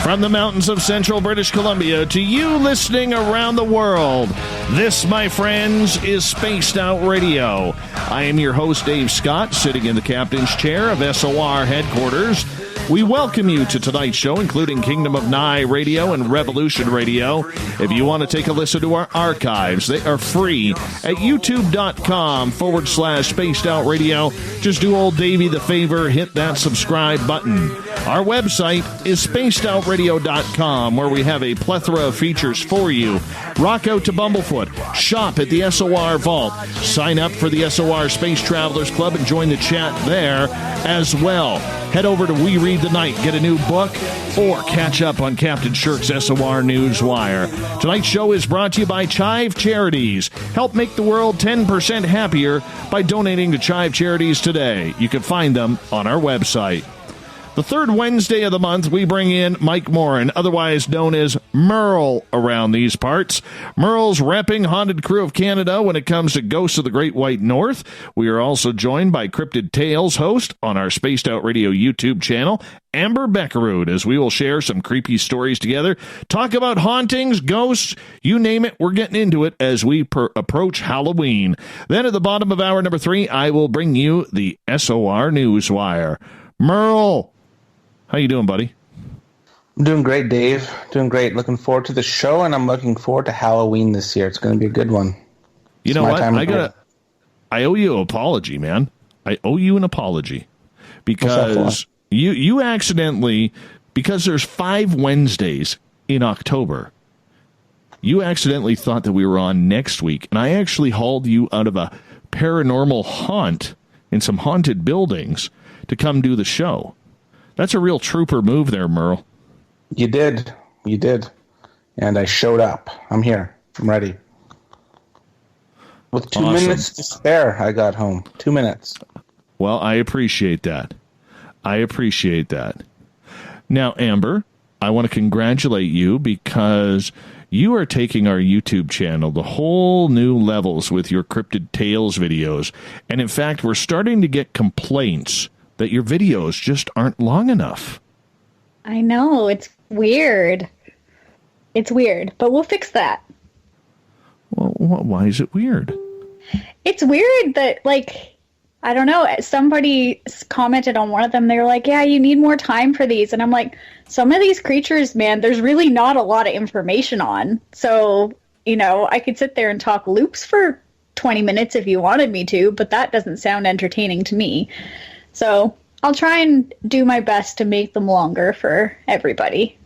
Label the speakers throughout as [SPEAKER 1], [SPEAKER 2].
[SPEAKER 1] From the mountains of central British Columbia to you listening around the world, this, my friends, is Spaced Out Radio. I am your host, Dave Scott, sitting in the captain's chair of SOR headquarters. We welcome you to tonight's show, including Kingdom of Nye Radio and Revolution Radio. If you want to take a listen to our archives, they are free at youtube.com/Spaced Out Radio. Just do old Davey the favor, hit that subscribe button. Our website is spacedoutradio.com, where we have a plethora of features for you. Rock out to Bumblefoot, shop at the SOR Vault, sign up for the SOR Space Travelers Club, and join the chat there as well. Head over to We Read the Night, get a new book, or catch up on Captain Shirk's SOR Newswire. Tonight's show is brought to you by CHIVE Charities. Help make the world 10% happier by donating to CHIVE Charities today. You can find them on our website. The third Wednesday of the month, we bring in Mike Morin, otherwise known as MERLE around these parts. MERLE's repping Haunted Crew of Canada when it comes to Ghosts of the Great White North. We are also joined by Cryptid Tales host on our Spaced Out Radio YouTube channel, Amber Bekkerud, as we will share some creepy stories together, talk about hauntings, ghosts, you name it, we're getting into it as we approach Halloween. Then at the bottom of hour number 3, I will bring you the SOR Newswire. MERLE, how you doing, buddy?
[SPEAKER 2] I'm doing great, Dave. Doing great. Looking forward to the show, and I'm looking forward to Halloween this year. It's going to be a good one.
[SPEAKER 1] You know what? I owe you an apology, man. I owe you an apology because you accidentally, because there's 5 Wednesdays in October, you accidentally thought that we were on next week, and I actually hauled you out of a paranormal haunt in some haunted buildings to come do the show. That's a real trooper move there, Merle.
[SPEAKER 2] You did. And I showed up. I'm here. I'm ready. With 2 minutes to spare, I got home. 2 minutes.
[SPEAKER 1] Well, I appreciate that. Now, Amber, I want to congratulate you because you are taking our YouTube channel to whole new levels with your Cryptid Tales videos. And in fact, we're starting to get complaints that your videos just aren't long enough.
[SPEAKER 3] I know, it's weird. But we'll fix that.
[SPEAKER 1] Well, why is it weird?
[SPEAKER 3] It's weird that, I don't know, somebody commented on one of them, they were like, yeah, you need more time for these. And I'm like, some of these creatures, man, there's really not a lot of information on. So, I could sit there and talk loops for 20 minutes if you wanted me to, but that doesn't sound entertaining to me. So I'll try and do my best to make them longer for everybody.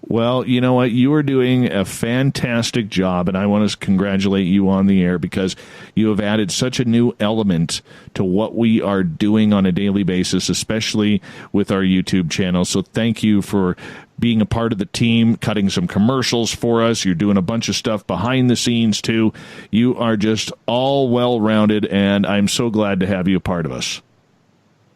[SPEAKER 1] Well, you know what? You are doing a fantastic job, and I want to congratulate you on the air because you have added such a new element to what we are doing on a daily basis, especially with our YouTube channel. So thank you for being a part of the team, cutting some commercials for us. You're doing a bunch of stuff behind the scenes, too. You are just all well-rounded, and I'm so glad to have you a part of us.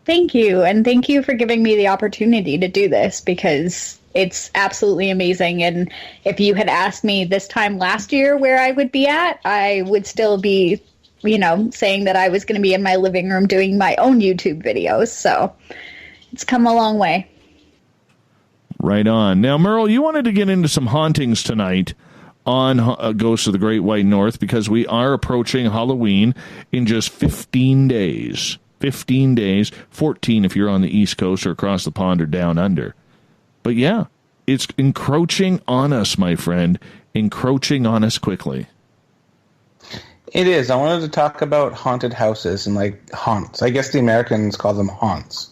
[SPEAKER 3] Thank you, and thank you for giving me the opportunity to do this because it's absolutely amazing. And if you had asked me this time last year where I would be at, I would still be, saying that I was going to be in my living room doing my own YouTube videos. So it's come a long way.
[SPEAKER 1] Right on. Now, Merle, you wanted to get into some hauntings tonight on Ghosts of the Great White North because we are approaching Halloween in just 15 days. 15 days, 14 if you're on the East Coast or across the pond or down under. But yeah, it's encroaching on us, my friend, encroaching on us quickly.
[SPEAKER 2] It is. I wanted to talk about haunted houses and haunts. I guess the Americans call them haunts.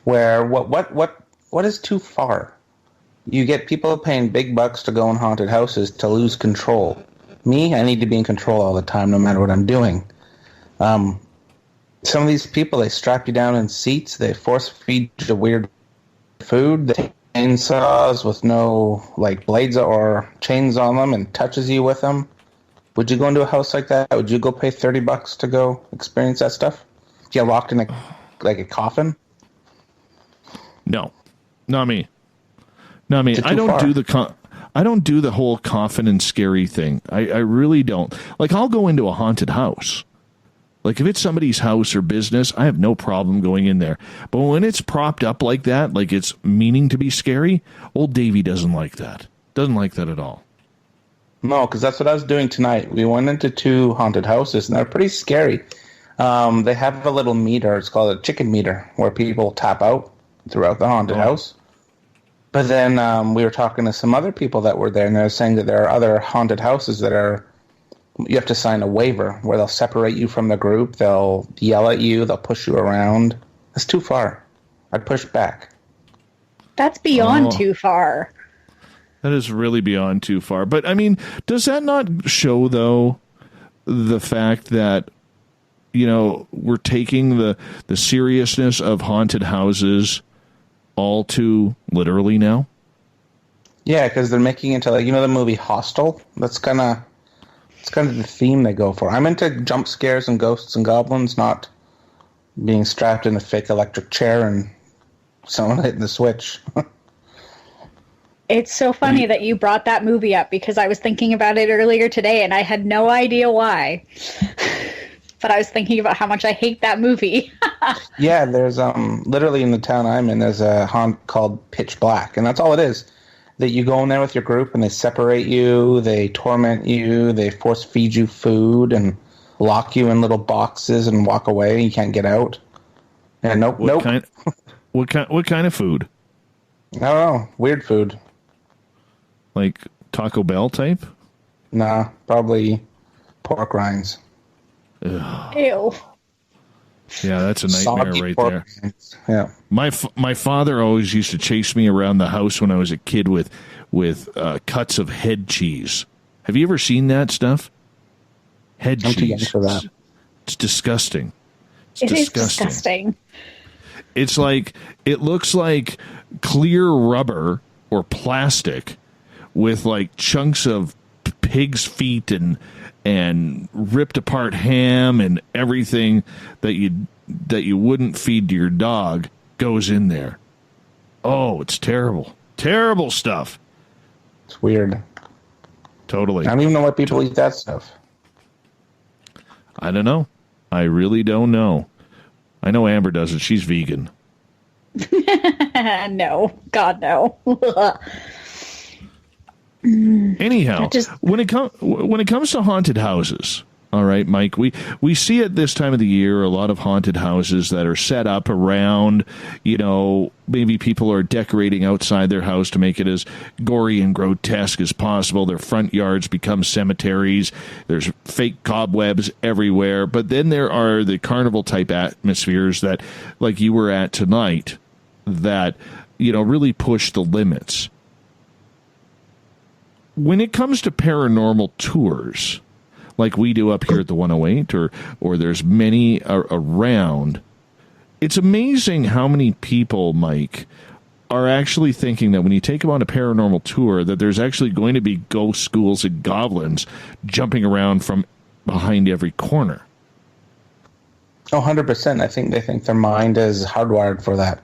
[SPEAKER 2] Where what is too far? You get people paying big bucks to go in haunted houses to lose control. Me, I need to be in control all the time, no matter what I'm doing. Some of these people, they strap you down in seats. They force feed you weird food. They take chainsaws with no blades or chains on them and touches you with them. Would you go into a house like that? Would you go pay $30 to go experience that stuff? Get locked in a coffin?
[SPEAKER 1] No, not me. I don't do the whole coffin and scary thing. I really don't. I'll go into a haunted house. Like if it's somebody's house or business, I have no problem going in there. But when it's propped up like that, like it's meaning to be scary, old Davey doesn't like that. Doesn't like that at all.
[SPEAKER 2] No, because that's what I was doing tonight. We went into 2 haunted houses, and they're pretty scary. They have a little meter. It's called a chicken meter, where people tap out throughout the haunted house. But then we were talking to some other people that were there, and they were saying that there are other haunted houses that are, you have to sign a waiver where they'll separate you from the group. They'll yell at you. They'll push you around. It's too far. I'd push back.
[SPEAKER 3] That's beyond too far.
[SPEAKER 1] That is really beyond too far. But, I mean, does that not show, though, the fact that, you know, we're taking the seriousness of haunted houses all too literally now?
[SPEAKER 2] Yeah, because they're making it into, like, you know the movie Hostel? It's kind of the theme they go for. I'm into jump scares and ghosts and goblins, not being strapped in a fake electric chair and someone hitting the switch.
[SPEAKER 3] It's so funny that you brought that movie up because I was thinking about it earlier today and I had no idea why. But I was thinking about how much I hate that movie.
[SPEAKER 2] Yeah, there's literally in the town I'm in, there's a haunt called Pitch Black, and that's all it is. That you go in there with your group and they separate you, they torment you, they force feed you food and lock you in little boxes and walk away. You can't get out. And nope.
[SPEAKER 1] What kind of food?
[SPEAKER 2] I don't know. Weird food.
[SPEAKER 1] Like Taco Bell type?
[SPEAKER 2] Nah, probably pork rinds.
[SPEAKER 1] Ugh.
[SPEAKER 3] Ew.
[SPEAKER 1] Yeah, that's a nightmare
[SPEAKER 2] Soggy
[SPEAKER 1] right
[SPEAKER 2] pork
[SPEAKER 1] there.
[SPEAKER 2] rinds. Yeah.
[SPEAKER 1] My father always used to chase me around the house when I was a kid with cuts of head cheese. Have you ever seen that stuff? Head
[SPEAKER 2] I'm
[SPEAKER 1] cheese.
[SPEAKER 2] too young for that.
[SPEAKER 1] It's disgusting.
[SPEAKER 3] It is disgusting.
[SPEAKER 1] It's like, it looks like clear rubber or plastic with like chunks of pig's feet and ripped apart ham and everything that you wouldn't feed to your dog goes in there. Oh, it's terrible. Terrible stuff.
[SPEAKER 2] It's weird.
[SPEAKER 1] Totally.
[SPEAKER 2] I don't even know why people eat that stuff.
[SPEAKER 1] I don't know. I really don't know. I know Amber doesn't. She's vegan.
[SPEAKER 3] No. God, no.
[SPEAKER 1] Anyhow, when it comes to haunted houses, all right, Mike, we see at this time of the year a lot of haunted houses that are set up around, you know, maybe people are decorating outside their house to make it as gory and grotesque as possible. Their front yards become cemeteries. There's fake cobwebs everywhere. But then there are the carnival type atmospheres that, like you were at tonight, that, you know, really push the limits. When it comes to paranormal tours, like we do up here at the 108, or there's many around, it's amazing how many people, Mike, are actually thinking that when you take them on a paranormal tour, that there's actually going to be ghosts, ghouls, and goblins jumping around from behind every corner.
[SPEAKER 2] Oh, 100%. I think they think their mind is hardwired for that.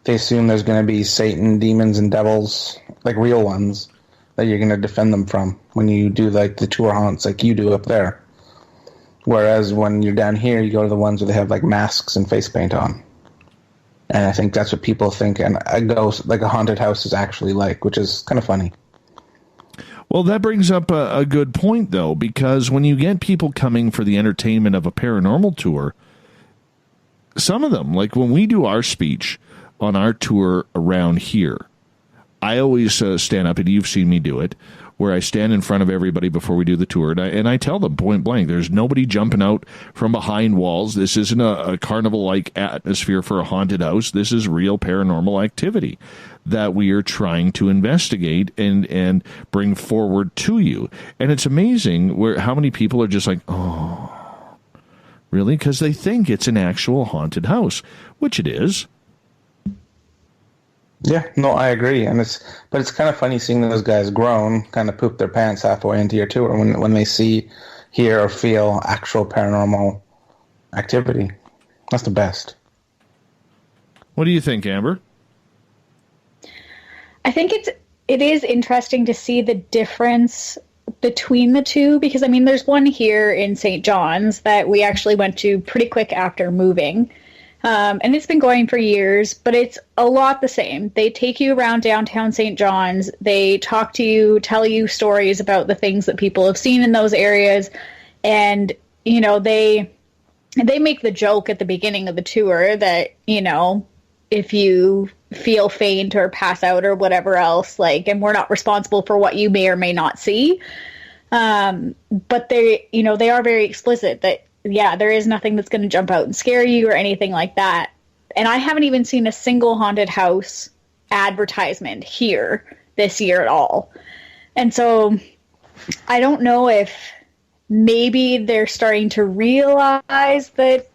[SPEAKER 2] They assume there's going to be Satan, demons, and devils, like real ones, that you're going to defend them from when you do like the tour haunts like you do up there. Whereas when you're down here, you go to the ones where they have like masks and face paint on. And I think that's what people think and a ghost, like a haunted house, is actually like, which is kind of funny.
[SPEAKER 1] Well, that brings up a good point, though, because when you get people coming for the entertainment of a paranormal tour, some of them, like when we do our speech on our tour around here, I always stand up, and you've seen me do it, where I stand in front of everybody before we do the tour, and I tell them point blank, there's nobody jumping out from behind walls. This isn't a carnival-like atmosphere for a haunted house. This is real paranormal activity that we are trying to investigate and bring forward to you. And it's amazing how many people are just like, oh, really? Because they think it's an actual haunted house, which it is.
[SPEAKER 2] Yeah, no, I agree, but it's kind of funny seeing those guys grown, kind of poop their pants halfway into your tour when they see, hear, or feel actual paranormal activity. That's the best.
[SPEAKER 1] What do you think, Amber?
[SPEAKER 3] I think it is interesting to see the difference between the two, because I mean, there's one here in St. John's that we actually went to pretty quick after moving. And it's been going for years, but it's a lot the same. They take you around downtown St. John's. They talk to you, tell you stories about the things that people have seen in those areas. And, you know, they make the joke at the beginning of the tour that, you know, if you feel faint or pass out or whatever else, like, and we're not responsible for what you may or may not see. But they, you know, they are very explicit that, yeah, there is nothing that's going to jump out and scare you or anything like that. And I haven't even seen a single haunted house advertisement here this year at all. And so I don't know if maybe they're starting to realize that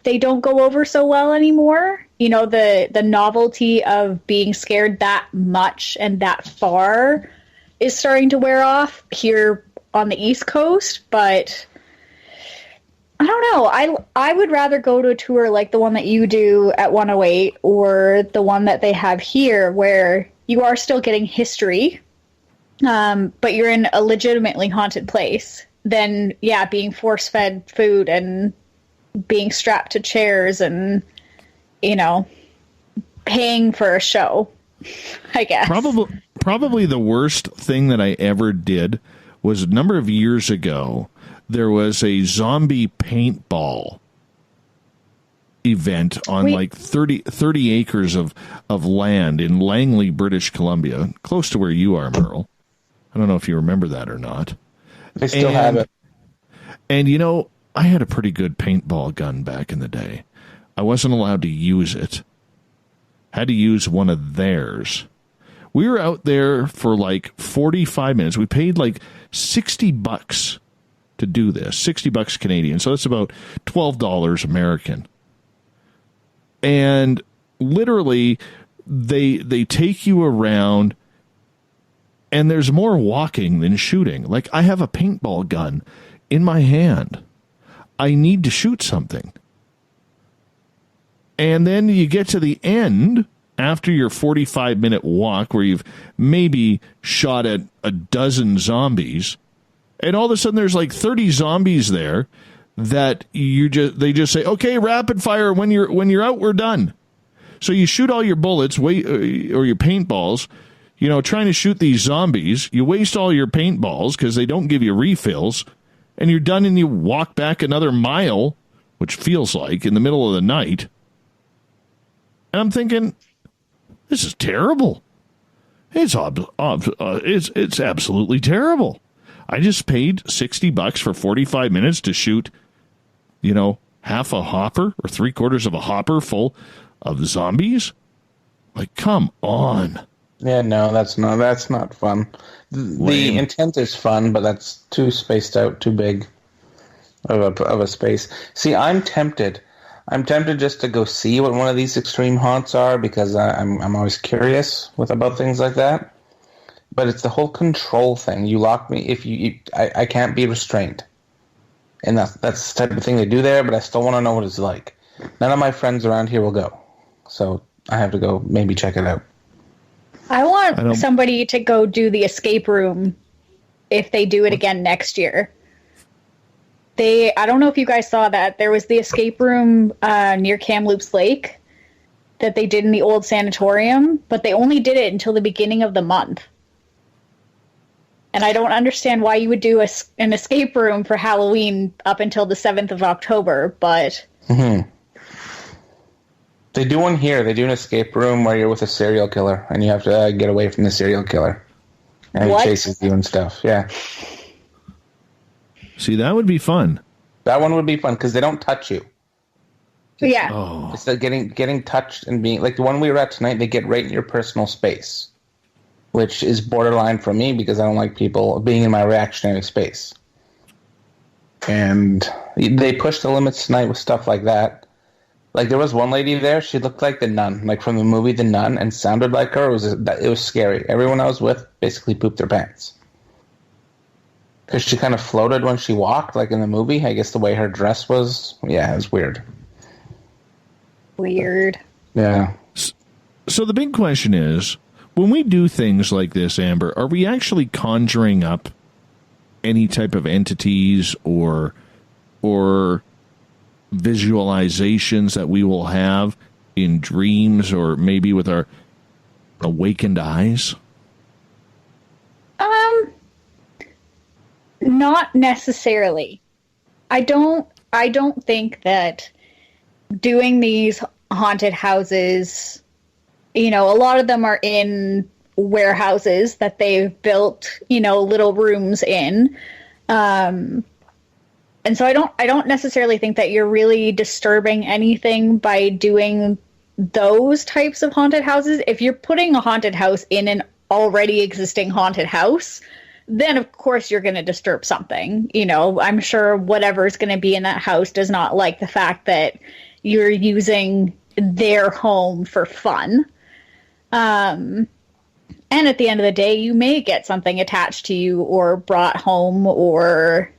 [SPEAKER 3] they don't go over so well anymore. You know, the novelty of being scared that much and that far is starting to wear off here on the East Coast, but I don't know. I would rather go to a tour like the one that you do at 108 or the one that they have here where you are still getting history, but you're in a legitimately haunted place than, yeah, being force-fed food and being strapped to chairs and, you know, paying for a show, I guess.
[SPEAKER 1] Probably the worst thing that I ever did was a number of years ago. There was a zombie paintball event on like 30 acres of land in Langley, British Columbia, close to where you are, Merle. I don't know if you remember that or not.
[SPEAKER 2] They still have it.
[SPEAKER 1] And, you know, I had a pretty good paintball gun back in the day. I wasn't allowed to use it. Had to use one of theirs. We were out there for like 45 minutes. We paid like $60 to do this, $60 Canadian. So that's about $12 American. And literally they take you around and there's more walking than shooting. Like, I have a paintball gun in my hand. I need to shoot something. And then you get to the end after your 45-minute walk where you've maybe shot at a dozen zombies. And all of a sudden, there's like 30 zombies there that they just say, okay, rapid fire. When you're out, we're done. So you shoot all your bullets, or your paintballs, you know, trying to shoot these zombies. You waste all your paintballs because they don't give you refills, and you're done. And you walk back another mile, which feels like in the middle of the night. And I'm thinking, this is terrible. It's absolutely terrible. I just paid $60 for 45 minutes to shoot, you know, half a hopper or 3/4 of a hopper full of zombies. Like, come on.
[SPEAKER 2] Yeah, no, that's not fun. The intent is fun, but that's too spaced out, too big of a space. See, I'm tempted just to go see what one of these extreme haunts are because I'm always curious about things like that. But it's the whole control thing. You lock me I can't be restrained, and that's the type of thing they do there. But I still want to know what it's like. None of my friends around here will go, so I have to go maybe check it out.
[SPEAKER 3] I want somebody to go do the escape room if they do it again next year. I don't know if you guys saw that. There was the escape room near Kamloops Lake that they did in the old sanatorium, but they only did it until the beginning of the month. And I don't understand why you would do an escape room for Halloween up until the 7th of October, but...
[SPEAKER 2] Mm-hmm. They do one here. They do an escape room where you're with a serial killer, and you have to get away from the serial killer. And he chases you and stuff, yeah.
[SPEAKER 1] See, that would be fun.
[SPEAKER 2] That one would be fun, because they don't touch you.
[SPEAKER 3] Yeah.
[SPEAKER 1] Oh.
[SPEAKER 2] It's like getting touched and being... Like the one we were at tonight, they get right in your personal space. Which is borderline for me because I don't like people being in my reactionary space. And they push the limits tonight with stuff like that. Like, there was one lady there, she looked like the nun, like from the movie The Nun, and sounded like her. It was scary. Everyone I was with basically pooped their pants. Because she kind of floated when she walked, like in the movie. I guess the way her dress was, yeah, it was weird.
[SPEAKER 3] Weird.
[SPEAKER 2] Yeah.
[SPEAKER 1] So the big question is, when we do things like this, Amber, are we actually conjuring up any type of entities or visualizations that we will have in dreams or maybe with our awakened eyes?
[SPEAKER 3] Not necessarily. I don't think that doing these haunted houses, a lot of them are in warehouses that they've built, little rooms in. And so I don't necessarily think that you're really disturbing anything by doing those types of haunted houses. If you're putting a haunted house in an already existing haunted house, then of course you're going to disturb something. I'm sure whatever's going to be in that house does not like the fact that you're using their home for fun. And at the end of the day, you may get something attached to you or brought home, or,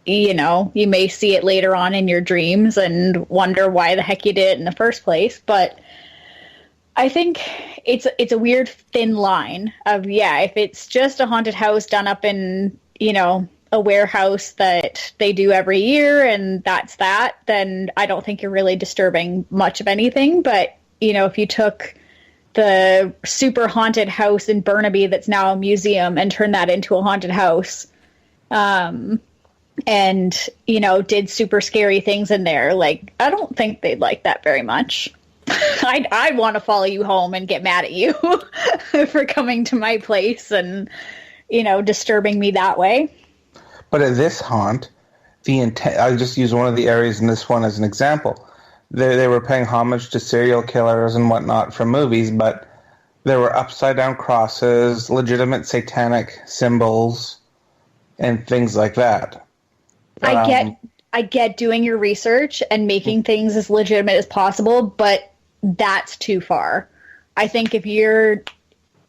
[SPEAKER 3] you may see it later on in your dreams and wonder why the heck you did it in the first place. But I think it's a weird thin line of, if it's just a haunted house done up in, a warehouse that they do every year and that's that, then I don't think you're really disturbing much of anything. But, if you took the super haunted house in Burnaby that's now a museum and turned that into a haunted house, and, did super scary things in there, I don't think they'd like that very much. I'd want to follow you home and get mad at you for coming to my place and, disturbing me that way.
[SPEAKER 2] But at this haunt, the intent, I'll just use one of the areas in this one as an example. They were paying homage to serial killers and whatnot from movies, but there were upside-down crosses, legitimate satanic symbols, and things like that.
[SPEAKER 3] I get doing your research and making things as legitimate as possible, but that's too far. I think if you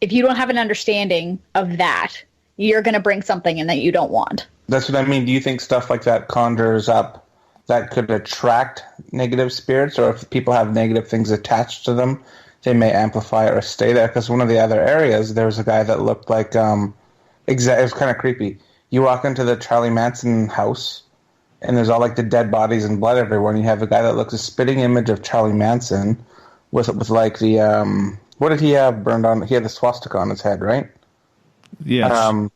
[SPEAKER 3] don't have an understanding of that, you're going to bring something in that you don't want.
[SPEAKER 2] That's what I mean. Do you think stuff like that conjures up that could attract negative spirits, or if people have negative things attached to them, they may amplify or stay there? Because one of the other areas, there was a guy that looked like, it was kind of creepy. You walk into the Charlie Manson house, and there's all like the dead bodies and blood everywhere, and you have a guy that looks a spitting image of Charlie Manson with like the, what did he have burned on? He had the swastika on his head, right?
[SPEAKER 1] Yes.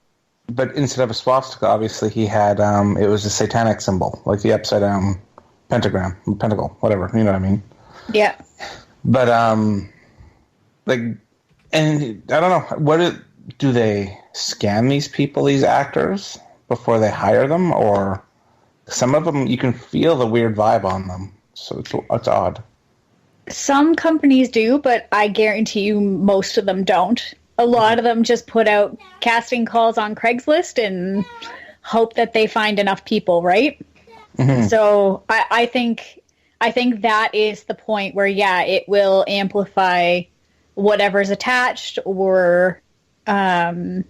[SPEAKER 2] But instead of a swastika, obviously he had, it was a satanic symbol, like the upside down pentacle, whatever, you know what I mean?
[SPEAKER 3] Yeah.
[SPEAKER 2] But, and I don't know, do they scam these people, these actors, before they hire them? Or some of them, you can feel the weird vibe on them. So it's odd.
[SPEAKER 3] Some companies do, but I guarantee you most of them don't. A lot of them just put out casting calls on Craigslist and hope that they find enough people, right? Mm-hmm. So I think that is the point where, it will amplify whatever's attached, or, whatever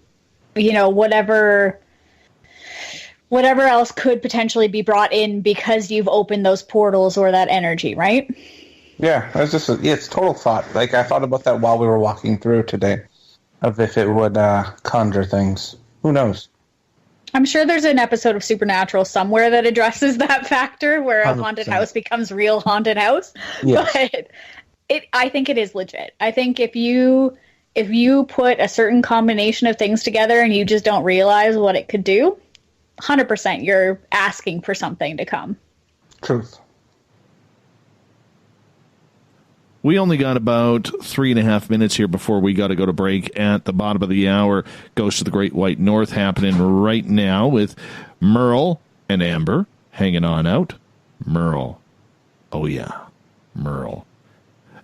[SPEAKER 3] else could potentially be brought in because you've opened those portals or that energy, right?
[SPEAKER 2] Yeah, it's total thought. Like, I thought about that while we were walking through today, of if it would conjure things. Who knows?
[SPEAKER 3] I'm sure there's an episode of Supernatural somewhere that addresses that factor, where 100%. A haunted house becomes real haunted house. Yes. But I think it is legit. I think if you put a certain combination of things together and you just don't realize what it could do, 100% you're asking for something to come.
[SPEAKER 2] Truth.
[SPEAKER 1] We only got about 3.5 minutes here before we got to go to break. At the bottom of the hour, Ghost of the Great White North happening right now with Merle and Amber hanging on out. Merle. Oh, yeah. Merle.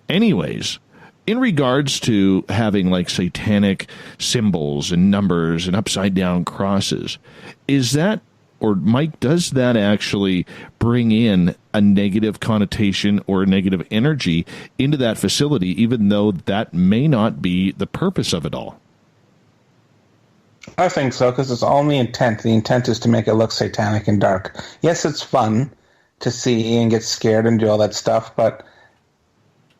[SPEAKER 1] Anyways, in regards to having like satanic symbols and numbers and upside down crosses, is that, or Mike, does that actually bring in a negative connotation or a negative energy into that facility, even though that may not be the purpose of it all?
[SPEAKER 2] I think so, because it's all in the intent. The intent is to make it look satanic and dark. Yes, it's fun to see and get scared and do all that stuff, but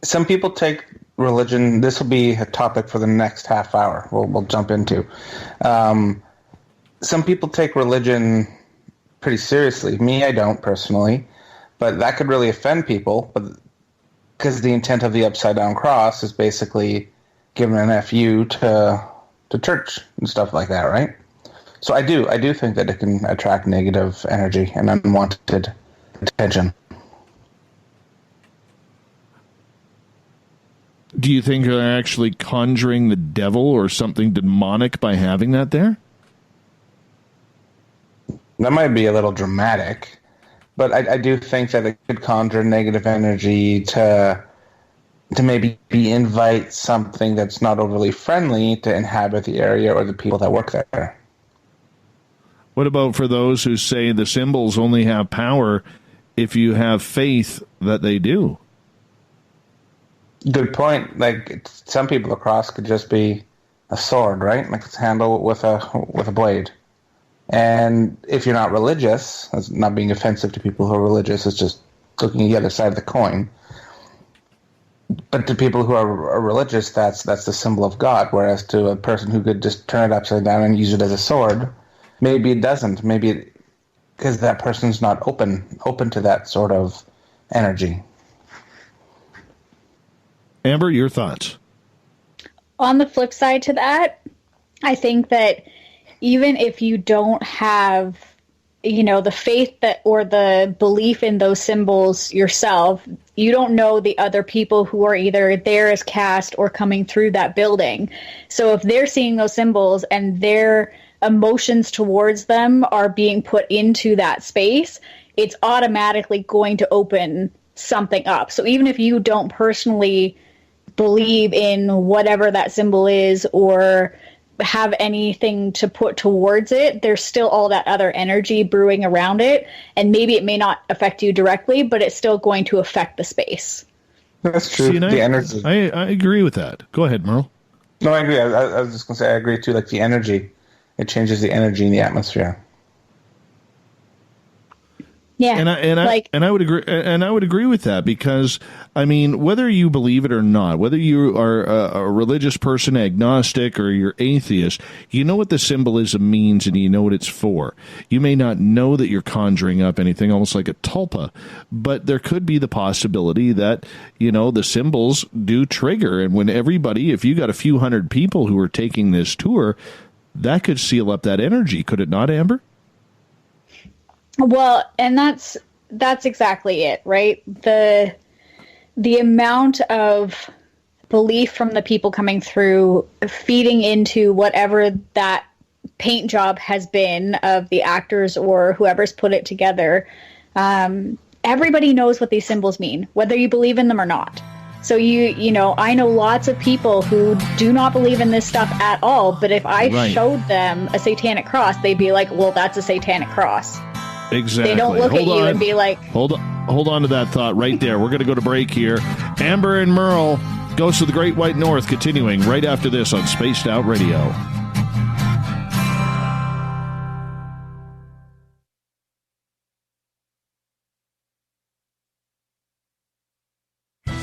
[SPEAKER 2] some people take religion. This will be a topic for the next half hour we'll jump into. some people take religion pretty seriously. Me, I don't personally, but that could really offend people. But because the intent of the upside down cross is basically giving an FU to church and stuff like that, right? So I do think that it can attract negative energy and unwanted attention.
[SPEAKER 1] Do you think they're actually conjuring the devil or something demonic by having that there?
[SPEAKER 2] That might be a little dramatic, but I do think that it could conjure negative energy to maybe invite something that's not overly friendly to inhabit the area or the people that work there.
[SPEAKER 1] What about for those who say the symbols only have power if you have faith that they do?
[SPEAKER 2] Good point. Like, some people, a cross could just be a sword, right? Like, it's handled with a blade. And if you're not religious, that's not being offensive to people who are religious, it's just looking at the other side of the coin. But to people who are religious, that's the symbol of God. Whereas to a person who could just turn it upside down and use it as a sword, maybe it doesn't. Maybe because that person's not open to that sort of energy.
[SPEAKER 1] Amber, your thoughts?
[SPEAKER 3] On the flip side to that, I think that even if you don't have, the faith that or the belief in those symbols yourself, you don't know the other people who are either there as cast or coming through that building. So if they're seeing those symbols and their emotions towards them are being put into that space, it's automatically going to open something up. So even if you don't personally believe in whatever that symbol is or have anything to put towards it, there's still all that other energy brewing around it, and maybe it may not affect you directly, but it's still going to affect the space.
[SPEAKER 2] That's true. See, the energy.
[SPEAKER 1] I agree with that. Go ahead, Merle.
[SPEAKER 2] No, I agree. I was just going to say I agree too. Like, the energy, it changes the energy in the atmosphere.
[SPEAKER 3] Yeah,
[SPEAKER 1] and I would agree, and I would agree with that, because I mean, whether you believe it or not, whether you are a religious person, agnostic, or you're atheist, you know what the symbolism means and you know what it's for. You may not know that you're conjuring up anything, almost like a tulpa, but there could be the possibility that the symbols do trigger, and when everybody, if you got a few hundred people who are taking this tour, that could seal up that energy, could it not, Amber?
[SPEAKER 3] Well, and that's exactly it, right? The amount of belief from the people coming through, feeding into whatever that paint job has been of the actors or whoever's put it together. Everybody knows what these symbols mean, whether you believe in them or not. So I know lots of people who do not believe in this stuff at all, but if I showed them a satanic cross, they'd be like, well, that's a satanic cross.
[SPEAKER 1] Exactly.
[SPEAKER 3] They don't look at you and be like...
[SPEAKER 1] Hold on to that thought right there. We're going to go to break here. Amber and Merle, Ghosts of the Great White North, continuing right after this on Spaced Out Radio.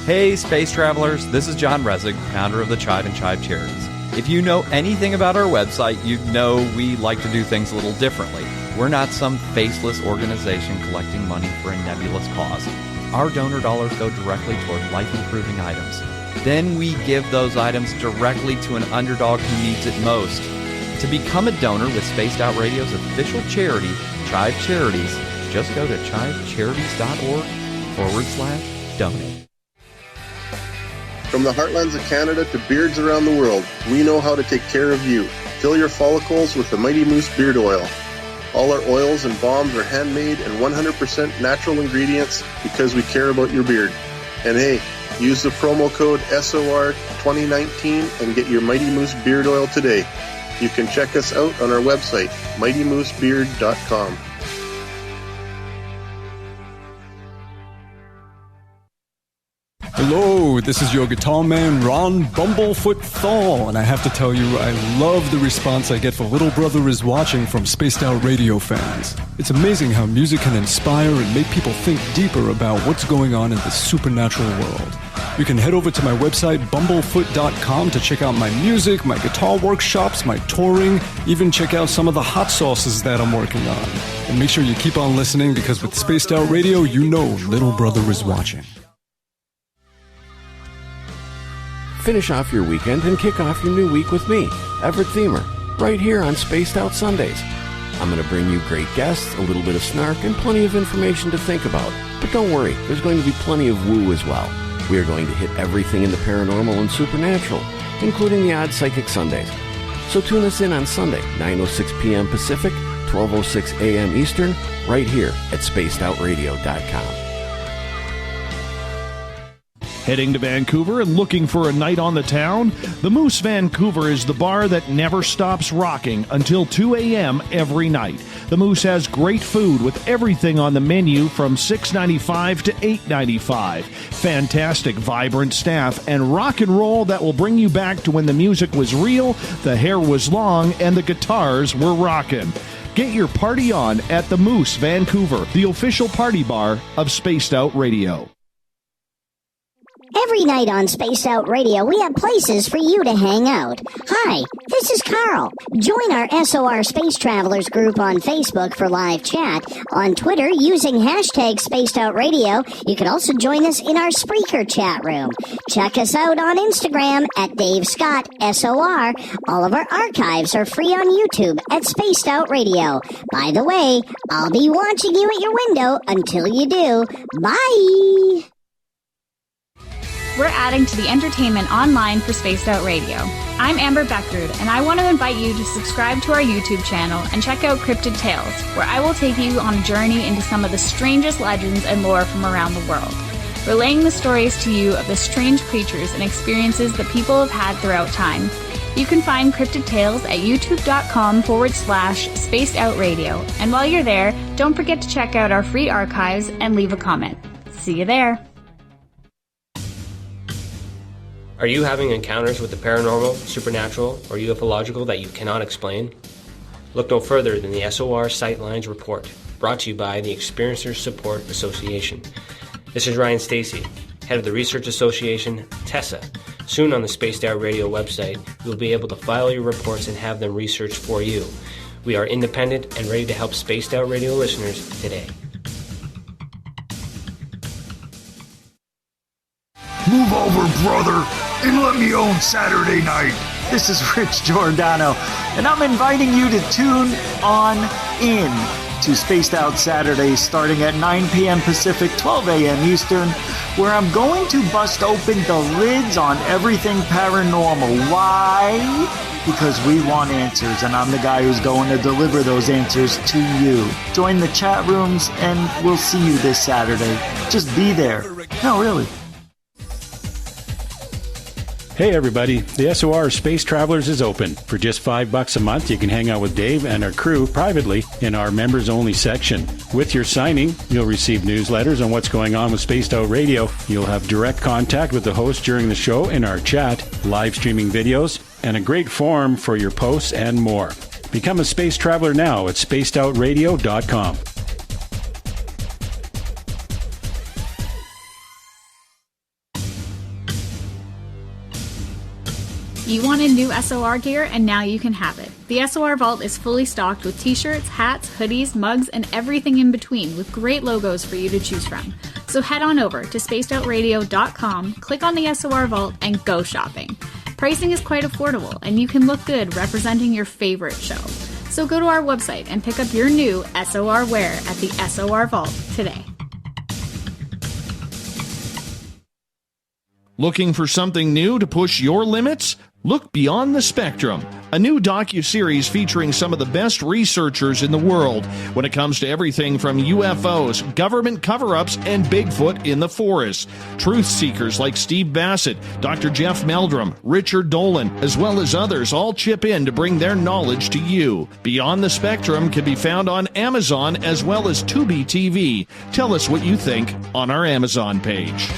[SPEAKER 4] Hey, space travelers. This is John Resig, founder of the CHIVE and CHIVE Charities. If you know anything about our website, you know we like to do things a little differently. We're not some faceless organization collecting money for a nebulous cause. Our donor dollars go directly toward life-improving items. Then we give those items directly to an underdog who needs it most. To become a donor with Spaced Out Radio's official charity, CHIVE Charities, just go to chivecharities.org/donate.
[SPEAKER 5] From the heartlands of Canada to beards around the world, we know how to take care of you. Fill your follicles with the Mighty Moose Beard Oil. All our oils and balms are handmade and 100% natural ingredients because we care about your beard. And hey, use the promo code SOR2019 and get your Mighty Moose Beard Oil today. You can check us out on our website, mightymoosebeard.com.
[SPEAKER 6] Hello, this is your guitar man, Ron Bumblefoot Thal, and I have to tell you, I love the response I get for Little Brother is Watching from Spaced Out Radio fans. It's amazing how music can inspire and make people think deeper about what's going on in the supernatural world. You can head over to my website, bumblefoot.com, to check out my music, my guitar workshops, my touring, even check out some of the hot sauces that I'm working on. And make sure you keep on listening, because with Spaced Out Radio, you know little brother is watching.
[SPEAKER 7] Finish off your weekend and kick off your new week with me, Everett Thiemer, right here on Spaced Out Sundays. I'm going to bring you great guests, a little bit of snark, and plenty of information to think about. But don't worry, there's going to be plenty of woo as well. We are going to hit everything in the paranormal and supernatural, including the odd Psychic Sundays. So tune us in on Sunday, 9:06 p.m. Pacific, 12:06 a.m. Eastern, right here at spacedoutradio.com.
[SPEAKER 1] Heading to Vancouver and looking for a night on the town? The Moose Vancouver is the bar that never stops rocking until 2 a.m. every night. The Moose has great food with everything on the menu from $6.95 to $8.95. Fantastic, vibrant staff and rock and roll that will bring you back to when the music was real, the hair was long, and the guitars were rocking. Get your party on at the Moose Vancouver, the official party bar of Spaced Out Radio.
[SPEAKER 8] Every night on Spaced Out Radio, we have places for you to hang out. Hi, this is Carl. Join our SOR Space Travelers group on Facebook for live chat. On Twitter, using hashtag Spaced Out Radio, you can also join us in our Spreaker chat room. Check us out on Instagram at Dave Scott SOR. All of our archives are free on YouTube at Spaced Out Radio. By the way, I'll be watching you at your window until you do. Bye!
[SPEAKER 9] We're adding to the entertainment online for Spaced Out Radio. I'm Amber Bekkerud, and I want to invite you to subscribe to our YouTube channel and check out Cryptid Tales, where I will take you on a journey into some of the strangest legends and lore from around the world, relaying the stories to you of the strange creatures and experiences that people have had throughout time. You can find Cryptid Tales at youtube.com/Spaced Out Radio. And while you're there, don't forget to check out our free archives and leave a comment. See you there.
[SPEAKER 10] Are you having encounters with the paranormal, supernatural, or ufological that you cannot explain? Look no further than the SOR Sightlines Report, brought to you by the Experiencers Support Association. This is Ryan Stacy, head of the Research Association, TESA. Soon on the Spaced Out Radio website, you'll be able to file your reports and have them researched for you. We are independent and ready to help Spaced Out Radio listeners today.
[SPEAKER 11] Move over, brother, and let me own Saturday night.
[SPEAKER 12] This is Rich Giordano, and I'm inviting you to tune on in to Spaced Out Saturdays starting at 9 p.m. Pacific, 12 a.m. Eastern, where I'm going to bust open the lids on everything paranormal. Why? Because we want answers, and I'm the guy who's going to deliver those answers to you. Join the chat rooms, and we'll see you this Saturday. Just be there. No, really.
[SPEAKER 13] Hey everybody, the SOR Space Travelers is open. For just $5 a month, you can hang out with Dave and our crew privately in our members-only section. With your signing, you'll receive newsletters on what's going on with Spaced Out Radio. You'll have direct contact with the host during the show in our chat, live streaming videos, and a great forum for your posts and more. Become a Space Traveler now at spacedoutradio.com.
[SPEAKER 9] You wanted new SOR gear, and now you can have it. The SOR Vault is fully stocked with t-shirts, hats, hoodies, mugs, and everything in between, with great logos for you to choose from. So head on over to spacedoutradio.com, click on the SOR Vault, and go shopping. Pricing is quite affordable, and you can look good representing your favorite show. So go to our website and pick up your new SOR wear at the SOR Vault today.
[SPEAKER 1] Looking for something new to push your limits? Look Beyond the Spectrum, a new docuseries featuring some of the best researchers in the world when it comes to everything from UFOs, government cover-ups, and Bigfoot in the forest. Truth seekers like Steve Bassett, Dr. Jeff Meldrum, Richard Dolan, as well as others all chip in to bring their knowledge to you. Beyond the Spectrum can be found on Amazon as well as Tubi TV. Tell us what you think on our Amazon page.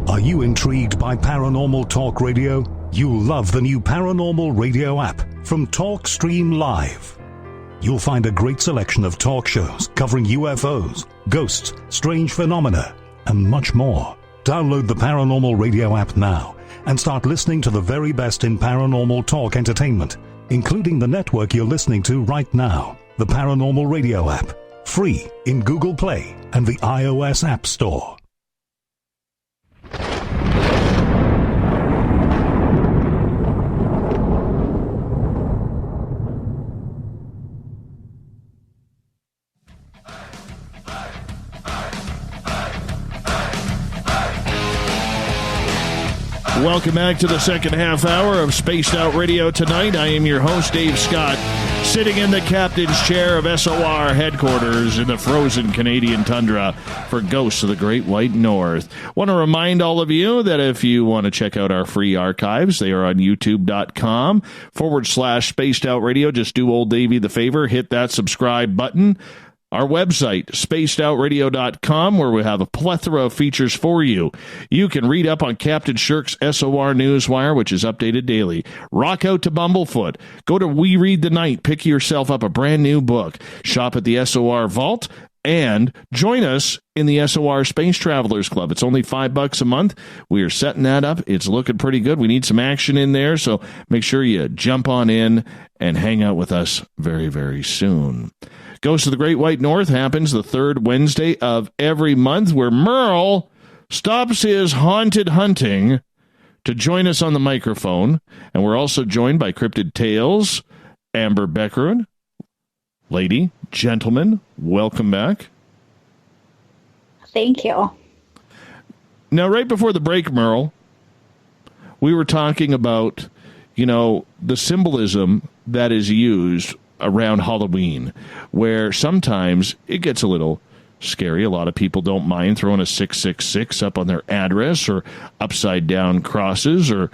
[SPEAKER 14] Are you intrigued by Paranormal Talk Radio? You'll love the new Paranormal Radio app from TalkStream Live. You'll find a great selection of talk shows covering UFOs, ghosts, strange phenomena, and much more. Download the Paranormal Radio app now and start listening to the very best in paranormal talk entertainment, including the network you're listening to right now. The Paranormal Radio app, free in Google Play and the iOS App Store.
[SPEAKER 1] Welcome back to the second half hour of Spaced Out Radio tonight. I am your host, Dave Scott, sitting in the captain's chair of SOR headquarters in the frozen Canadian tundra for Ghosts of the Great White North. Want to remind all of you that if you want to check out our free archives, they are on youtube.com/Spaced Out Radio. Just do old Davey the favor, hit that subscribe button. Our website, spacedoutradio.com, where we have a plethora of features for you. You can read up on Captain Shirk's SOR Newswire, which is updated daily. Rock out to Bumblefoot. Go to We Read the Night. Pick yourself up a brand new book. Shop at the SOR Vault. And join us in the SOR Space Travelers Club. It's only $5 a month. We are setting that up. It's looking pretty good. We need some action in there, so make sure you jump on in and hang out with us very, very soon. Ghosts of the Great White North happens the third Wednesday of every month, where Merle stops his haunted hunting to join us on the microphone. And we're also joined by Cryptid Tales, Amber Bekkerud. Lady, gentlemen, welcome back.
[SPEAKER 3] Thank you.
[SPEAKER 1] Now, right before the break, Merle, we were talking about, the symbolism that is used around Halloween, where sometimes it gets a little scary. A lot of people don't mind throwing a 666 up on their address, or upside down crosses, or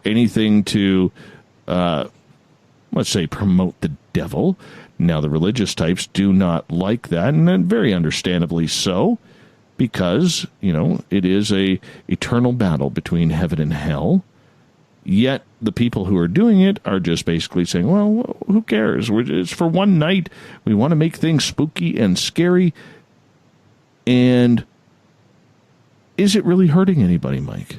[SPEAKER 1] anything to, let's say, promote the devil. Now, the religious types do not like that, and very understandably so, because, it is a eternal battle between heaven and hell. Yet the people who are doing it are just basically saying, well, who cares? It's for one night. We want to make things spooky and scary. And is it really hurting anybody, Mike?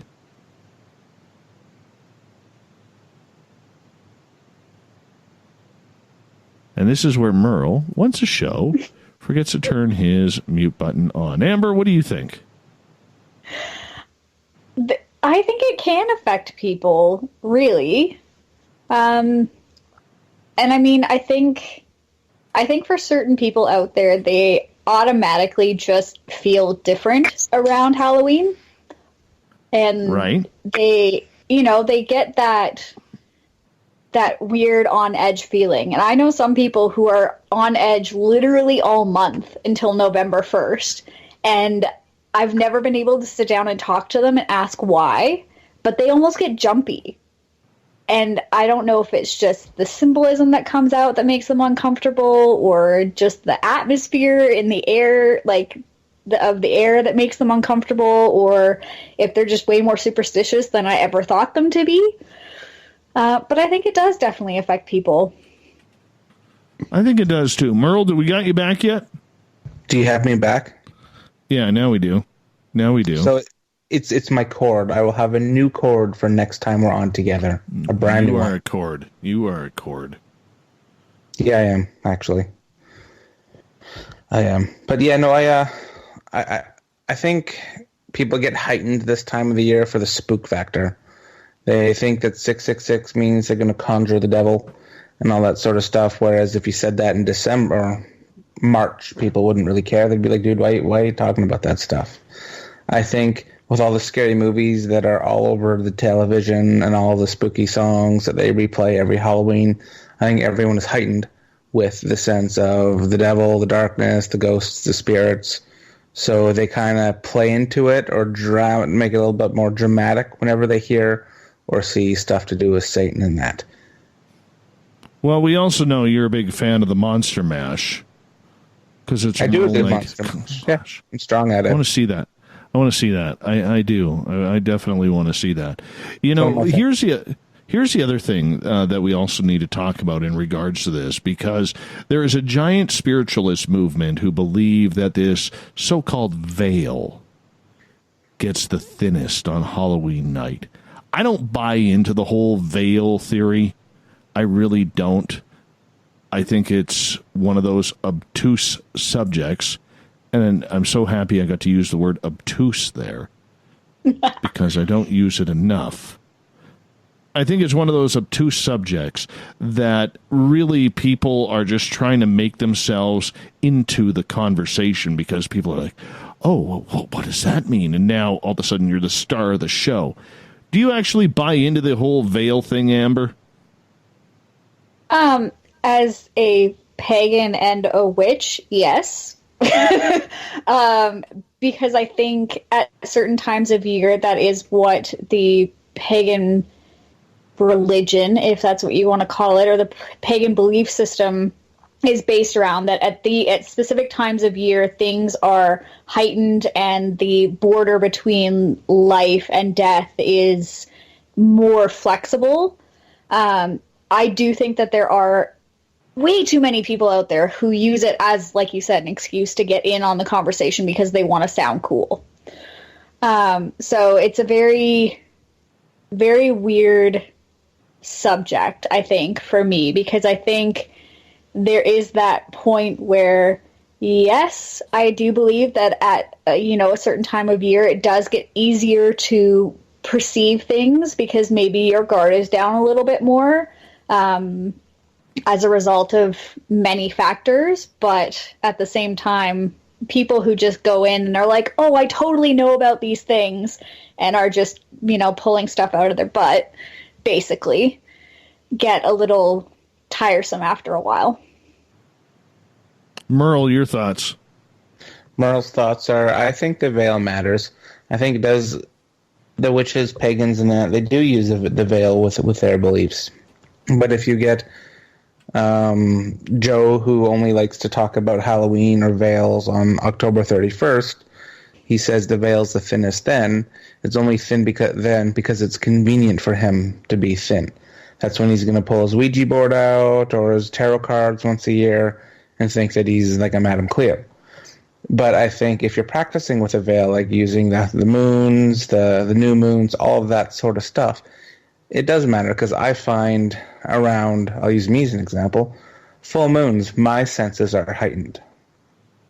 [SPEAKER 1] And this is where Merle, once a show, forgets to turn his mute button on. Amber, what do you think?
[SPEAKER 3] I think it can affect people, really. And I mean, I think for certain people out there, they automatically just feel different around Halloween. And
[SPEAKER 1] right.
[SPEAKER 3] They get that weird on edge feeling. And I know some people who are on edge literally all month until November 1st. And I've never been able to sit down and talk to them and ask why, but they almost get jumpy. And I don't know if it's just the symbolism that comes out that makes them uncomfortable, or just the atmosphere in the air, of the air that makes them uncomfortable, or if they're just way more superstitious than I ever thought them to be. But I think it does definitely affect people.
[SPEAKER 1] I think it does too. Merle, did we got you back yet?
[SPEAKER 2] Do you have me back?
[SPEAKER 1] Yeah, now we do.
[SPEAKER 2] So it's my cord. I will have a new cord for next time we're on together. A brand new one.
[SPEAKER 1] You are a cord.
[SPEAKER 2] Yeah, I am, actually. I am. But yeah, no, I think people get heightened this time of the year for the spook factor. They think that 666 means they're going to conjure the devil and all that sort of stuff, whereas if you said that in December or March, people wouldn't really care. They'd be like, dude, why are you talking about that stuff? I think with all the scary movies that are all over the television and all the spooky songs that they replay every Halloween, I think everyone is heightened with the sense of the devil, the darkness, the ghosts, the spirits. So they kind of play into it or make it a little bit more dramatic whenever they hear or see stuff to do with Satan and that.
[SPEAKER 1] Well, we also know you're a big fan of the Monster Mash. Because it's
[SPEAKER 2] I do a good Monster Mash. Yeah, I'm strong at it.
[SPEAKER 1] I want to see that. I do. I definitely want to see that. Here's the other thing that we also need to talk about in regards to this, because there is a giant spiritualist movement who believe that this so-called veil gets the thinnest on Halloween night. I don't buy into the whole veil theory. I really don't. I think it's one of those obtuse subjects. And I'm so happy I got to use the word obtuse there because I don't use it enough. I think it's one of those obtuse subjects that really people are just trying to make themselves into the conversation because people are like, oh, well, what does that mean? And now all of a sudden you're the star of the show. Do you actually buy into the whole veil thing, Amber?
[SPEAKER 3] As a pagan and a witch, yes. Because I think at certain times of year, that is what the pagan religion, if that's what you want to call it, or the pagan belief system is based around, that at specific times of year, things are heightened and the border between life and death is more flexible. I do think that there are way too many people out there who use it as, like you said, an excuse to get in on the conversation because they want to sound cool. So it's a very, very weird subject, I think, for me, because I think there is that point where, yes, I do believe that at a certain time of year, it does get easier to perceive things because maybe your guard is down a little bit more as a result of many factors. But at the same time, people who just go in and are like, oh, I totally know about these things and are just, pulling stuff out of their butt, basically, get a little tiresome after a while.
[SPEAKER 1] Merle, your thoughts?
[SPEAKER 2] Merle's thoughts are, I think the veil matters. I think it does. The witches, pagans, and that, they do use the veil with their beliefs. But if you get Joe, who only likes to talk about Halloween or veils on October 31st, he says the veil's the thinnest then. It's only thin because it's convenient for him to be thin. That's when he's going to pull his Ouija board out or his tarot cards once a year and think that he's like a Madame Cleo. But I think if you're practicing with a veil, like using the moons, the new moons, all of that sort of stuff, it does matter because I find around, I'll use me as an example, full moons, my senses are heightened.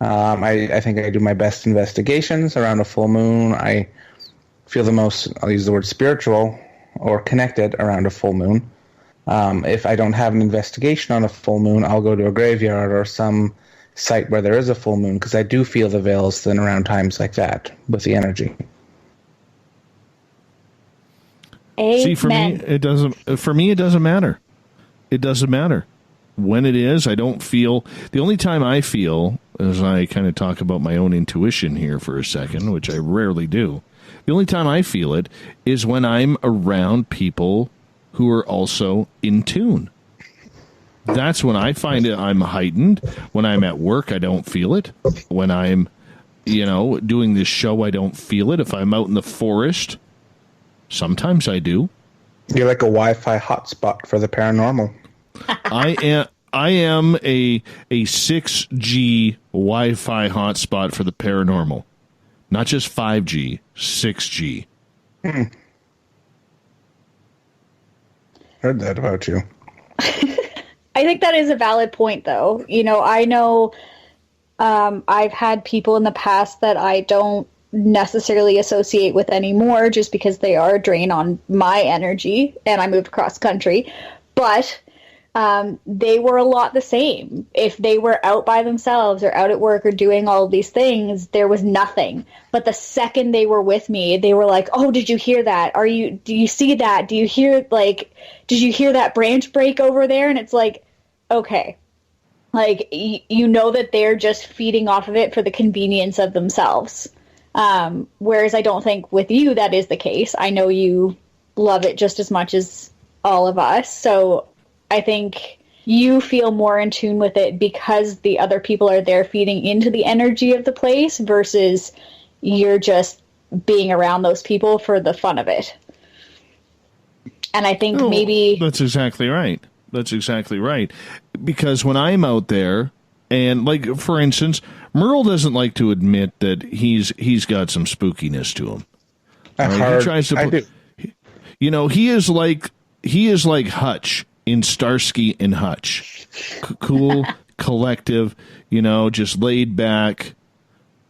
[SPEAKER 2] I think I do my best investigations around a full moon. I feel the most, I'll use the word spiritual or connected around a full moon. If I don't have an investigation on a full moon, I'll go to a graveyard or some site where there is a full moon because I do feel the veils thin around times like that with the energy.
[SPEAKER 3] Amen.
[SPEAKER 1] See, for me, it doesn't. For me, it doesn't matter. It doesn't matter when it is. I don't feel. The only time I feel, as I kind of talk about my own intuition here for a second, which I rarely do, the only time I feel it is when I'm around people who are also in tune. That's when I find it. I'm heightened. When I'm at work, I don't feel it. When I'm, doing this show, I don't feel it. If I'm out in the forest, sometimes I do.
[SPEAKER 2] You're like a Wi-Fi hotspot for the paranormal.
[SPEAKER 1] I am a 6G Wi-Fi hotspot for the paranormal. Not just 5G, 6G.
[SPEAKER 2] Heard that about you.
[SPEAKER 3] I think that is a valid point, though. I know I've had people in the past that I don't necessarily associate with anymore just because they are a drain on my energy and I moved across country. But they were a lot the same. If they were out by themselves or out at work or doing all of these things, there was nothing. But the second they were with me, they were like, oh, did you hear that? Do you see that? Did you hear that branch break over there? And it's like, okay. Like, you know that they're just feeding off of it for the convenience of themselves. Whereas I don't think with you that is the case. I know you love it just as much as all of us. So I think you feel more in tune with it because the other people are there feeding into the energy of the place versus you're just being around those people for the fun of it. And I think maybe...
[SPEAKER 1] That's exactly right. That's exactly right. Because when I'm out there, and like, for instance, Merle doesn't like to admit that he's got some spookiness to him. He tries to. You know, he is like Hutch in Starsky and Hutch. Cool, collective. You know, just laid back.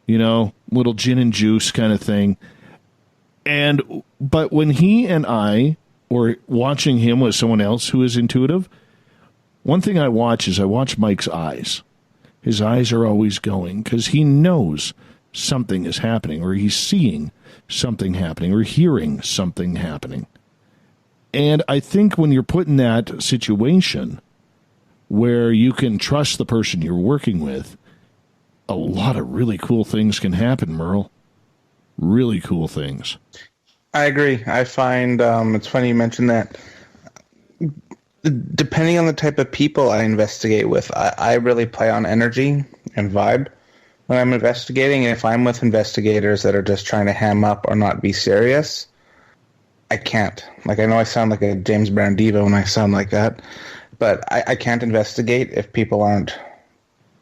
[SPEAKER 1] You know, little gin and juice kind of thing. But when he and I were watching him with someone else who is intuitive, one thing I watch Mike's eyes. His eyes are always going because he knows something is happening, or he's seeing something happening, or hearing something happening. And I think when you're put in that situation where you can trust the person you're working with, a lot of really cool things can happen, Merle. Really cool things.
[SPEAKER 2] I agree. I find it's funny you mentioned that. Depending on the type of people I investigate with, I really play on energy and vibe when I'm investigating. And if I'm with investigators that are just trying to ham up or not be serious, I can't. Like, I know I sound like a James Brown diva when I sound like that, but I can't investigate if people aren't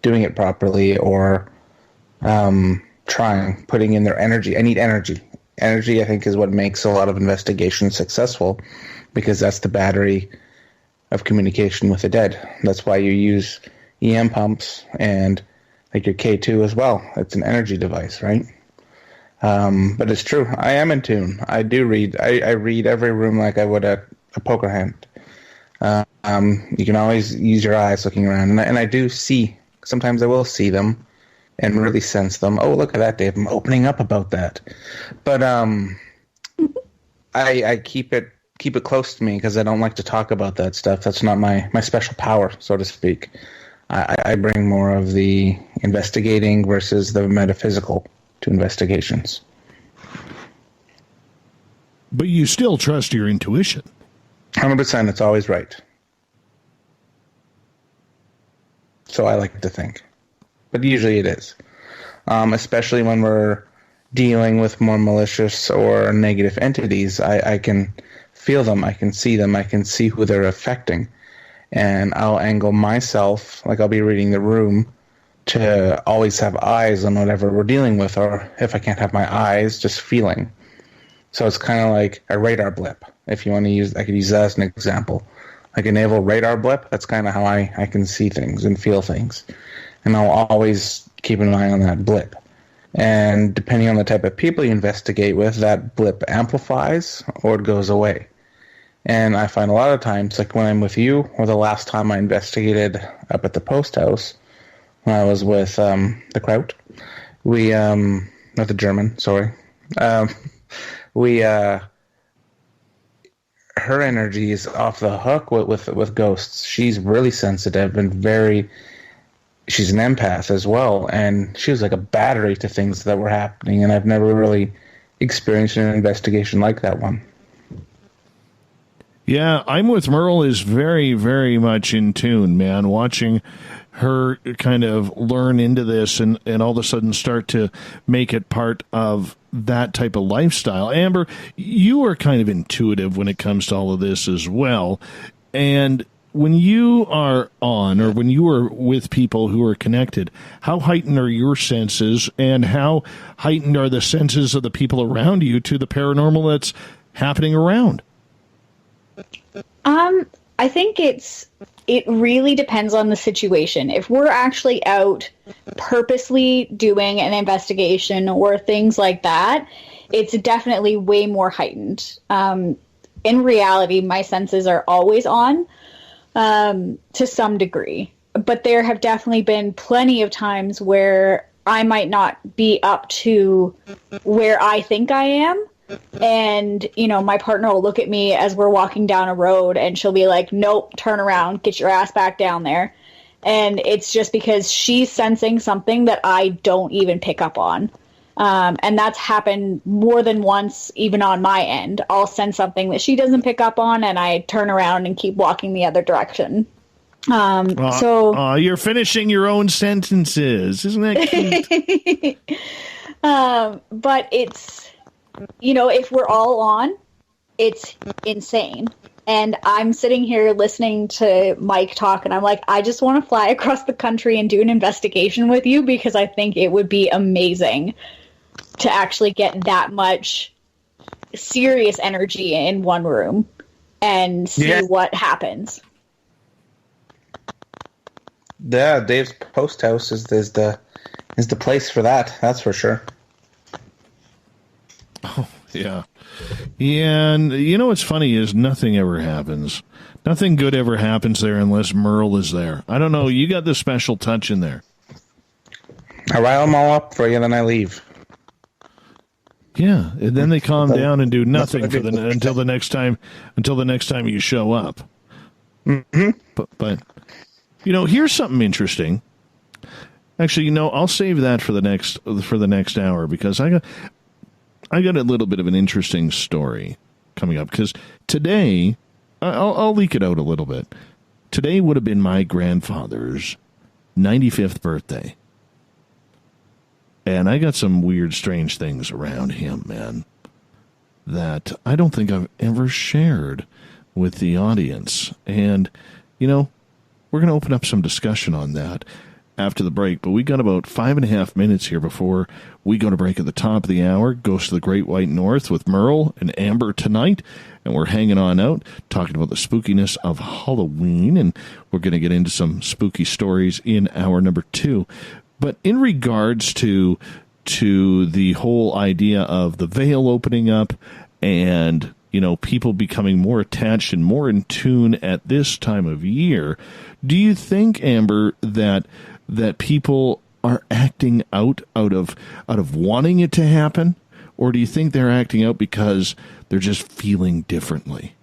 [SPEAKER 2] doing it properly or putting in their energy. I need energy. Energy, I think, is what makes a lot of investigations successful, because that's the battery of communication with the dead. That's why you use EM pumps and like your K2 as well. It's an energy device, right? But it's true. I am in tune. I do read. I read every room like I would a poker hand. You can always use your eyes looking around. And I do see. Sometimes I will see them and really sense them. Oh, look at that, Dave. I'm opening up about that. But I keep it close to me because I don't like to talk about that stuff. That's not my special power, so to speak. I bring more of the investigating versus the metaphysical to investigations.
[SPEAKER 1] But you still trust your intuition.
[SPEAKER 2] 100%. It's always right. So I like to think. But usually it is. Especially when we're dealing with more malicious or negative entities, I can feel them, I can see them, I can see who they're affecting. And I'll angle myself, like I'll be reading the room, to always have eyes on whatever we're dealing with, or if I can't have my eyes, just feeling. So it's kind of like a radar blip. If you want to use, I could use that as an example. Like a naval radar blip, that's kind of how I can see things and feel things. And I'll always keep an eye on that blip. And depending on the type of people you investigate with, that blip amplifies or it goes away. And I find a lot of times, like when I'm with you, or the last time I investigated up at the post house, when I was with the Kraut, we, not the German, sorry, her energy is off the hook with ghosts. She's really sensitive and she's an empath as well, and she was like a battery to things that were happening, and I've never really experienced an investigation like that one.
[SPEAKER 1] Yeah, I'm with Merle is very, very much in tune, man. Watching her kind of learn into this and all of a sudden start to make it part of that type of lifestyle. Amber, you are kind of intuitive when it comes to all of this as well. And when you are on, or when you are with people who are connected, how heightened are your senses, and how heightened are the senses of the people around you to the paranormal that's happening around?
[SPEAKER 3] I think it really depends on the situation. If we're actually out purposely doing an investigation or things like that, it's definitely way more heightened. In reality, my senses are always on, to some degree. But there have definitely been plenty of times where I might not be up to where I think I am. And, you know, my partner will look at me as we're walking down a road and she'll be like, nope, turn around, get your ass back down there. And it's just because she's sensing something that I don't even pick up on. And that's happened more than once, even on my end. I'll sense something that she doesn't pick up on and I turn around and keep walking the other direction. So
[SPEAKER 1] you're finishing your own sentences. Isn't that cute?
[SPEAKER 3] But it's, you know, if we're all on, it's insane. And I'm sitting here listening to Mike talk, and I'm like, I just want to fly across the country and do an investigation with you, because I think it would be amazing to actually get that much serious energy in one room and see what happens.
[SPEAKER 2] Yeah, Dave's post house is the place for that. That's for sure.
[SPEAKER 1] Oh, yeah. Yeah, and you know what's funny is nothing ever happens. Nothing good ever happens there unless Merle is there. I don't know. You got the special touch in there.
[SPEAKER 2] I rile them all up for you, then I leave.
[SPEAKER 1] Yeah, and then they calm down and do nothing until the next time you show up.
[SPEAKER 2] Mm-hmm.
[SPEAKER 1] But you know, here's something interesting. Actually, you know, I'll save that for the next hour because I got a little bit of an interesting story coming up because today I'll leak it out a little bit. Today would have been my grandfather's 95th birthday. And I got some weird, strange things around him, man, that I don't think I've ever shared with the audience. And, you know, we're going to open up some discussion on that after the break. But we got about 5.5 minutes here before we go to break at the top of the hour. Goes to the Great White North with Merle and Amber tonight. And we're hanging on out, talking about the spookiness of Halloween. And we're going to get into some spooky stories in hour number 2. But in regards to the whole idea of the veil opening up and, you know, people becoming more attached and more in tune at this time of year, do you think, Amber, that people are acting out of wanting it to happen? Or do you think they're acting out because they're just feeling differently?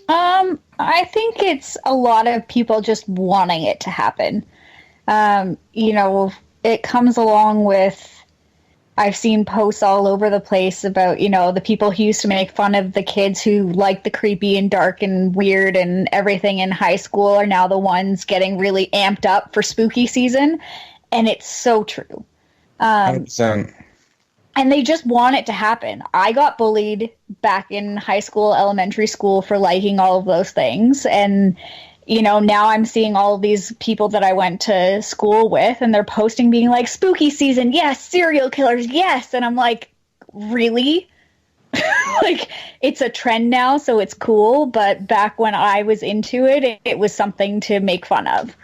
[SPEAKER 3] I think it's a lot of people just wanting it to happen. You know, it comes along with, I've seen posts all over the place about, you know, the people who used to make fun of the kids who like the creepy and dark and weird and everything in high school are now the ones getting really amped up for spooky season. And it's so true.
[SPEAKER 2] 100%.
[SPEAKER 3] And they just want it to happen. I got bullied back in high school, elementary school for liking all of those things. And you know, now I'm seeing all of these people that I went to school with, and they're posting being like, spooky season, yes, serial killers, yes. And I'm like, really? Like, it's a trend now, so it's cool. But back when I was into it, it was something to make fun of.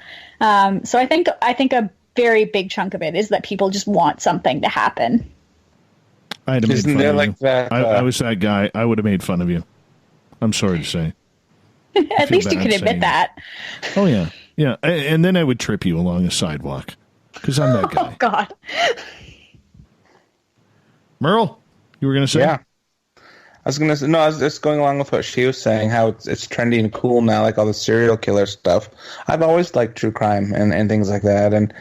[SPEAKER 3] So I think a very big chunk of it is that people just want something to happen.
[SPEAKER 1] I'd have made fun of you. I was that guy. I would have made fun of you. I'm sorry to say.
[SPEAKER 3] At least you can admit that.
[SPEAKER 1] Oh, yeah. Yeah. And then I would trip you along a sidewalk because I'm that guy.
[SPEAKER 3] Oh, God.
[SPEAKER 1] Merle, you were going to say?
[SPEAKER 2] Yeah. I was just going along with what she was saying, how it's trendy and cool now, like all the serial killer stuff. I've always liked true crime and things like that. And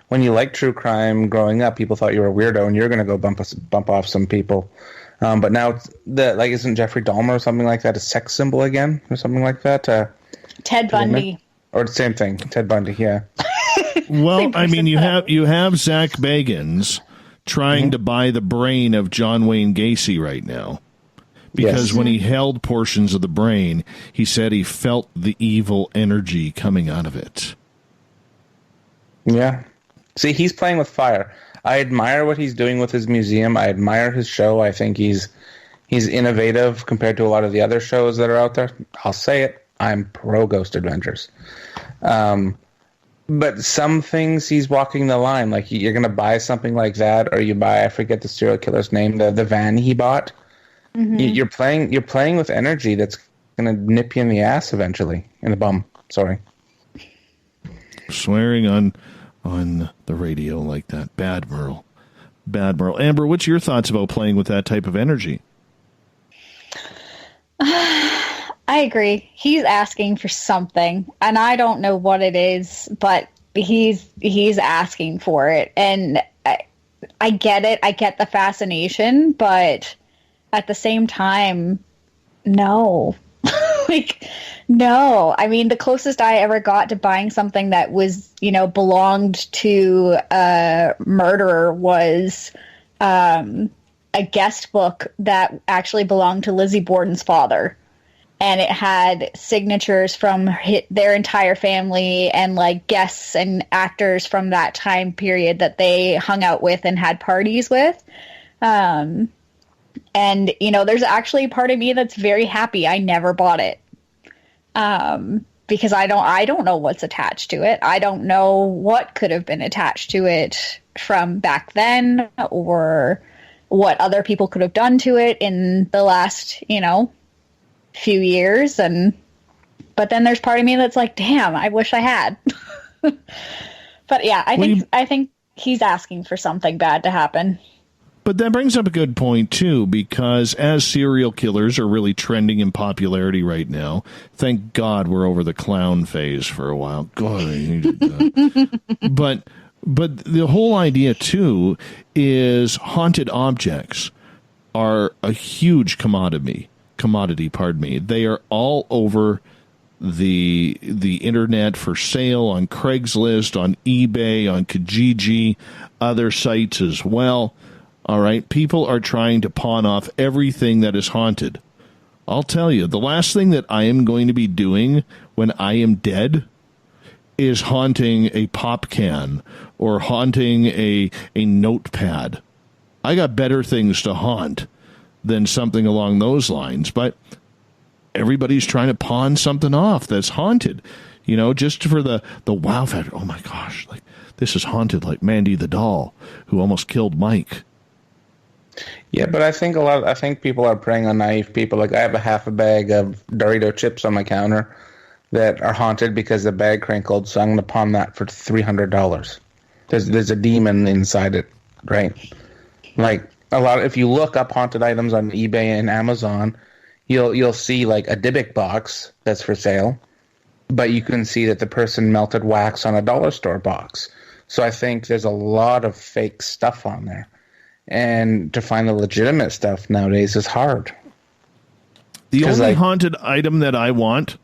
[SPEAKER 2] when you like true crime growing up, people thought you were a weirdo and you're going to go bump off some people. But now, isn't Jeffrey Dahmer or something like that a sex symbol again, or something like that?
[SPEAKER 3] Ted Bundy,
[SPEAKER 2] or the same thing, Ted Bundy. Yeah.
[SPEAKER 1] Well, I mean, you have Zach Bagans trying to buy the brain of John Wayne Gacy right now, because when he held portions of the brain, he said he felt the evil energy coming out of it.
[SPEAKER 2] Yeah. See, he's playing with fire. I admire what he's doing with his museum. I admire his show. I think he's innovative compared to a lot of the other shows that are out there. I'll say it. I'm pro Ghost Adventures. But some things he's walking the line. Like you're going to buy something like that, or you buy, I forget the serial killer's name, the van he bought. Mm-hmm. You're playing with energy that's going to nip you in the ass eventually. In the bum. Sorry.
[SPEAKER 1] Swearing on the radio like that. Bad Merle. Amber, what's your thoughts about playing with that type of energy?
[SPEAKER 3] I agree. He's asking for something, and I don't know what it is, but he's asking for it. And I get it. I get the fascination, but at the same time, no. No. I mean, the closest I ever got to buying something that was, belonged to a murderer was a guest book that actually belonged to Lizzie Borden's father. And it had signatures from their entire family and guests and actors from that time period that they hung out with and had parties with. And, you know, there's actually a part of me that's very happy I never bought it. Because I don't know what's attached to it. I don't know what could have been attached to it from back then, or what other people could have done to it in the last, you know, few years. But then there's part of me that's like, damn, I wish I had. But yeah, I think he's asking for something bad to happen.
[SPEAKER 1] But that brings up a good point, too, because as serial killers are really trending in popularity right now, thank God we're over the clown phase for a while. God, I hated that. But the whole idea, too, is haunted objects are a huge commodity. They are all over the internet for sale, on Craigslist, on eBay, on Kijiji, other sites as well. All right, people are trying to pawn off everything that is haunted. I'll tell you, the last thing that I am going to be doing when I am dead is haunting a pop can or haunting a notepad. I got better things to haunt than something along those lines, but everybody's trying to pawn something off that's haunted, you know, just for the wow factor. Oh my gosh, like this is haunted, like Mandy the doll who almost killed Mike.
[SPEAKER 2] Yeah, but I think people are preying on naive people. Like, I have a half a bag of Dorito chips on my counter that are haunted because the bag crinkled, so I'm going to pawn that for $300. There's a demon inside it, right? Like, if you look up haunted items on eBay and Amazon, you'll see like a Dybbuk box that's for sale, but you can see that the person melted wax on a dollar store box. So I think there's a lot of fake stuff on there. And to find the legitimate stuff nowadays is hard.
[SPEAKER 1] The only haunted item that I want,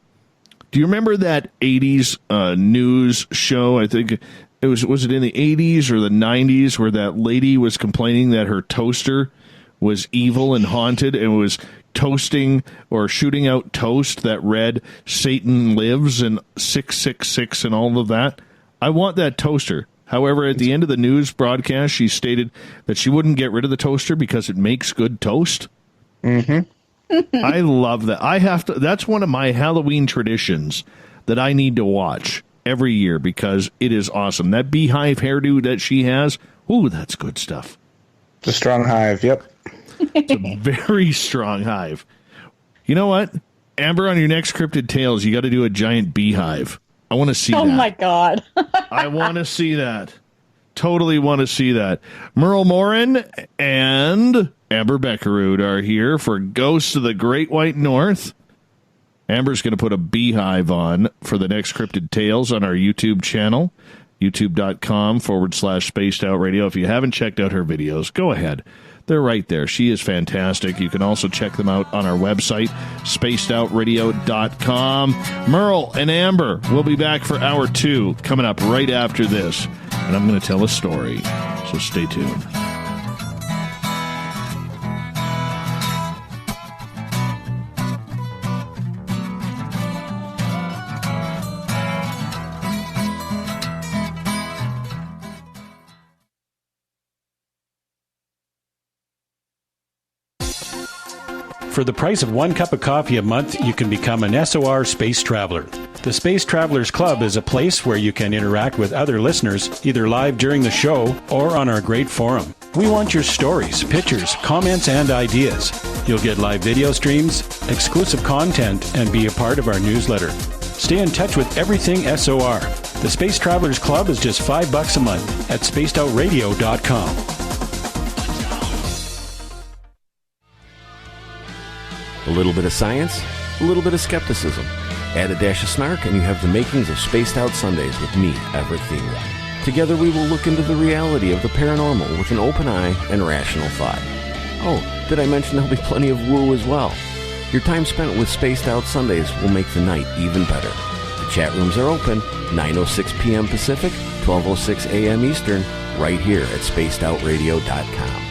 [SPEAKER 1] do you remember that 80s news show? I think it was it in the 80s or the 90s where that lady was complaining that her toaster was evil and haunted and was toasting or shooting out toast that read Satan lives and 666 and all of that? I want that toaster. However, at the end of the news broadcast, she stated that she wouldn't get rid of the toaster because it makes good toast.
[SPEAKER 2] Mm-hmm.
[SPEAKER 1] I love that. That's one of my Halloween traditions that I need to watch every year because it is awesome. That beehive hairdo that she has, ooh, that's good stuff.
[SPEAKER 2] It's a strong hive, yep.
[SPEAKER 1] It's a very strong hive. You know what? Amber, on your next Cryptid Tales, you got to do a giant beehive. I want to see that.
[SPEAKER 3] Oh, my God.
[SPEAKER 1] I want to see that. Totally want to see that. MERLE Morin and Amber Bekkerud are here for Ghosts of the Great White North. Amber's going to put a beehive on for the next Cryptid Tales on our YouTube channel, youtube.com/Spaced Out Radio. If you haven't checked out her videos, go ahead. They're right there. She is fantastic. You can also check them out on our website, spacedoutradio.com. Merle and Amber will be back for hour 2 coming up right after this. And I'm going to tell a story, so stay tuned.
[SPEAKER 13] For the price of 1 cup of coffee a month, you can become an SOR Space Traveler. The Space Travelers Club is a place where you can interact with other listeners, either live during the show or on our great forum. We want your stories, pictures, comments, and ideas. You'll get live video streams, exclusive content, and be a part of our newsletter. Stay in touch with everything SOR. The Space Travelers Club is just $5 a month at spacedoutradio.com.
[SPEAKER 7] A little bit of science, a little bit of skepticism. Add a dash of snark and you have the makings of Spaced Out Sundays with me, Everett Thiemer. Together we will look into the reality of the paranormal with an open eye and rational thought. Oh, did I mention there'll be plenty of woo as well? Your time spent with Spaced Out Sundays will make the night even better. The chat rooms are open, 9:06 p.m. Pacific, 12:06 a.m. Eastern, right here at spacedoutradio.com.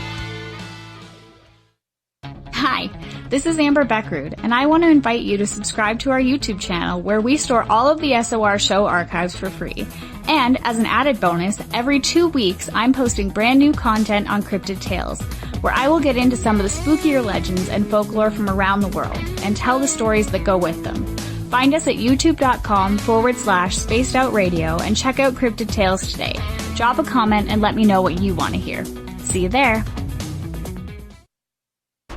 [SPEAKER 9] Hi, this is Amber Bekkerud, and I want to invite you to subscribe to our YouTube channel where we store all of the SOR show archives for free. And as an added bonus, every 2 weeks I'm posting brand new content on Cryptid Tales, where I will get into some of the spookier legends and folklore from around the world and tell the stories that go with them. Find us at youtube.com/Spaced Out Radio and check out Cryptid Tales today. Drop a comment and let me know what you want to hear. See you there.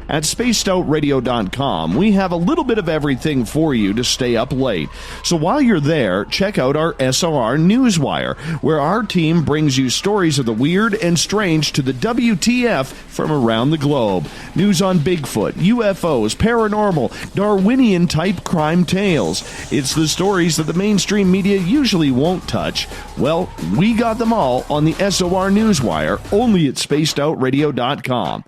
[SPEAKER 1] At spacedoutradio.com, we have a little bit of everything for you to stay up late. So while you're there, check out our SOR Newswire, where our team brings you stories of the weird and strange to the WTF from around the globe. News on Bigfoot, UFOs, paranormal, Darwinian-type crime tales. It's the stories that the mainstream media usually won't touch. Well, we got them all on the SOR Newswire, only at spacedoutradio.com.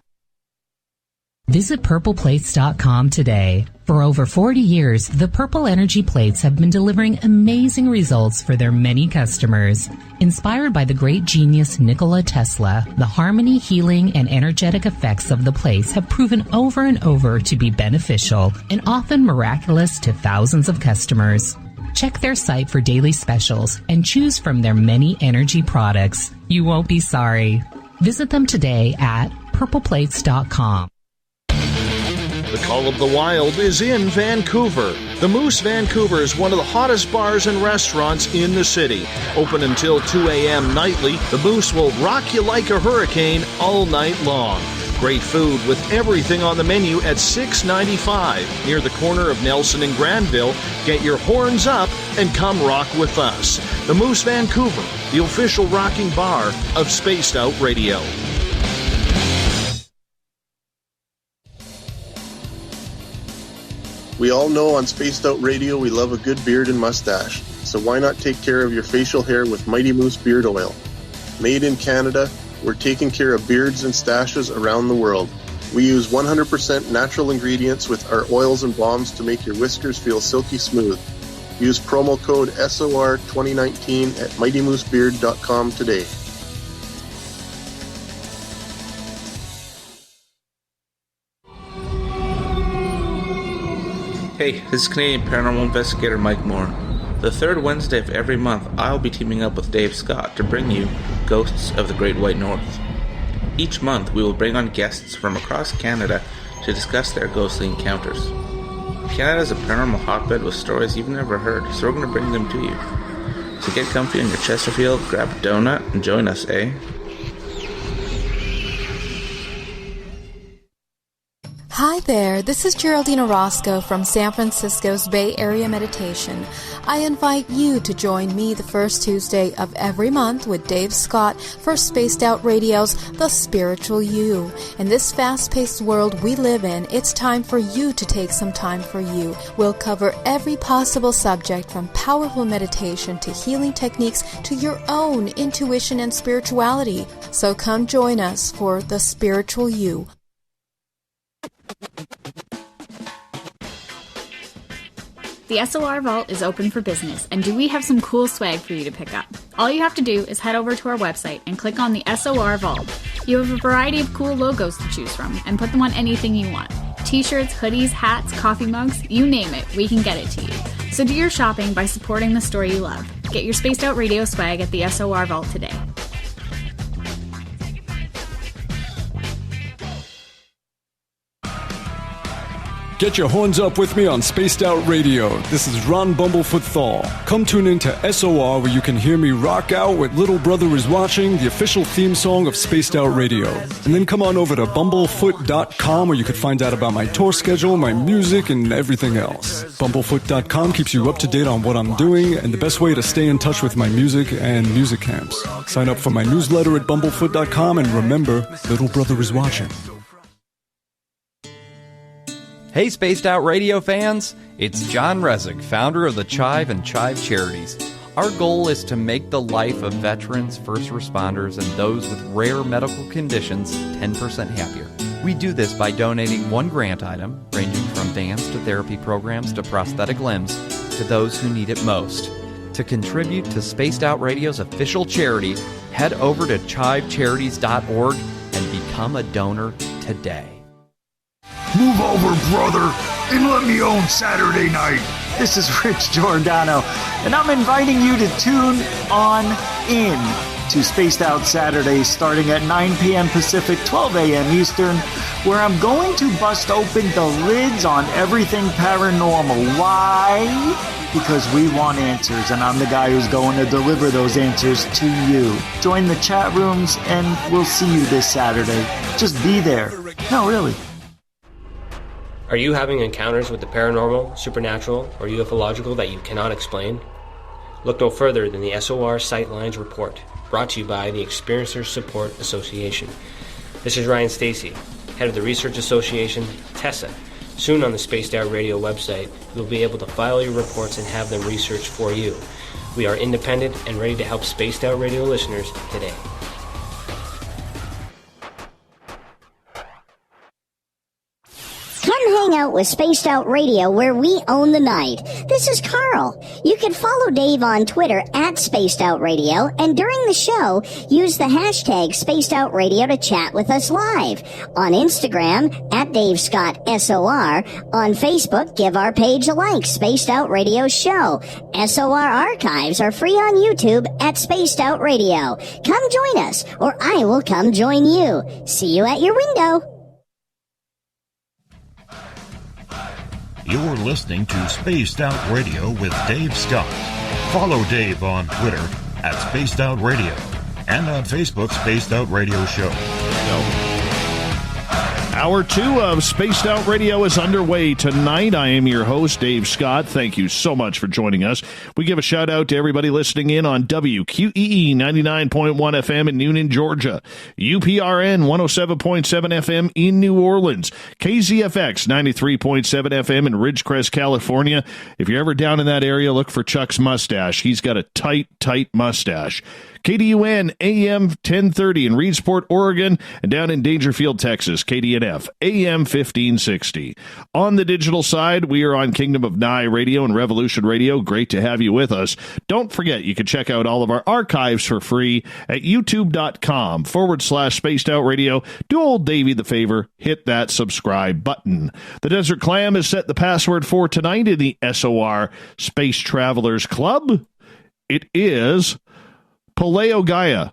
[SPEAKER 15] Visit purpleplates.com today. For over 40 years, the Purple Energy Plates have been delivering amazing results for their many customers. Inspired by the great genius Nikola Tesla, the harmony, healing, and energetic effects of the plates have proven over and over to be beneficial and often miraculous to thousands of customers. Check their site for daily specials and choose from their many energy products. You won't be sorry. Visit them today at purpleplates.com.
[SPEAKER 1] The Call of the Wild is in Vancouver. The Moose Vancouver is one of the hottest bars and restaurants in the city. Open until 2 a.m. nightly, the Moose will rock you like a hurricane all night long. Great food with everything on the menu at $6.95 near the corner of Nelson and Granville. Get your horns up and come rock with us. The Moose Vancouver, the official rocking bar of Spaced Out Radio.
[SPEAKER 5] We all know on Spaced Out Radio we love a good beard and mustache, so why not take care of your facial hair with Mighty Moose Beard Oil? Made in Canada, we're taking care of beards and stashes around the world. We use 100% natural ingredients with our oils and balms to make your whiskers feel silky smooth. Use promo code SOR2019 at MightyMooseBeard.com today.
[SPEAKER 16] Hey, this is Canadian Paranormal Investigator Mike Morin. The third Wednesday of every month, I'll be teaming up with Dave Scott to bring you Ghosts of the Great White North. Each month, we will bring on guests from across Canada to discuss their ghostly encounters. Canada is a paranormal hotbed with stories you've never heard, so we're going to bring them to you. So get comfy in your Chesterfield, grab a donut, and join us, eh?
[SPEAKER 17] Hi there, this is Geraldine Orozco from San Francisco's Bay Area Meditation. I invite you to join me the first Tuesday of every month with Dave Scott for Spaced Out Radio's The Spiritual You. In this fast-paced world we live in, it's time for you to take some time for you. We'll cover every possible subject from powerful meditation to healing techniques to your own intuition and spirituality. So come join us for The Spiritual You.
[SPEAKER 9] The SOR Vault is open for business, and do we have some cool swag for you to pick up? All you have to do is head over to our website and click on the SOR Vault. You have a variety of cool logos to choose from, and put them on anything you want. T-shirts, hoodies, hats, coffee mugs, you name it, we can get it to you. So do your shopping by supporting the store you love. Get your Spaced Out Radio swag at the SOR Vault today.
[SPEAKER 6] Get your horns up with me on Spaced Out Radio. This is Ron Bumblefoot Thal. Come tune in to SOR where you can hear me rock out with Little Brother is Watching, the official theme song of Spaced Out Radio. And then come on over to bumblefoot.com where you can find out about my tour schedule, my music, and everything else. Bumblefoot.com keeps you up to date on what I'm doing and the best way to stay in touch with my music and music camps. Sign up for my newsletter at bumblefoot.com and remember, Little Brother is watching.
[SPEAKER 4] Hey Spaced Out Radio fans, it's John Resig, founder of the CHIVE and CHIVE Charities. Our goal is to make the life of veterans, first responders, and those with rare medical conditions 10% happier. We do this by donating one grant item, ranging from vans to therapy programs to prosthetic limbs, to those who need it most. To contribute to Spaced Out Radio's official charity, head over to chivecharities.org and become a donor today.
[SPEAKER 11] Move over, brother, and let me own Saturday night.
[SPEAKER 12] this is Rich Giordano, and I'm inviting you to tune on in to Spaced Out Saturdays starting at 9 p.m. Pacific, 12 a.m. Eastern, where I'm going to bust open the lids on everything paranormal. Why? Because we want answers, and I'm the guy who's going to deliver those answers to you. Join the chat rooms, and we'll see you this Saturday. Just be there. No, really.
[SPEAKER 10] Are you having encounters with the paranormal, supernatural, or ufological that you cannot explain? Look no further than the SOR Sightlines Report, brought to you by the Experiencers Support Association. This is Ryan Stacy, head of the Research Association, TESA. Soon on the Spaced Out Radio website, you'll be able to file your reports and have them researched for you. We are independent and ready to help Spaced Out Radio listeners today.
[SPEAKER 8] Come hang out with Spaced Out Radio, where we own the night. This is Carl. You can follow Dave on Twitter at Spaced Out Radio, and during the show, use the hashtag Spaced Out Radio to chat with us live. On Instagram, at Dave Scott SOR. On Facebook, give our page a like, Spaced Out Radio Show. SOR archives are free on YouTube at Spaced Out Radio. Come join us, or I will come join you. See you at your window.
[SPEAKER 18] You're listening to Spaced Out Radio with Dave Scott. Follow Dave on Twitter at Spaced Out Radio and on Facebook, Spaced Out Radio Show.
[SPEAKER 1] Hour 2 of Spaced Out Radio is underway tonight. I am your host, Dave Scott. Thank you so much for joining us. We give a shout out to everybody listening in on WQEE 99.1 FM in Noonan, Georgia, UPRN 107.7 FM in New Orleans, KZFX 93.7 FM in Ridgecrest, California. If you're ever down in that area, look for Chuck's mustache. He's got a tight mustache. KDUN AM 1030 in Reedsport, Oregon, and down in Dangerfield, Texas, KDNF AM 1560. On the digital side, we are on Kingdom of Nye Radio and Revolution Radio. Great to have you with us. Don't forget, you can check out all of our archives for free at youtube.com/Spaced Out Radio. Do old Davey the favor, hit that subscribe button. The Desert Clam has set the password for tonight in the SOR Space Travelers Club. It is Paleo Gaia.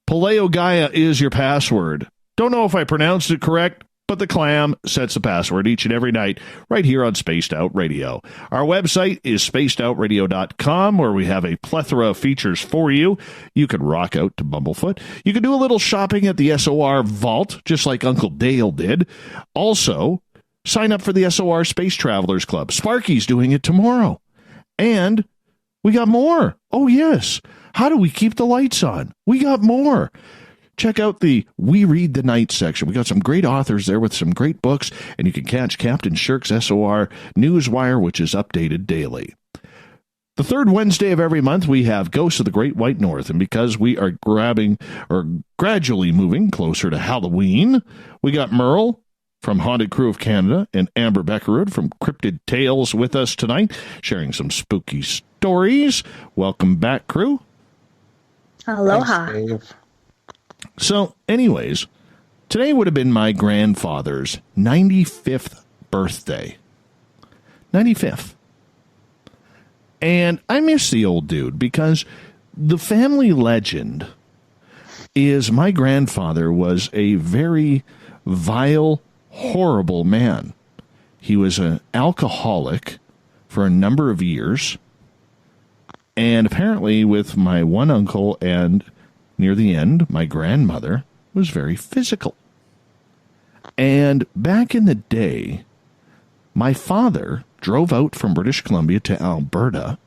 [SPEAKER 1] Paleo Gaia is your password. Don't know if I pronounced it correct, but the clam sets the password each and every night right here on Spaced Out Radio. Our website is spacedoutradio.com, where we have a plethora of features for you. You can rock out to Bumblefoot. You can do a little shopping at the SOR Vault, just like Uncle Dale did. Also, sign up for the SOR Space Travelers Club. Sparky's doing it tomorrow. And we got more. Oh, yes. How do we keep the lights on? We got more. Check out the We Read the Night section. We got some great authors there with some great books, and you can catch Captain Shirk's SOR Newswire, which is updated daily. The third Wednesday of every month, we have Ghosts of the Great White North, and because we are gradually moving closer to Halloween, we got Merle from Haunted Crew of Canada and Amber Bekkerud from Cryptid Tales with us tonight, sharing some spooky stories. Welcome back, crew.
[SPEAKER 3] Aloha.
[SPEAKER 2] Thanks, Dave.
[SPEAKER 1] So, anyways, today would have been my grandfather's 95th birthday. 95th. And I miss the old dude because the family legend is my grandfather was a very vile, horrible man. He was an alcoholic for a number of years. And apparently with my one uncle and near the end, my grandmother was very physical. And back in the day, my father drove out from British Columbia to Alberta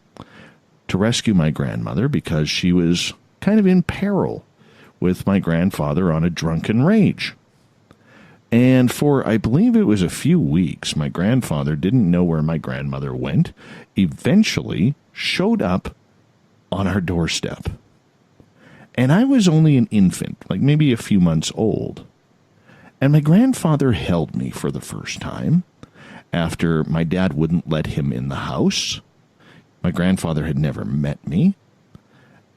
[SPEAKER 1] to rescue my grandmother because she was kind of in peril with my grandfather on a drunken rage. And for, I believe it was a few weeks, my grandfather didn't know where my grandmother went, eventually showed up on our doorstep. And I was only an infant, like maybe a few months old. And my grandfather held me for the first time after my dad wouldn't let him in the house. My grandfather had never met me.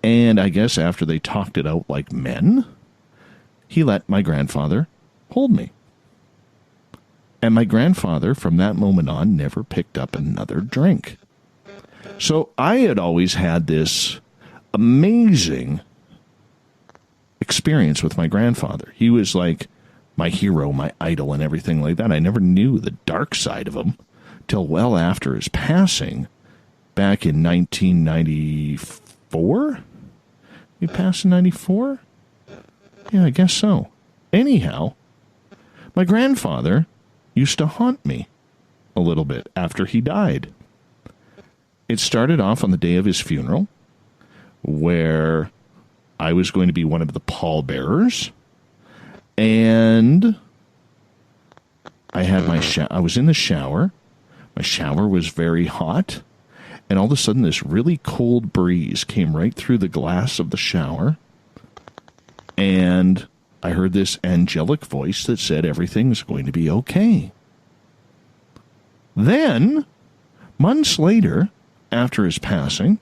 [SPEAKER 1] And I guess after they talked it out like men, he let my grandfather hold me. And my grandfather, from that moment on, never picked up another drink. So I had always had this amazing experience with my grandfather. He was like my hero, my idol, and everything like that. I never knew the dark side of him till well after his passing back in 1994. He passed in 94? Yeah, I guess so. Anyhow, my grandfather used to haunt me a little bit after he died. It started off on the day of his funeral, where I was going to be one of the pallbearers, and I had I was in the shower. My shower was very hot, and all of a sudden this really cold breeze came right through the glass of the shower, and I heard this angelic voice that said everything's going to be okay. Then, months later, after his passing,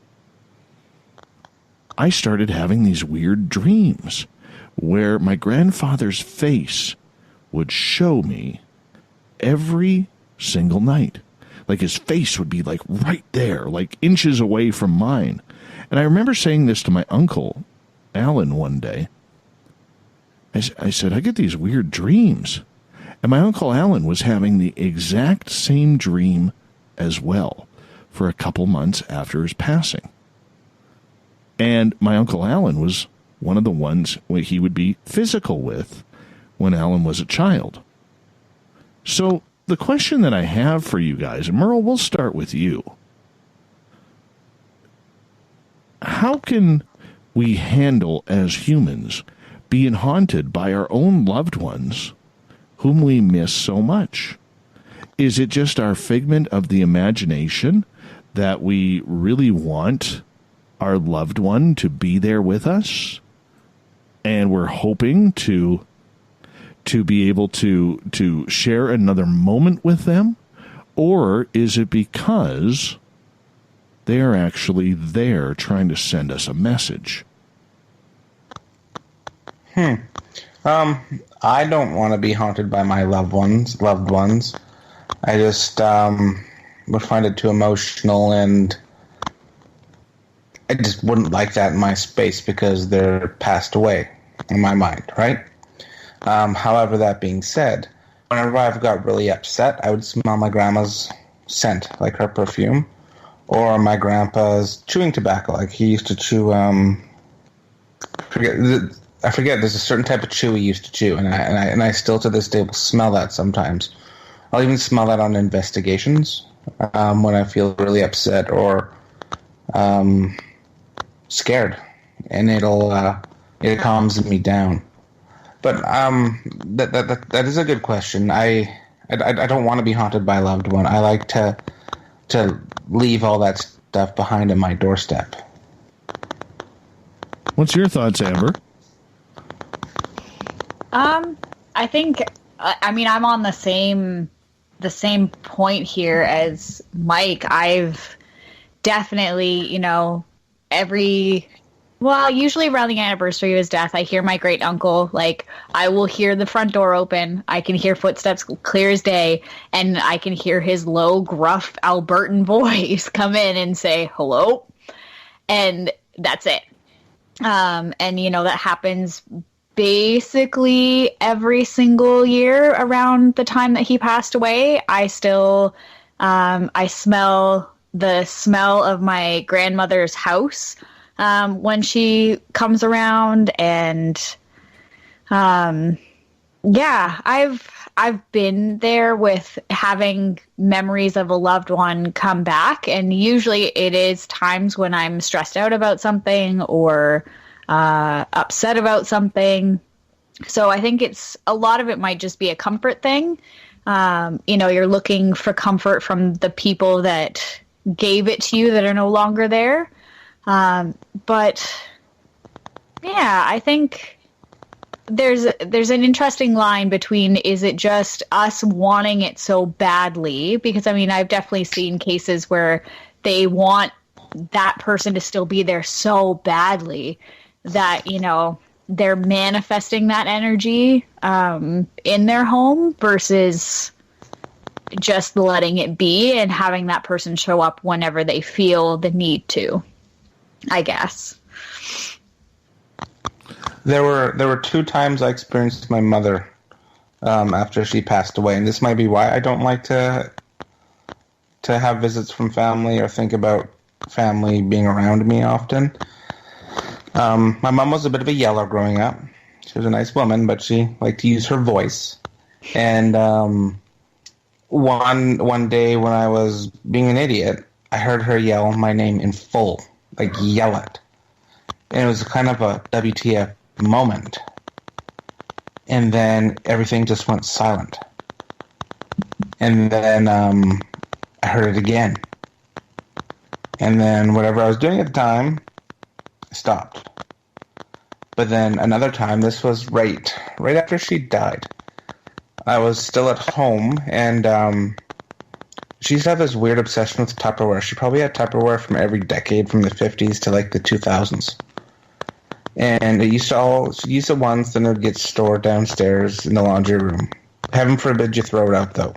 [SPEAKER 1] I started having these weird dreams where my grandfather's face would show me every single night. Like his face would be like right there, like inches away from mine. And I remember saying this to my uncle, Alan, one day. I said, I get these weird dreams. And my Uncle Alan was having the exact same dream as well for a couple months after his passing. And my Uncle Alan was one of the ones he would be physical with when Alan was a child. So the question that I have for you guys, and Merle, we'll start with you. How can we handle as humans being haunted by our own loved ones whom we miss so much? Is it just our figment of the imagination that we really want our loved one to be there with us, and we're hoping to be able to share another moment with them? Or is it because they are actually there trying to send us a message?
[SPEAKER 2] I don't want to be haunted by my loved ones. I just would find it too emotional, and I just wouldn't like that in my space because they're passed away in my mind, right? However, that being said, whenever I've got really upset, I would smell my grandma's scent, like her perfume, or my grandpa's chewing tobacco. Like he used to chew, I forget. There's a certain type of chew he used to chew, and I still to this day will smell that sometimes. I'll even smell that on investigations when I feel really upset or scared, and it calms me down. But that is a good question. I don't want to be haunted by a loved one. I like to leave all that stuff behind at my doorstep.
[SPEAKER 1] What's your thoughts, Amber?
[SPEAKER 3] I think, I mean, I'm on the same point here as Mike. I've definitely, usually around the anniversary of his death, I hear my great uncle, like, I will hear the front door open, I can hear footsteps clear as day, and I can hear his low, gruff Albertan voice come in and say, hello, and that's it. And, that happens basically every single year around the time that he passed away. I still, I smell the smell of my grandmother's house when she comes around, and I've been there with having memories of a loved one come back, and usually it is times when I'm stressed out about something or upset about something. So I think a lot of it might just be a comfort thing. You're looking for comfort from the people that gave it to you that are no longer there. But yeah, I think there's an interesting line between, is it just us wanting it so badly? Because I've definitely seen cases where they want that person to still be there so badly that, they're manifesting that energy in their home versus
[SPEAKER 9] just letting it be and having that person show up whenever they feel the need to, I guess.
[SPEAKER 2] There were 2 times I experienced my mother after she passed away, and this might be why I don't like to have visits from family or think about family being around me often. My mom was a bit of a yeller growing up. She was a nice woman, but she liked to use her voice. And one day when I was being an idiot, I heard her yell my name in full, like yell it. And it was kind of a WTF moment. And then everything just went silent. And then I heard it again. And then whatever I was doing at the time stopped. But then another time, this was right after she died. I was still at home, and she used to have this weird obsession with Tupperware. She probably had Tupperware from every decade, from the 50s to like the 2000s. And she used it once, then it would get stored downstairs in the laundry room. Heaven forbid you throw it out, though.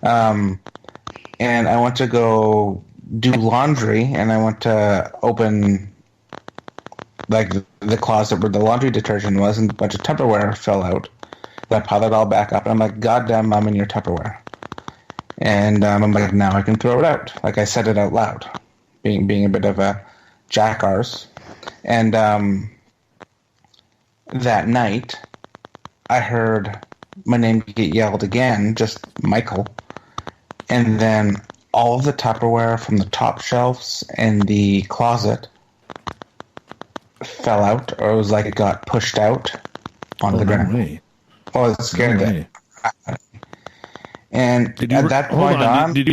[SPEAKER 2] And I went to go do laundry, and I went to open like the closet where the laundry detergent was, and a bunch of Tupperware fell out. I piled it all back up, and I'm like, "Goddamn, Mom, and your Tupperware." And I'm like, now I can throw it out. Like, I said it out loud, being a bit of a jackass. And that night, I heard my name get yelled again, just Michael. And then all of the Tupperware from the top shelves and the closet fell out, or it was like it got pushed out onto the ground.
[SPEAKER 1] Way.
[SPEAKER 2] Oh, it scared them. And at that point
[SPEAKER 1] did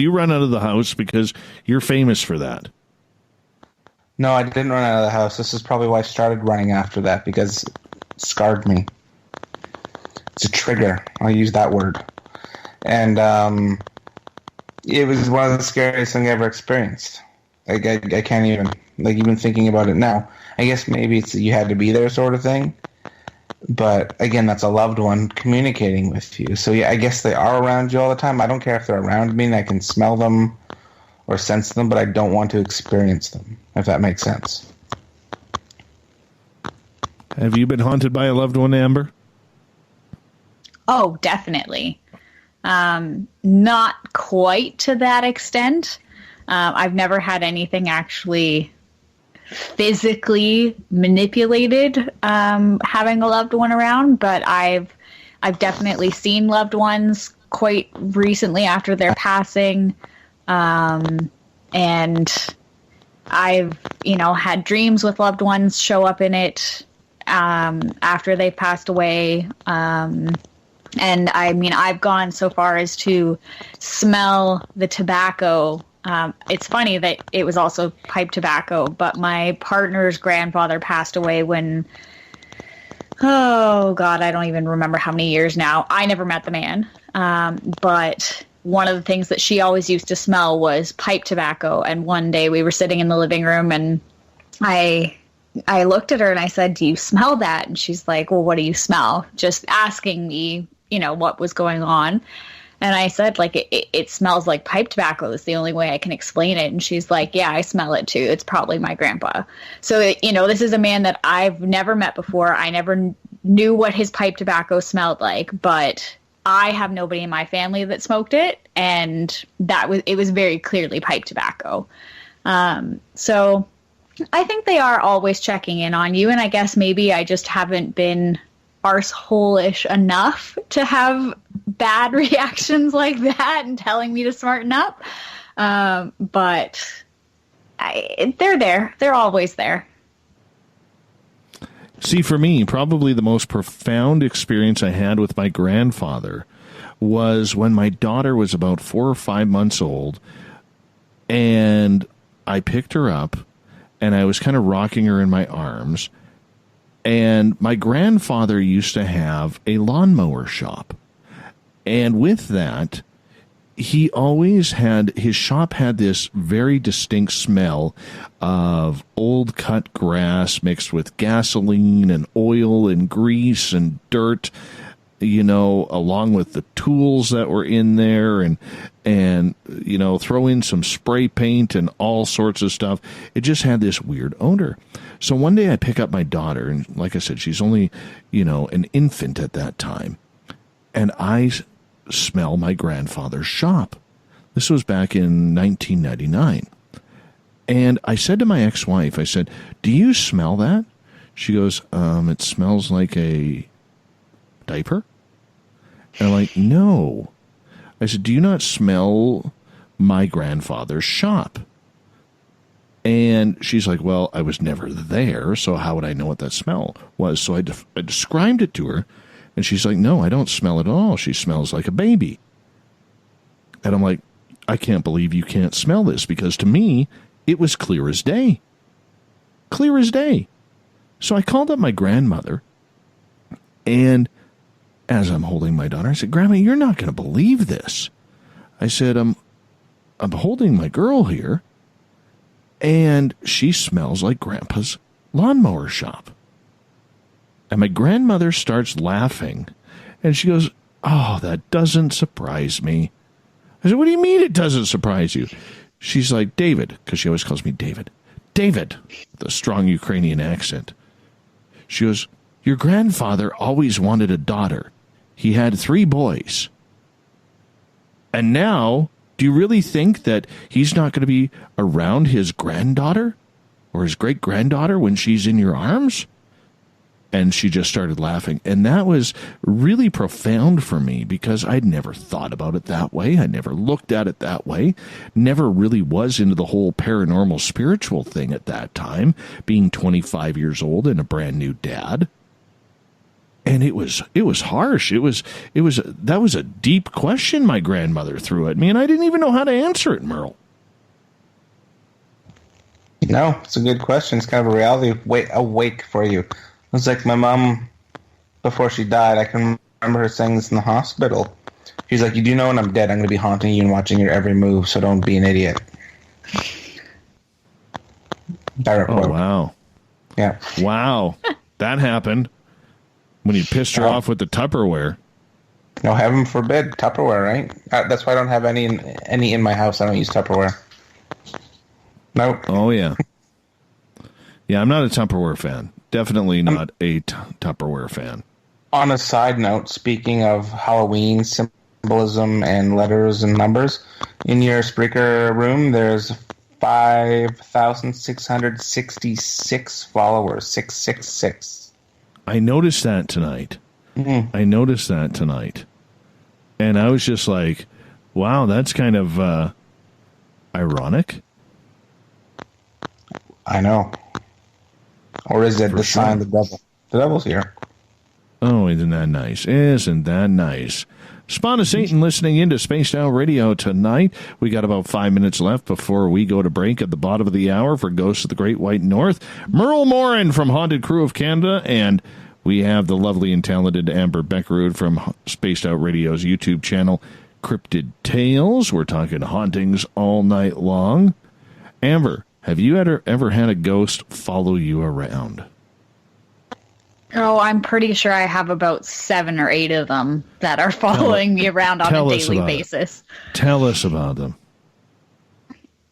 [SPEAKER 1] you run out of the house, because you're famous for that?
[SPEAKER 2] No, I didn't run out of the house. This is probably why I started running after that, because it scarred me. It's a trigger. I'll use that word. And it was one of the scariest things I ever experienced. Like, I can't even thinking about it now. I guess maybe it's you had to be there sort of thing. But again, that's a loved one communicating with you. So yeah, I guess they are around you all the time. I don't care if they're around me and I can smell them or sense them, but I don't want to experience them, if that makes sense.
[SPEAKER 1] Have you been haunted by a loved one, Amber?
[SPEAKER 9] Oh, definitely. Not quite to that extent. I've never had anything actually physically manipulated having a loved one around, but I've definitely seen loved ones quite recently after their passing, and I've had dreams with loved ones show up in it after they've passed away, and I mean, I've gone so far as to smell the tobacco. It's funny that it was also pipe tobacco, but my partner's grandfather passed away when, oh God, I don't even remember how many years now. I never met the man. But one of the things that she always used to smell was pipe tobacco. And one day we were sitting in the living room, and I looked at her and I said, "Do you smell that?" And she's like, "Well, what do you smell?" Just asking me, what was going on. And I said, like, it smells like pipe tobacco is the only way I can explain it. And she's like, "Yeah, I smell it too. It's probably my grandpa." So, this is a man that I've never met before. I never knew what his pipe tobacco smelled like, but I have nobody in my family that smoked it. And it was very clearly pipe tobacco. So I think they are always checking in on you. And I guess maybe I just haven't been arsehole-ish enough to have bad reactions like that and telling me to smarten up. But they're there. They're always there.
[SPEAKER 1] See, for me, probably the most profound experience I had with my grandfather was when my daughter was about 4 or 5 months old, and I picked her up, and I was kind of rocking her in my arms. And my grandfather used to have a lawnmower shop. And with that, he always his shop had this very distinct smell of old cut grass mixed with gasoline and oil and grease and dirt. along with the tools that were in there and throw in some spray paint and all sorts of stuff. It just had this weird odor. So one day I pick up my daughter, and like I said, she's only, an infant at that time. And I smell my grandfather's shop. This was back in 1999. And I said to my ex-wife, I said, "Do you smell that?" She goes, "It smells like a diaper." And I'm like, "No." I said, "Do you not smell my grandfather's shop?" And she's like, "Well, I was never there, so how would I know what that smell was?" So I described it to her, and she's like, "No, I don't smell it at all. She smells like a baby." And I'm like, "I can't believe you can't smell this," because to me, it was clear as day. Clear as day. So I called up my grandmother, and as I'm holding my daughter, I said, "Grandma, you're not going to believe this." I said, I'm holding my girl here, and she smells like Grandpa's lawnmower shop." And my grandmother starts laughing, and she goes, "Oh, that doesn't surprise me." I said, "What do you mean it doesn't surprise you?" She's like, "David," because she always calls me David. "David," with a strong Ukrainian accent. She goes, "Your grandfather always wanted a daughter. He had 3 boys. And now, do you really think that he's not going to be around his granddaughter or his great-granddaughter when she's in your arms?" And she just started laughing. And that was really profound for me because I'd never thought about it that way. I never looked at it that way. Never really was into the whole paranormal spiritual thing at that time, being 25 years old and a brand new dad. And it was harsh. That was a deep question my grandmother threw at me, and I didn't even know how to answer it, Merle.
[SPEAKER 2] No, it's a good question. It's kind of a reality awake for you. It's like my mom, before she died, I can remember her saying this in the hospital. She's like, "You do know when I'm dead, I'm going to be haunting you and watching your every move, so don't be an idiot."
[SPEAKER 1] Oh, wow.
[SPEAKER 2] Yeah.
[SPEAKER 1] Wow. That happened when you pissed her off with the Tupperware.
[SPEAKER 2] No, heaven forbid. Tupperware, right? That's why I don't have any in my house. I don't use Tupperware. Nope.
[SPEAKER 1] Oh, yeah. Yeah, I'm not a Tupperware fan. Definitely not a Tupperware fan.
[SPEAKER 2] On a side note, speaking of Halloween symbolism and letters and numbers, in your Spreaker room, there's 5,666 followers. 666.
[SPEAKER 1] I noticed that tonight.
[SPEAKER 2] Mm-hmm.
[SPEAKER 1] I noticed that tonight. And I was just like, wow, that's kind of ironic.
[SPEAKER 2] I know. Or is it the sign of the devil? The devil's here.
[SPEAKER 1] Oh, isn't that nice? Isn't that nice? Spawn of Satan listening into Spaced Out Radio tonight. We got about 5 minutes left before we go to break at the bottom of the hour for Ghosts of the Great White North. MERLE Morin from Haunted Crew of Canada, and we have the lovely and talented Amber Bekkerud from Spaced Out Radio's YouTube channel, Cryptid Tales. We're talking hauntings all night long. Amber, have you ever had a ghost follow you around?
[SPEAKER 3] Oh, I'm pretty sure I have about 7 or 8 of them that are following me around on a daily basis.
[SPEAKER 1] Tell us about them.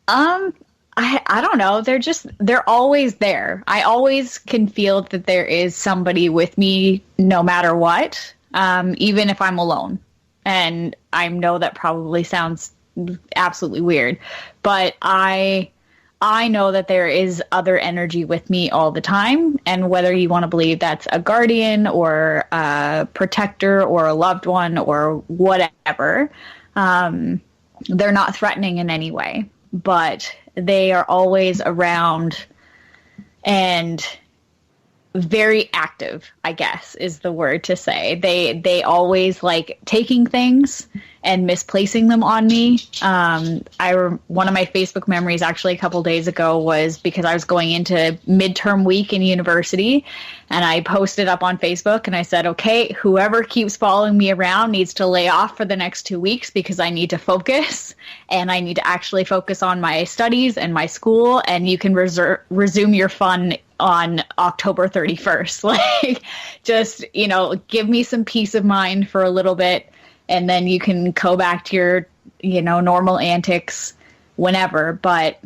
[SPEAKER 3] I don't know. They're always there. I always can feel that there is somebody with me no matter what, even if I'm alone. And I know that probably sounds absolutely weird, but I know that there is other energy with me all the time, and whether you want to believe that's a guardian or a protector or a loved one or whatever, they're not threatening in any way, but they are always around and very active, I guess is the word to say. They always like taking things
[SPEAKER 9] and misplacing them on me. One of my Facebook memories actually a couple days ago was because I was going into midterm week in university, and I posted up on Facebook and I said, okay, whoever keeps following me around needs to lay off for the next 2 weeks because I need to focus, and I need to actually focus on my studies and my school, and you can resume your fun on October 31st. Like, just, give me some peace of mind for a little bit, and then you can go back to your, normal antics whenever. But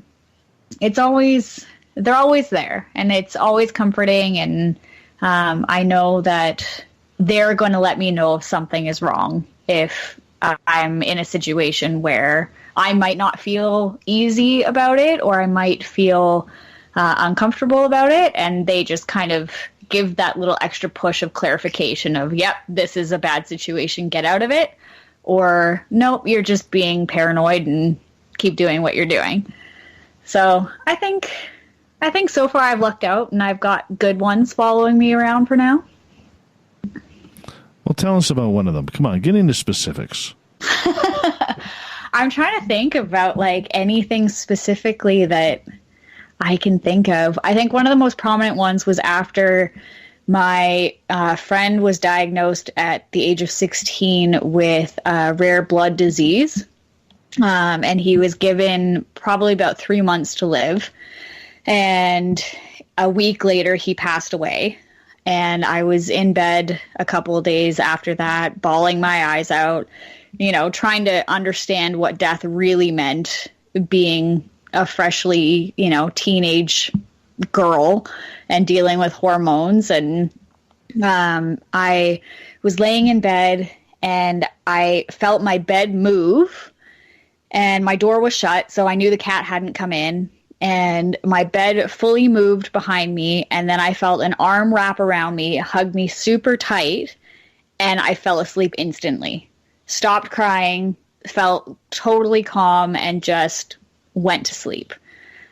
[SPEAKER 9] they're always there, and it's always comforting. And I know that they're going to let me know if something is wrong, if I'm in a situation where I might not feel easy about it, or I might feel uncomfortable about it, and they just kind of give that little extra push of clarification of, yep, this is a bad situation, get out of it, or nope, you're just being paranoid and keep doing what you're doing. So I think so far I've lucked out, and I've got good ones following me around for now.
[SPEAKER 1] Well, tell us about one of them. Come on, get into specifics.
[SPEAKER 9] I'm trying to think about anything specifically that I can think of. I think one of the most prominent ones was after my friend was diagnosed at the age of 16 with a rare blood disease. And he was given probably about 3 months to live. And a week later, he passed away. And I was in bed a couple of days after that, bawling my eyes out, trying to understand what death really meant, being a freshly, teenage girl and dealing with hormones. And I was laying in bed, and I felt my bed move, and my door was shut, so I knew the cat hadn't come in, and my bed fully moved behind me, and then I felt an arm wrap around me, hug me super tight, and I fell asleep instantly. Stopped crying, felt totally calm, and just went to sleep.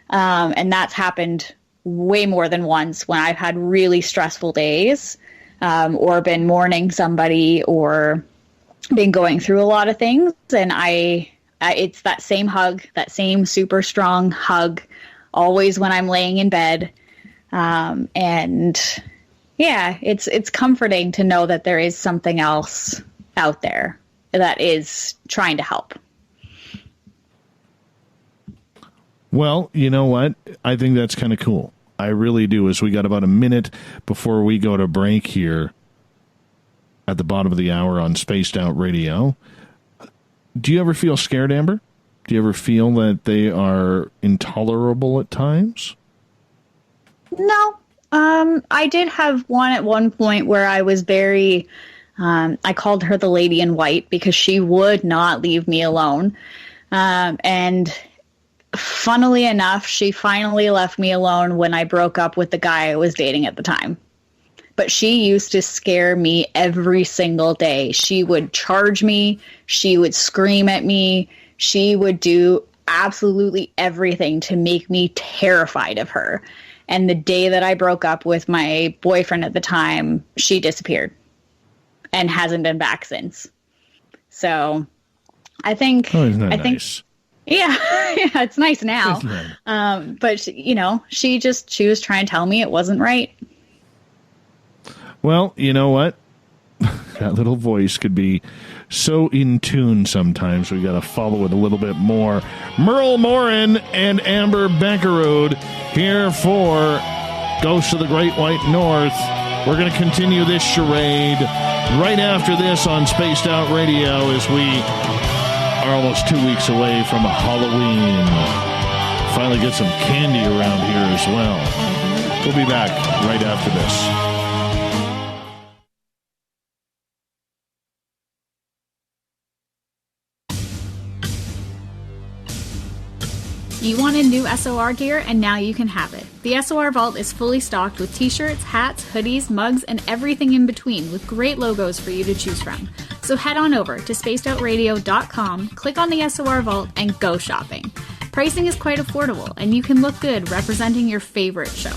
[SPEAKER 9] And that's happened way more than once when I've had really stressful days, or been mourning somebody, or been going through a lot of things. And it's that same hug, that same super strong hug, always when I'm laying in bed. And yeah, it's comforting to know that there is something else out there that is trying to help.
[SPEAKER 1] Well, you know what? I think that's kind of cool. I really do. As we got about a minute before we go to break here at the bottom of the hour on Spaced Out Radio. Do you ever feel scared, Amber? Do you ever feel that they are intolerable at times?
[SPEAKER 9] No. I did have one at one point where I was very... I called her the lady in white because she would not leave me alone. And funnily enough, she finally left me alone when I broke up with the guy I was dating at the time. But she used to scare me every single day. She would charge me. She would scream at me. She would do absolutely everything to make me terrified of her. And the day that I broke up with my boyfriend at the time, she disappeared and hasn't been back since. So I think...
[SPEAKER 1] Oh, isn't that nice?
[SPEAKER 9] Yeah, it's nice now. But she was trying to tell me it wasn't right.
[SPEAKER 1] Well, you know what? That little voice could be so in tune sometimes. We got to follow it a little bit more. MERLE Morin and Amber Bekkerud here for Ghosts of the Great White North. We're going to continue this charade right after this on Spaced Out Radio as we are almost 2 weeks away from Halloween. Finally get some candy around here as well. We'll be back right after this.
[SPEAKER 9] You wanted new SOR gear, and now you can have it. The SOR Vault is fully stocked with t-shirts, hats, hoodies, mugs, and everything in between with great logos for you to choose from. So head on over to spacedoutradio.com, click on the SOR Vault, and go shopping. Pricing is quite affordable, and you can look good representing your favorite show.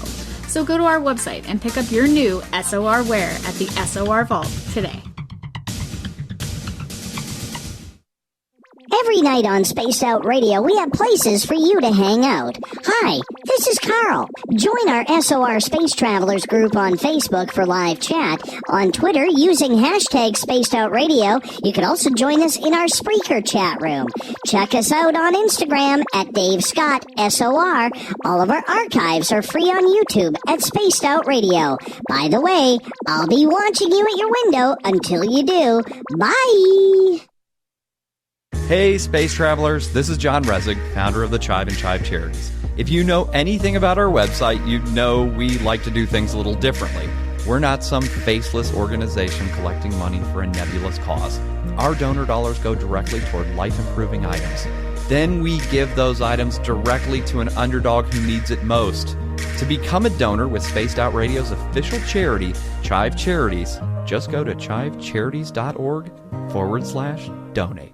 [SPEAKER 9] So go to our website and pick up your new SOR wear at the SOR Vault today.
[SPEAKER 8] Every night on Spaced Out Radio, we have places for you to hang out. Hi, this is Carl. Join our SOR Space Travelers group on Facebook for live chat. On Twitter, using hashtag Spaced Out Radio, you can also join us in our Spreaker chat room. Check us out on Instagram at Dave Scott SOR. All of our archives are free on YouTube at Spaced Out Radio. By the way, I'll be watching you at your window until you do. Bye!
[SPEAKER 4] Hey, space travelers, this is John Resig, founder of the CHIVE and CHIVE Charities. If you know anything about our website, you know we like to do things a little differently. We're not some faceless organization collecting money for a nebulous cause. Our donor dollars go directly toward life-improving items. Then we give those items directly to an underdog who needs it most. To become a donor with Spaced Out Radio's official charity, CHIVE Charities, just go to chivecharities.org/donate.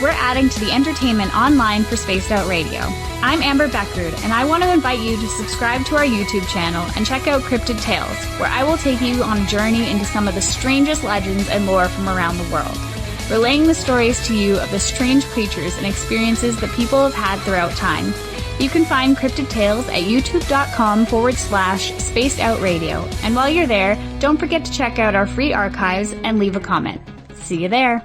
[SPEAKER 9] We're adding to the entertainment online for Spaced Out Radio. I'm Amber Bekkerud, and I want to invite you to subscribe to our YouTube channel and check out Cryptid Tales, where I will take you on a journey into some of the strangest legends and lore from around the world, relaying the stories to you of the strange creatures and experiences that people have had throughout time. You can find Cryptid Tales at youtube.com/Spaced Out Radio. And while you're there, don't forget to check out our free archives and leave a comment. See you there.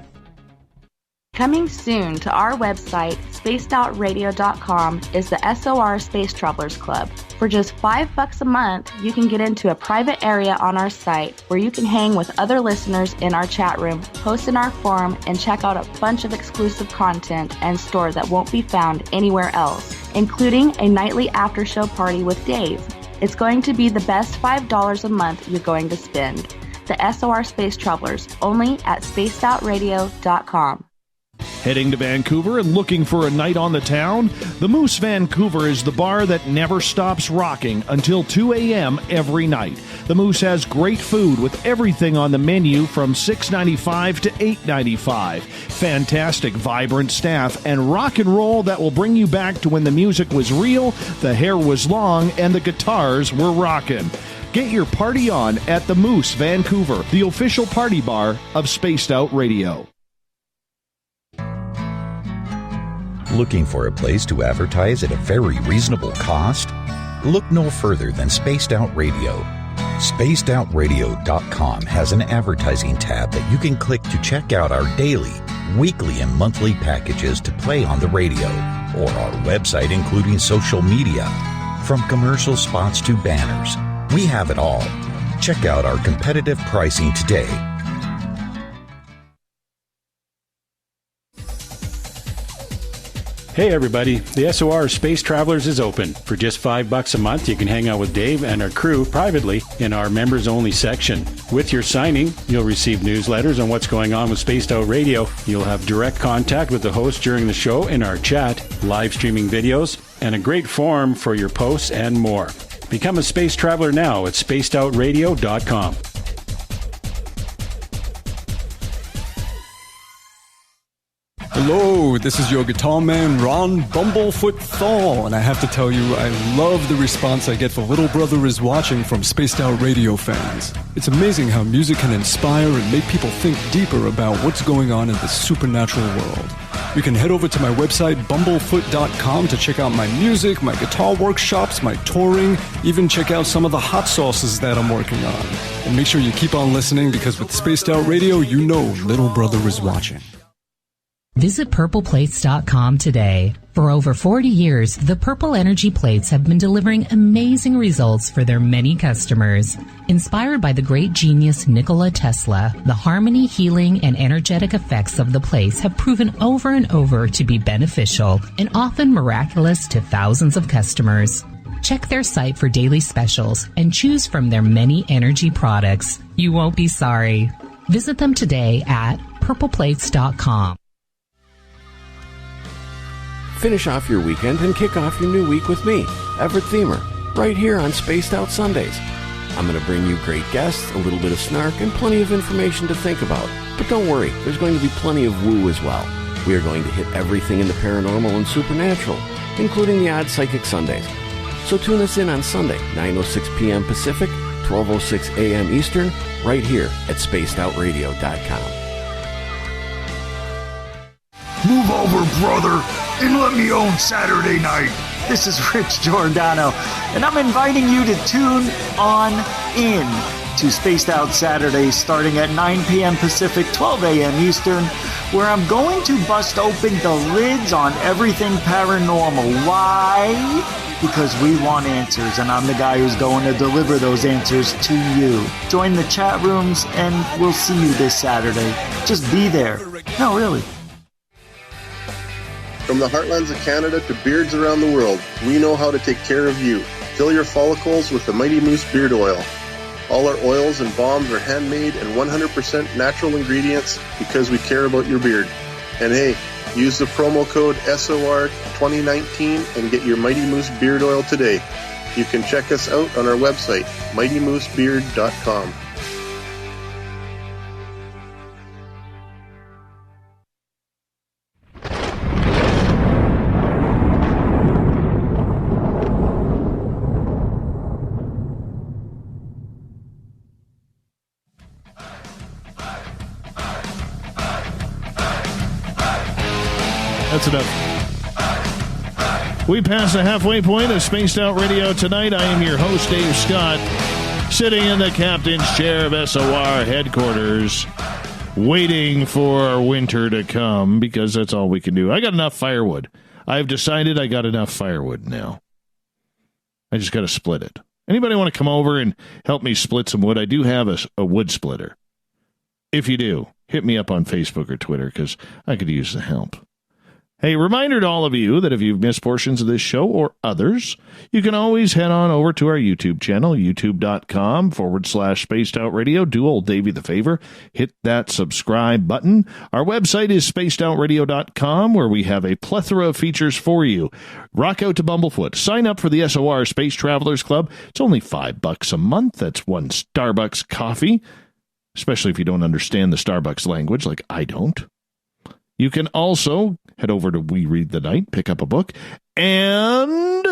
[SPEAKER 19] Coming soon to our website, spacedoutradio.com, is the SOR Space Travelers Club. For just $5 a month, you can get into a private area on our site where you can hang with other listeners in our chat room, post in our forum, and check out a bunch of exclusive content and store that won't be found anywhere else, including a nightly after-show party with Dave. It's going to be the best $5 a month you're going to spend. The SOR Space Travelers, only at spacedoutradio.com.
[SPEAKER 1] Heading to Vancouver and looking for a night on the town? The Moose Vancouver is the bar that never stops rocking until 2 a.m. every night. The Moose has great food with everything on the menu from $6.95 to $8.95. Fantastic, vibrant staff and rock and roll that will bring you back to when the music was real, the hair was long, and the guitars were rocking. Get your party on at the Moose Vancouver, the official party bar of Spaced Out Radio.
[SPEAKER 20] Looking for a place to advertise at a very reasonable cost? Look no further than Spaced Out Radio. SpacedOutRadio.com has an advertising tab that you can click to check out our daily, weekly, and monthly packages to play on the radio, or our website including social media. From commercial spots to banners, we have it all. Check out our competitive pricing today.
[SPEAKER 13] Hey everybody, the SOR Space Travelers is open. For just $5 a month, you can hang out with Dave and our crew privately in our members-only section. With your signing, you'll receive newsletters on what's going on with Spaced Out Radio. You'll have direct contact with the host during the show in our chat, live streaming videos, and a great forum for your posts and more. Become a space traveler now at spacedoutradio.com.
[SPEAKER 6] Hello, this is your guitar man, Ron Bumblefoot Thal, and I have to tell you, I love the response I get for Little Brother is Watching from Spaced Out Radio fans. It's amazing how music can inspire and make people think deeper about what's going on in the supernatural world. You can head over to my website, BUMBLEFOOT.com, to check out my music, my guitar workshops, my touring, even check out some of the hot sauces that I'm working on. And make sure you keep on listening, because with Spaced Out Radio, you know Little Brother is watching.
[SPEAKER 15] Visit purpleplates.com today. For over 40 years, the Purple Energy Plates have been delivering amazing results for their many customers. Inspired by the great genius Nikola Tesla, the harmony, healing, and energetic effects of the plates have proven over and over to be beneficial and often miraculous to thousands of customers. Check their site for daily specials and choose from their many energy products. You won't be sorry. Visit them today at purpleplates.com.
[SPEAKER 7] Finish off your weekend and kick off your new week with me, Everett Thiemer, right here on Spaced Out Sundays. I'm going to bring you great guests, a little bit of snark, and plenty of information to think about. But don't worry, there's going to be plenty of woo as well. We are going to hit everything in the paranormal and supernatural, including the odd psychic Sundays. So tune us in on Sunday, 9:06 p.m. Pacific, 12:06 a.m. Eastern, right here at spacedoutradio.com.
[SPEAKER 11] Move over, brother, and let me own Saturday night.
[SPEAKER 12] This is Rich Giordano, and I'm inviting you to tune on in to Spaced Out Saturdays starting at 9 p.m. Pacific, 12 a.m. Eastern, where I'm going to bust open the lids on everything paranormal. Why? Because we want answers, and I'm the guy who's going to deliver those answers to you. Join the chat rooms, and we'll see you this Saturday. Just be there. No, really.
[SPEAKER 5] From the heartlands of Canada to beards around the world, we know how to take care of you. Fill your follicles with the Mighty Moose Beard Oil. All our oils and balms are handmade and 100% natural ingredients because we care about your beard. And hey, use the promo code SOR2019 and get your Mighty Moose Beard Oil today. You can check us out on our website, mightymoosebeard.com.
[SPEAKER 1] That's enough. We pass the halfway point of Spaced Out Radio tonight. I am your host, Dave Scott, sitting in the captain's chair of SOR headquarters, waiting for winter to come, because that's all we can do. I got enough firewood. I've decided I got enough firewood now. I just got to split it. Anybody want to come over and help me split some wood? I do have a wood splitter. If you do, hit me up on Facebook or Twitter, because I could use the help. Hey, reminder to all of you that if you've missed portions of this show or others, you can always head on over to our YouTube channel, youtube.com/Spaced Out Radio. Do old Davey the favor. Hit that subscribe button. Our website is spacedoutradio.com, where we have a plethora of features for you. Rock out to Bumblefoot. Sign up for the SOR Space Travelers Club. It's only $5 a month. That's one Starbucks coffee, especially if you don't understand the Starbucks language like I don't. You can also head over to We Read the Night, pick up a book, and,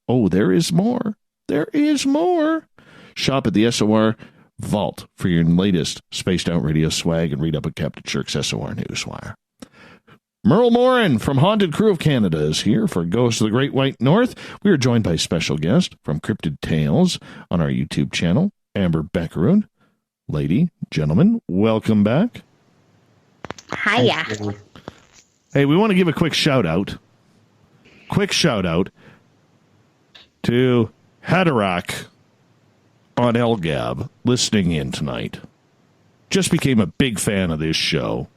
[SPEAKER 1] there is more. There is more. Shop at the SOR Vault for your latest Spaced Out Radio swag and read up at Captain Shirk's SOR Newswire. MERLE Morin from Haunted Crew of Canada is here for Ghosts of the Great White North. We are joined by a special guest from Cryptid Tales on our YouTube channel, Amber Bekkerud. Lady, gentlemen, welcome back.
[SPEAKER 21] Hiya.
[SPEAKER 1] Hey, we want to give a quick shout-out. Quick shout-out to Haderach on LGAB listening in tonight. Just became a big fan of this show.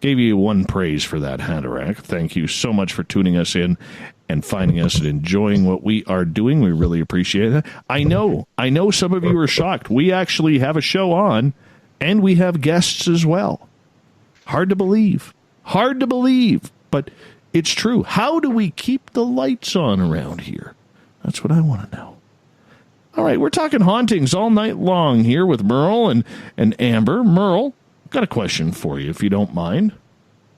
[SPEAKER 1] Gave you one praise for that, Haderach. Thank you so much for tuning us in and finding us and enjoying what we are doing. We really appreciate it. I know some of you are shocked. We actually have a show on, and we have guests as well. Hard to believe, but it's true. How do we keep the lights on around here? That's what I want to know. All right, we're talking hauntings all night long here with Merle and Amber. Merle, got a question for you, if you don't mind.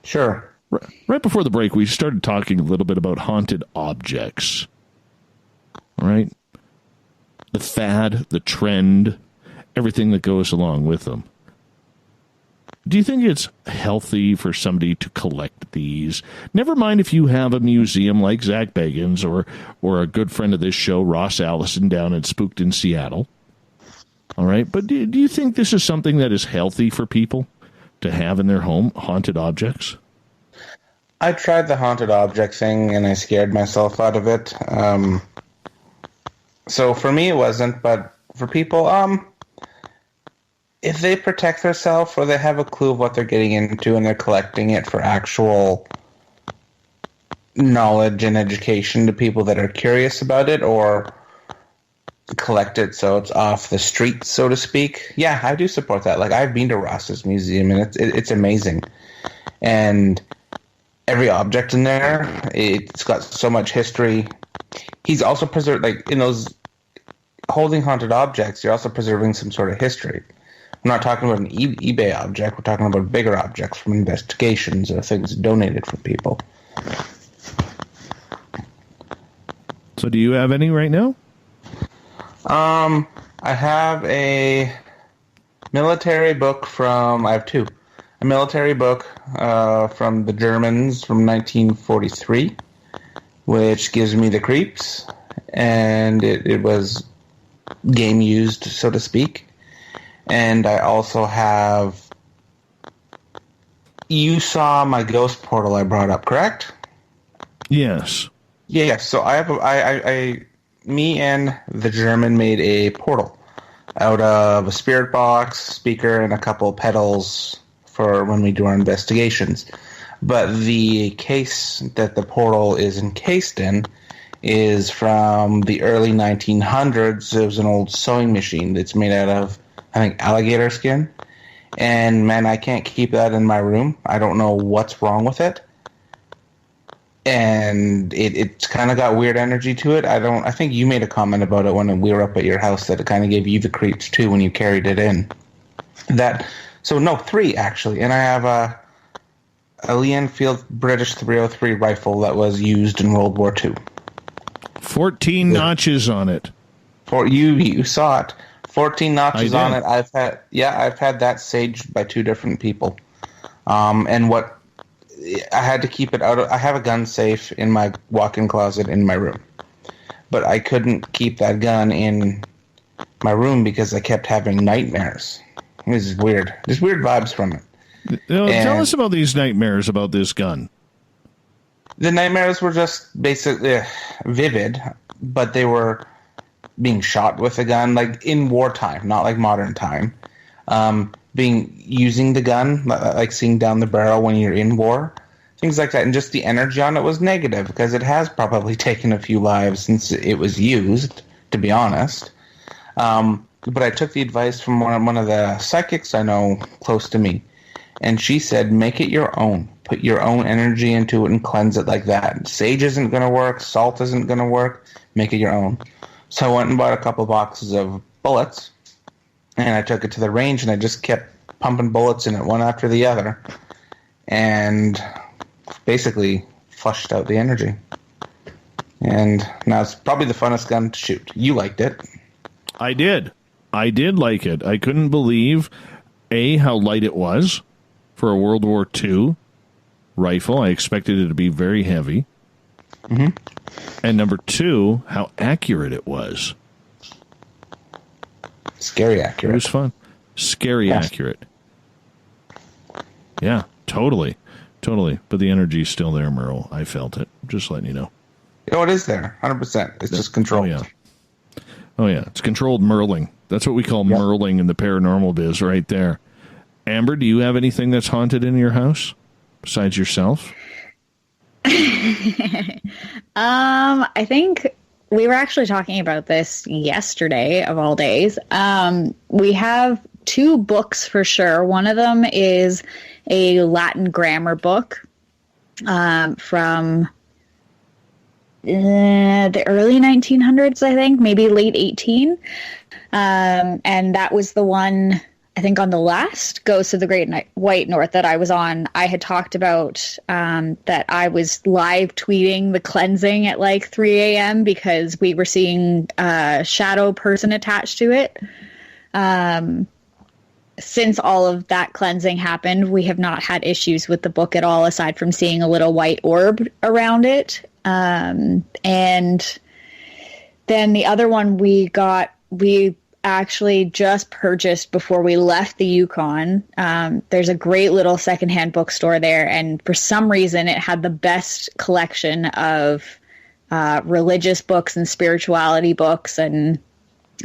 [SPEAKER 2] Sure.
[SPEAKER 1] Right before the break, we started talking a little bit about haunted objects. All right? The fad, the trend, everything that goes along with them. Do you think it's healthy for somebody to collect these? Never mind if you have a museum like Zach Bagans or a good friend of this show, Ross Allison, down at Spooked in Seattle. All right, but do you think this is something that is healthy for people to have in their home, haunted objects?
[SPEAKER 2] I tried the haunted object thing, and I scared myself out of it. So for me, it wasn't, but for people, if they protect themselves or they have a clue of what they're getting into and they're collecting it for actual knowledge and education to people that are curious about it, or collect it so it's off the street, so to speak, yeah, I do support that. Like, I've been to Ross's museum, and it's amazing. And every object in there, it's got so much history. He's also preserved, like, in those holding haunted objects, you're also preserving some sort of history. We're not talking about an eBay object. We're talking about bigger objects from investigations or things donated from people.
[SPEAKER 1] So do you have any right now?
[SPEAKER 2] I have a military book I have two. a military book from the Germans from 1943, which gives me the creeps, and it was game used, so to speak. And I also have... You saw my ghost portal I brought up, correct?
[SPEAKER 1] Yes.
[SPEAKER 2] Yeah, so I have me and the German made a portal out of a spirit box, speaker, and a couple pedals for when we do our investigations. But the case that the portal is encased in is from the early 1900s. It was an old sewing machine that's made out of, I think, alligator skin. And, man, I can't keep that in my room. I don't know what's wrong with it. And it's kind of got weird energy to it. I think you made a comment about it when we were up at your house that it kind of gave you the creeps, too, when you carried it in. So, no, 3, actually. And I have a Lee Enfield British 303 rifle that was used in World War II.
[SPEAKER 1] 14 notches on it.
[SPEAKER 2] You saw it. 14 notches on it. I've had that saged by 2 different people. And what I had to keep it out of... I have a gun safe in my walk-in closet in my room. But I couldn't keep that gun in my room because I kept having nightmares. It was weird. There's weird vibes from it.
[SPEAKER 1] Tell us about these nightmares about this gun.
[SPEAKER 2] The nightmares were just basically vivid, but they were being shot with a gun, like in wartime, not like modern time. Using the gun, like seeing down the barrel when you're in war, things like that. And just the energy on it was negative because it has probably taken a few lives since it was used, to be honest. But I took the advice from one of the psychics I know close to me, and she said, make it your own. Put your own energy into it and cleanse it like that. Sage isn't going to work. Salt isn't going to work. Make it your own. So I went and bought a couple boxes of bullets, and I took it to the range, and I just kept pumping bullets in it one after the other, and basically flushed out the energy. And now it's probably the funnest gun to shoot. You liked it.
[SPEAKER 1] I did like it. I couldn't believe, A, how light it was for a World War II rifle. I expected it to be very heavy.
[SPEAKER 2] Mm-hmm.
[SPEAKER 1] And number 2, how accurate it was.
[SPEAKER 2] Scary accurate.
[SPEAKER 1] It was fun. Scary accurate. Yeah, totally. But the energy's still there, Merle. I felt it. Just letting you know.
[SPEAKER 2] Oh, it is there. 100%. It's just controlled.
[SPEAKER 1] Oh, yeah. It's controlled merling. That's what we call merling in the paranormal biz right there. Amber, do you have anything that's haunted in your house besides yourself?
[SPEAKER 3] I think we were actually talking about this yesterday, of all days. We have 2 books for sure. One of them is a Latin grammar book from the early 1900s, I think, maybe late 18. And that was the one, I think, on the last Ghosts of the Great White North that I was on. I had talked about that I was live tweeting the cleansing at like 3 a.m. because we were seeing a shadow person attached to it. Since all of that cleansing happened, we have not had issues with the book at all, aside from seeing a little white orb around it. And then the other one we actually just purchased before we left the Yukon. There's a great little secondhand bookstore there, and for some reason it had the best collection of religious books and spirituality books and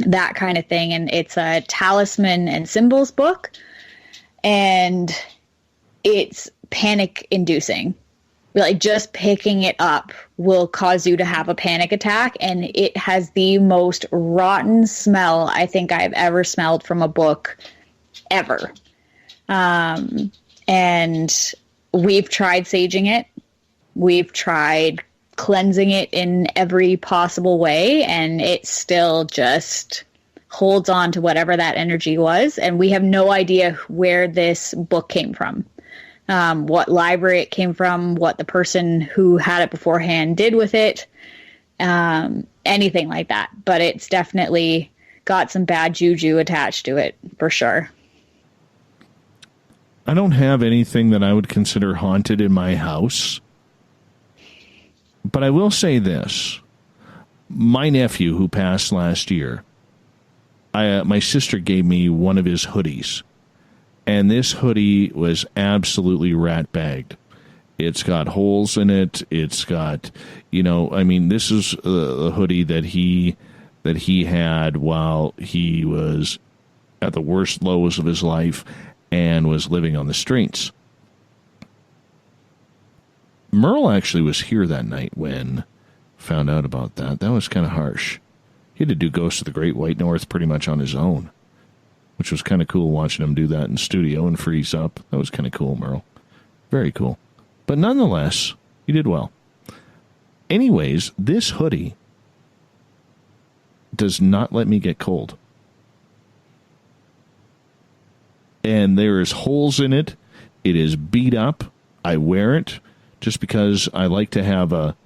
[SPEAKER 3] that kind of thing. And it's a talisman and symbols book, and it's panic inducing. Like, just picking it up will cause you to have a panic attack, and it has the most rotten smell I think I've ever smelled from a book ever. And we've tried saging it. We've tried cleansing it in every possible way, and it still just holds on to whatever that energy was. And we have no idea where this book came from. What library it came from, what the person who had it beforehand did with it, anything like that. But it's definitely got some bad juju attached to it, for sure.
[SPEAKER 1] I don't have anything that I would consider haunted in my house. But I will say this. My nephew, who passed last year, my sister gave me one of his hoodies. And this hoodie was absolutely rat-bagged. It's got holes in it. It's got, this is a hoodie that he had while he was at the worst lows of his life and was living on the streets. Merle actually was here that night when found out about that. That was kind of harsh. He had to do Ghosts of the Great White North pretty much on his own, which was kind of cool watching him do that in studio and freeze up. That was kind of cool, Merle. Very cool. But nonetheless, you did well. Anyways, this hoodie does not let me get cold. And there is holes in it. It is beat up. I wear it just because I like to have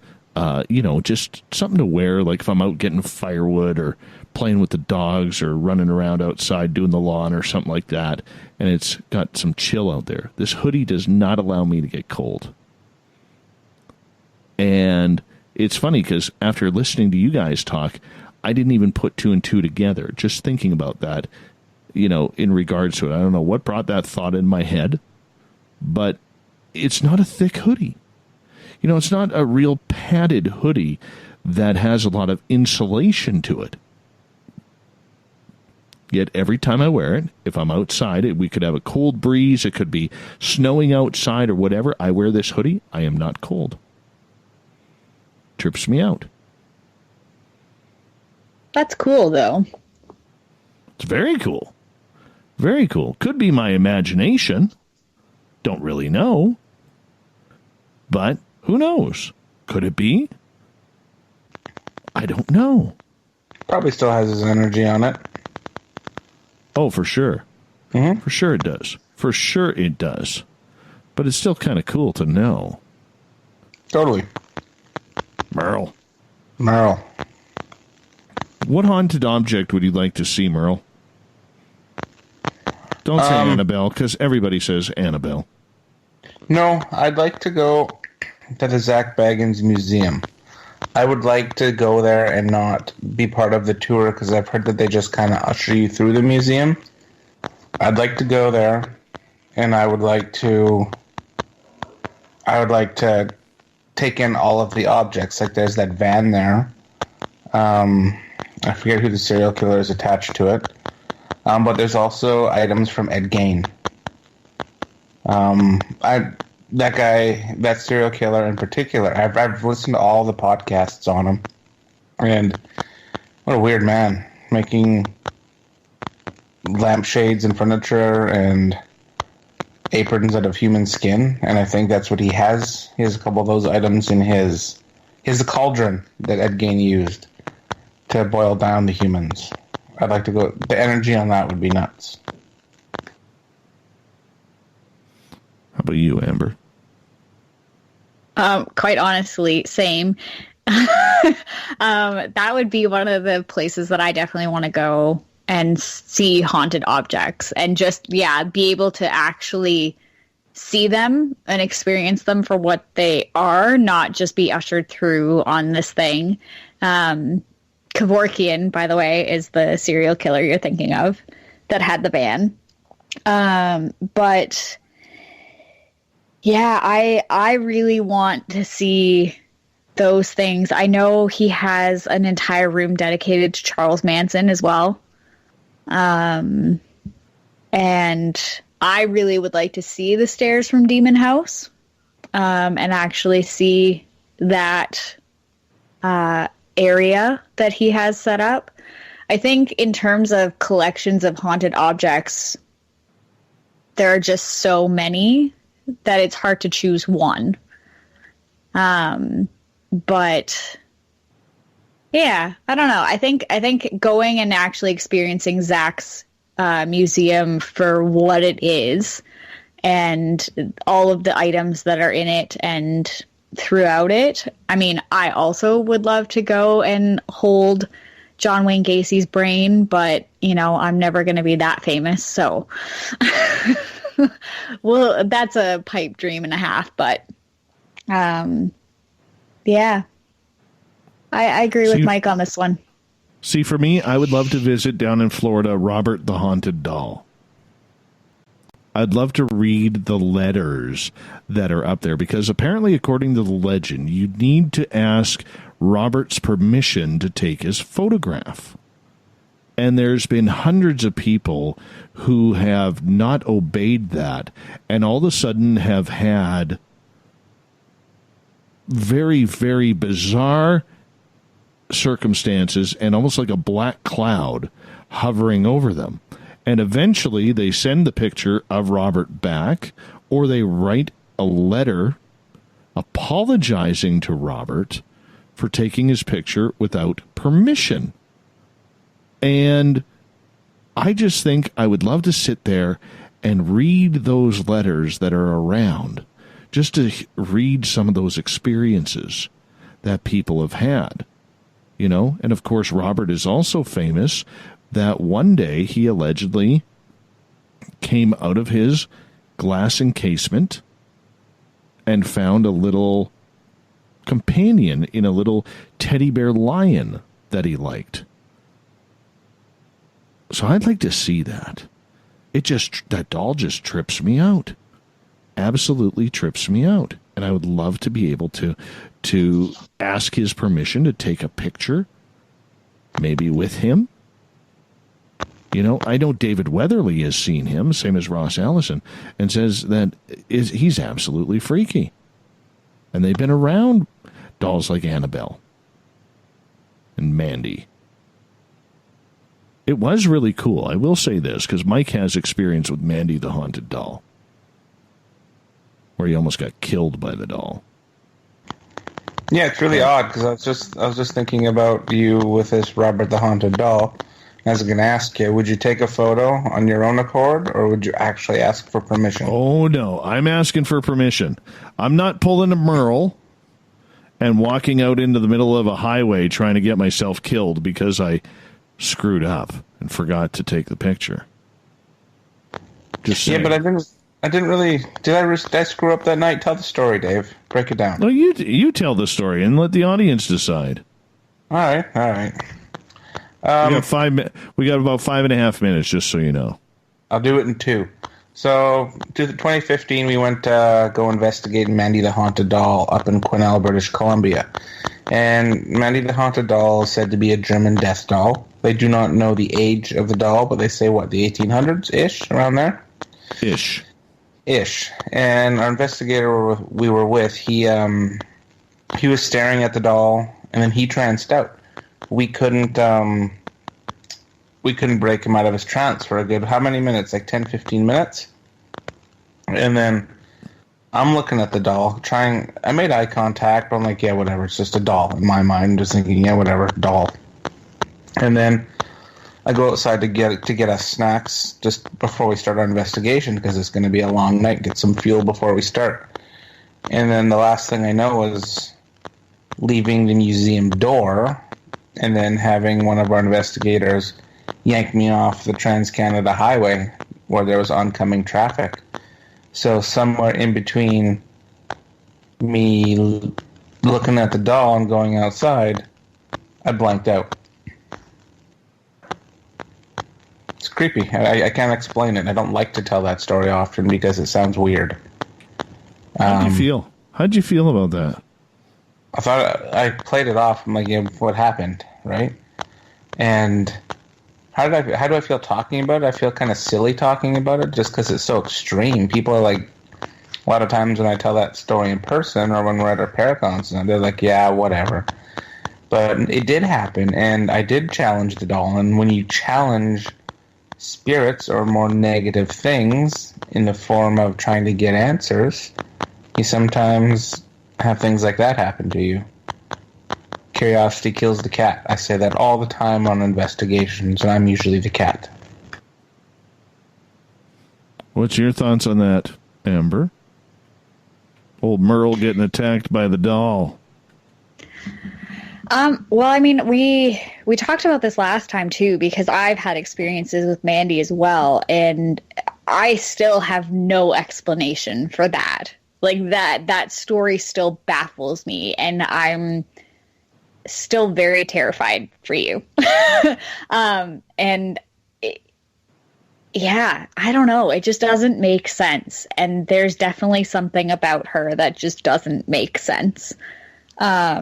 [SPEAKER 1] just something to wear, like if I'm out getting firewood or playing with the dogs or running around outside doing the lawn or something like that, and it's got some chill out there. This hoodie does not allow me to get cold. And it's funny because after listening to you guys talk, I didn't even put two and two together, just thinking about that, in regards to it. I don't know what brought that thought in my head, but it's not a thick hoodie. It's not a real padded hoodie that has a lot of insulation to it. Yet every time I wear it, if I'm outside, we could have a cold breeze, it could be snowing outside or whatever, I wear this hoodie, I am not cold. Trips me out.
[SPEAKER 3] That's cool, though.
[SPEAKER 1] It's very cool. Very cool. Could be my imagination. Don't really know. But who knows? Could it be? I don't know.
[SPEAKER 2] Probably still has his energy on it.
[SPEAKER 1] Oh, for sure.
[SPEAKER 2] Mm-hmm.
[SPEAKER 1] For sure it does. For sure it does. But it's still kind of cool to know.
[SPEAKER 2] Totally.
[SPEAKER 1] Merle.
[SPEAKER 2] What
[SPEAKER 1] haunted object would you like to see, Merle? Don't say Annabelle, because everybody says Annabelle.
[SPEAKER 2] No, I'd like to go to the Zach Baggins Museum. I would like to go there and not be part of the tour, because I've heard that they just kind of usher you through the museum. I'd like to go there, and I would like to take in all of the objects. Like there's that van there. I forget who the serial killer is attached to it. But there's also items from Ed Gein. That guy, that serial killer in particular, I've listened to all the podcasts on him. And what a weird man, making lampshades and furniture and aprons out of human skin. And I think that's what he has. He has a couple of those items in his cauldron that Ed Gein used to boil down the humans. I'd like to go. The energy on that would be nuts.
[SPEAKER 1] How about you, Amber?
[SPEAKER 3] Quite honestly, same. That would be one of the places that I definitely want to go and see haunted objects and just, be able to actually see them and experience them for what they are, not just be ushered through on this thing. Kevorkian, by the way, is the serial killer you're thinking of that had the van. But yeah, I really want to see those things. I know he has an entire room dedicated to Charles Manson as well. And I really would like to see the stairs from Demon House, and actually see that, area that he has set up. I think in terms of collections of haunted objects, there are just so many that it's hard to choose one. But yeah, I don't know. I think going and actually experiencing Zach's museum for what it is and all of the items that are in it and throughout it. I mean, I also would love to go and hold John Wayne Gacy's brain, but, I'm never going to be that famous, so. well, that's a pipe dream and a half, but yeah. I agree with Mike on this one.
[SPEAKER 1] See, for me, I would love to visit down in Florida Robert the Haunted Doll. I'd love to read the letters that are up there because apparently, according to the legend, you need to ask Robert's permission to take his photograph. And there's been hundreds of people who have not obeyed that and all of a sudden have had very, very bizarre circumstances and almost like a black cloud hovering over them. And eventually they send the picture of Robert back, or they write a letter apologizing to Robert for taking his picture without permission. And I just think I would love to sit there and read those letters that are around, just to read some of those experiences that people have had. You know, and of course, Robert is also famous that one day he allegedly came out of his glass encasement and found a little companion in a little teddy bear lion that he liked. So I'd like to see that. That doll just trips me out. Absolutely trips me out. And I would love to be able to ask his permission to take a picture, maybe with him. You know, I know David Weatherly has seen him, same as Ross Allison, and says that he's absolutely freaky. And they've been around dolls like Annabelle and Mandy. It was really cool. I will say this, because Mike has experience with Mandy the Haunted Doll, where he almost got killed by the doll.
[SPEAKER 2] Yeah, it's really odd, because I was just thinking about you with this Robert the Haunted Doll. I was going to ask you, would you take a photo on your own accord, or would you actually ask for permission?
[SPEAKER 1] Oh, no. I'm asking for permission. I'm not pulling a Merle and walking out into the middle of a highway trying to get myself killed because I screwed up and forgot to take the picture. Just saying.
[SPEAKER 2] Yeah, but I didn't really... Did I screw up that night? Tell the story, Dave. Break it down.
[SPEAKER 1] No, you tell the story and let the audience decide.
[SPEAKER 2] All right.
[SPEAKER 1] We got about 5.5 minutes, just so you know.
[SPEAKER 2] I'll do it in 2. So, 2015, we went to go investigate Mandy the Haunted Doll up in Quesnel, British Columbia. And Mandy the Haunted Doll is said to be a German death doll. They do not know the age of the doll, but they say, the 1800s-ish, around there?
[SPEAKER 1] Ish. And our investigator we were with, he was staring at the doll, and then he tranced out. We couldn't break him out of his trance for a good, how many minutes? Like 10, 15 minutes? And then I'm looking at the doll, I made eye contact, but I'm like, yeah, whatever, it's just a doll. In my mind, just thinking, yeah, whatever, doll. And then I go outside to get us snacks just before we start our investigation, because it's going to be a long night, get some fuel before we start. And then the last thing I know is leaving the museum door and then having one of our investigators yank me off the Trans-Canada Highway where there was oncoming traffic. So somewhere in between me looking at the doll and going outside, I blanked out. It's creepy. I can't explain it. I don't like to tell that story often because it sounds weird. How'd you feel? How'd you feel about that?
[SPEAKER 2] I thought I played it off. I'm like, yeah, what happened, right? And how do I feel talking about it? I feel kind of silly talking about it just because it's so extreme. People are like, a lot of times when I tell that story in person or when we're at our Paracons, they're like, yeah, whatever. But it did happen, and I did challenge the doll. And when you challenge spirits or more negative things in the form of trying to get answers, you sometimes have things like that happen to you. Curiosity kills the cat. I say that all the time on investigations, and I'm usually the cat.
[SPEAKER 1] What's your thoughts on that, Amber? Old Merle getting attacked by the doll.
[SPEAKER 3] Well, I mean, we talked about this last time, too, because I've had experiences with Mandy as well, and I still have no explanation for that. Like, that story still baffles me, and I'm still very terrified for you. Yeah, I don't know. It just doesn't make sense. And there's definitely something about her that just doesn't make sense. I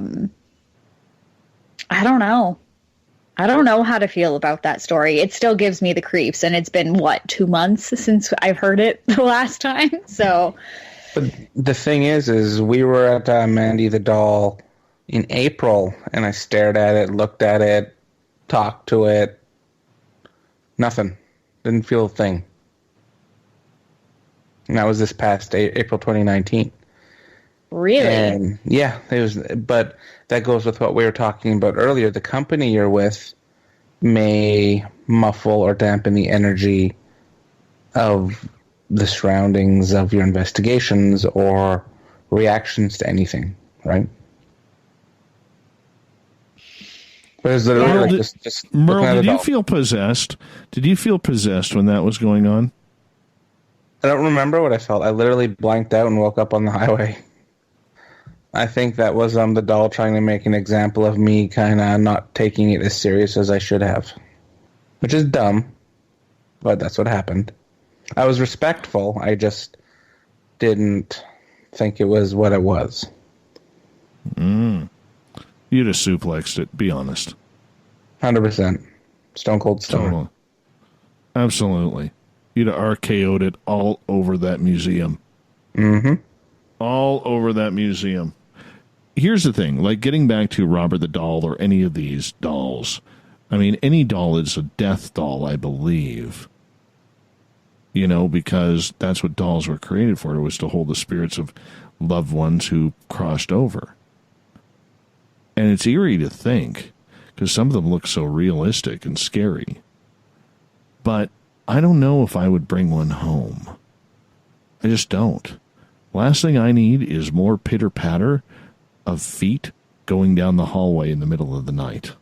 [SPEAKER 3] don't know. I don't know how to feel about that story. It still gives me the creeps, and it's been, 2 months since I've heard it the last time, so...
[SPEAKER 2] But the thing is we were at Mandy the Doll in April, and I stared at it, looked at it, talked to it. Nothing. Didn't feel a thing. And that was this past April 2019.
[SPEAKER 3] Really?
[SPEAKER 2] And yeah, it was. But that goes with what we were talking about earlier. The company you're with may muffle or dampen the energy of the surroundings of your investigations or reactions to anything, right? But it's literally just
[SPEAKER 1] Merle, did you feel possessed? Did you feel possessed when that was going on?
[SPEAKER 2] I don't remember what I felt. I literally blanked out and woke up on the highway. I think that was the doll trying to make an example of me kind of not taking it as serious as I should have. Which is dumb, but that's what happened. I was respectful. I just didn't think it was what it was.
[SPEAKER 1] You'd have suplexed it, be honest.
[SPEAKER 2] 100%. Stone Cold Stone.
[SPEAKER 1] Totally. Absolutely. You'd have RKO'd it all over that museum.
[SPEAKER 2] Mm-hmm.
[SPEAKER 1] All over that museum. Here's the thing, like getting back to Robert the Doll or any of these dolls. I mean, any doll is a death doll, I believe. You know, because that's what dolls were created for. It was to hold the spirits of loved ones who crossed over. And it's eerie to think, because some of them look so realistic and scary. But I don't know if I would bring one home. I just don't. Last thing I need is more pitter-patter of feet going down the hallway in the middle of the night.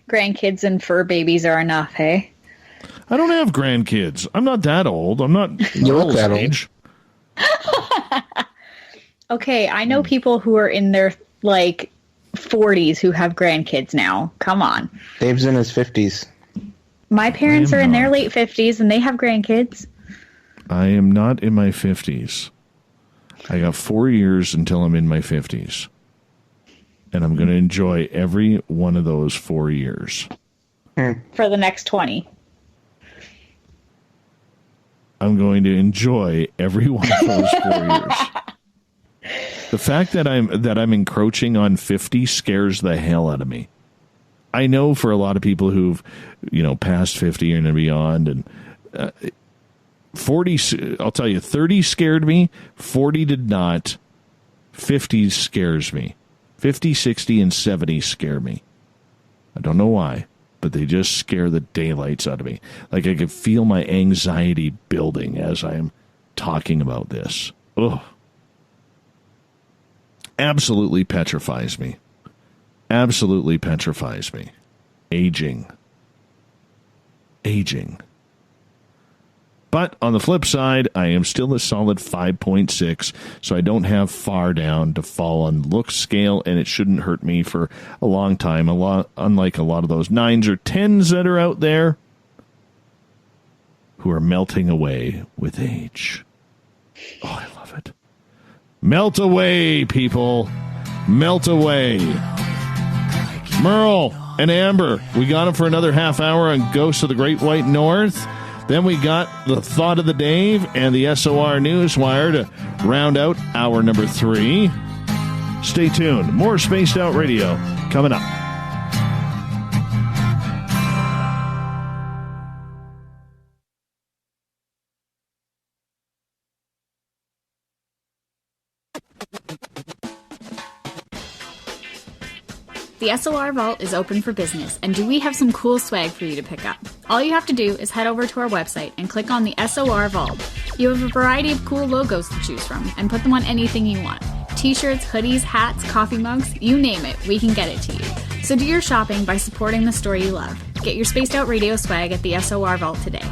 [SPEAKER 3] Grandkids and fur babies are enough, hey?
[SPEAKER 1] I don't have grandkids. I'm not that old. I'm not Merle's age.
[SPEAKER 3] Okay, I know people who are in their, 40s who have grandkids now. Come on.
[SPEAKER 2] Dave's in his 50s.
[SPEAKER 3] My parents are in their late 50s, and they have grandkids.
[SPEAKER 1] I am not in my 50s. I got 4 years until I'm in my 50s. And I'm going to enjoy every one of those 4 years.
[SPEAKER 3] For the next 20.
[SPEAKER 1] I'm going to enjoy every one of those 4 years. The fact that I'm encroaching on 50 scares the hell out of me. I know for a lot of people who've, passed 50 and beyond, and 40, I'll tell you, 30 scared me, 40 did not, 50 scares me. 50, 60, and 70 scare me. I don't know why, but they just scare the daylights out of me. Like I could feel my anxiety building as I'm talking about this. Ugh. Absolutely petrifies me. Absolutely petrifies me. Aging. But on the flip side, I am still a solid 5.6, so I don't have far down to fall on the looks scale, and it shouldn't hurt me for a long time. Unlike a lot of those 9s or 10s that are out there who are melting away with age. Oh, I love it. Melt away, people. Melt away. Merle and Amber, we got them for another half hour on Ghosts of the Great White North. Then we got the Thought of the Dave and the SOR Newswire to round out hour number 3. Stay tuned. More Spaced Out Radio coming up.
[SPEAKER 9] The SOR Vault is open for business, and do we have some cool swag for you to pick up? All you have to do is head over to our website and click on the SOR Vault. You have a variety of cool logos to choose from, and put them on anything you want. T-shirts, hoodies, hats, coffee mugs, you name it, we can get it to you. So do your shopping by supporting the store you love. Get your Spaced Out Radio swag at the SOR Vault today.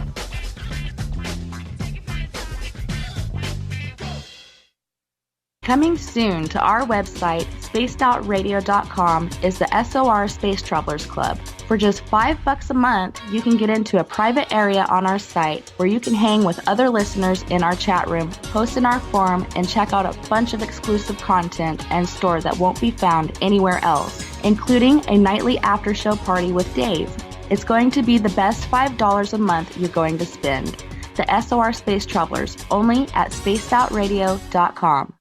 [SPEAKER 19] Coming soon to our website, spacedoutradio.com, is the SOR Space Travelers Club. For just $5 a month, you can get into a private area on our site where you can hang with other listeners in our chat room, post in our forum, and check out a bunch of exclusive content and store that won't be found anywhere else, including a nightly after-show party with Dave. It's going to be the best $5 a month you're going to spend. The SOR Space Travelers, only at spacedoutradio.com.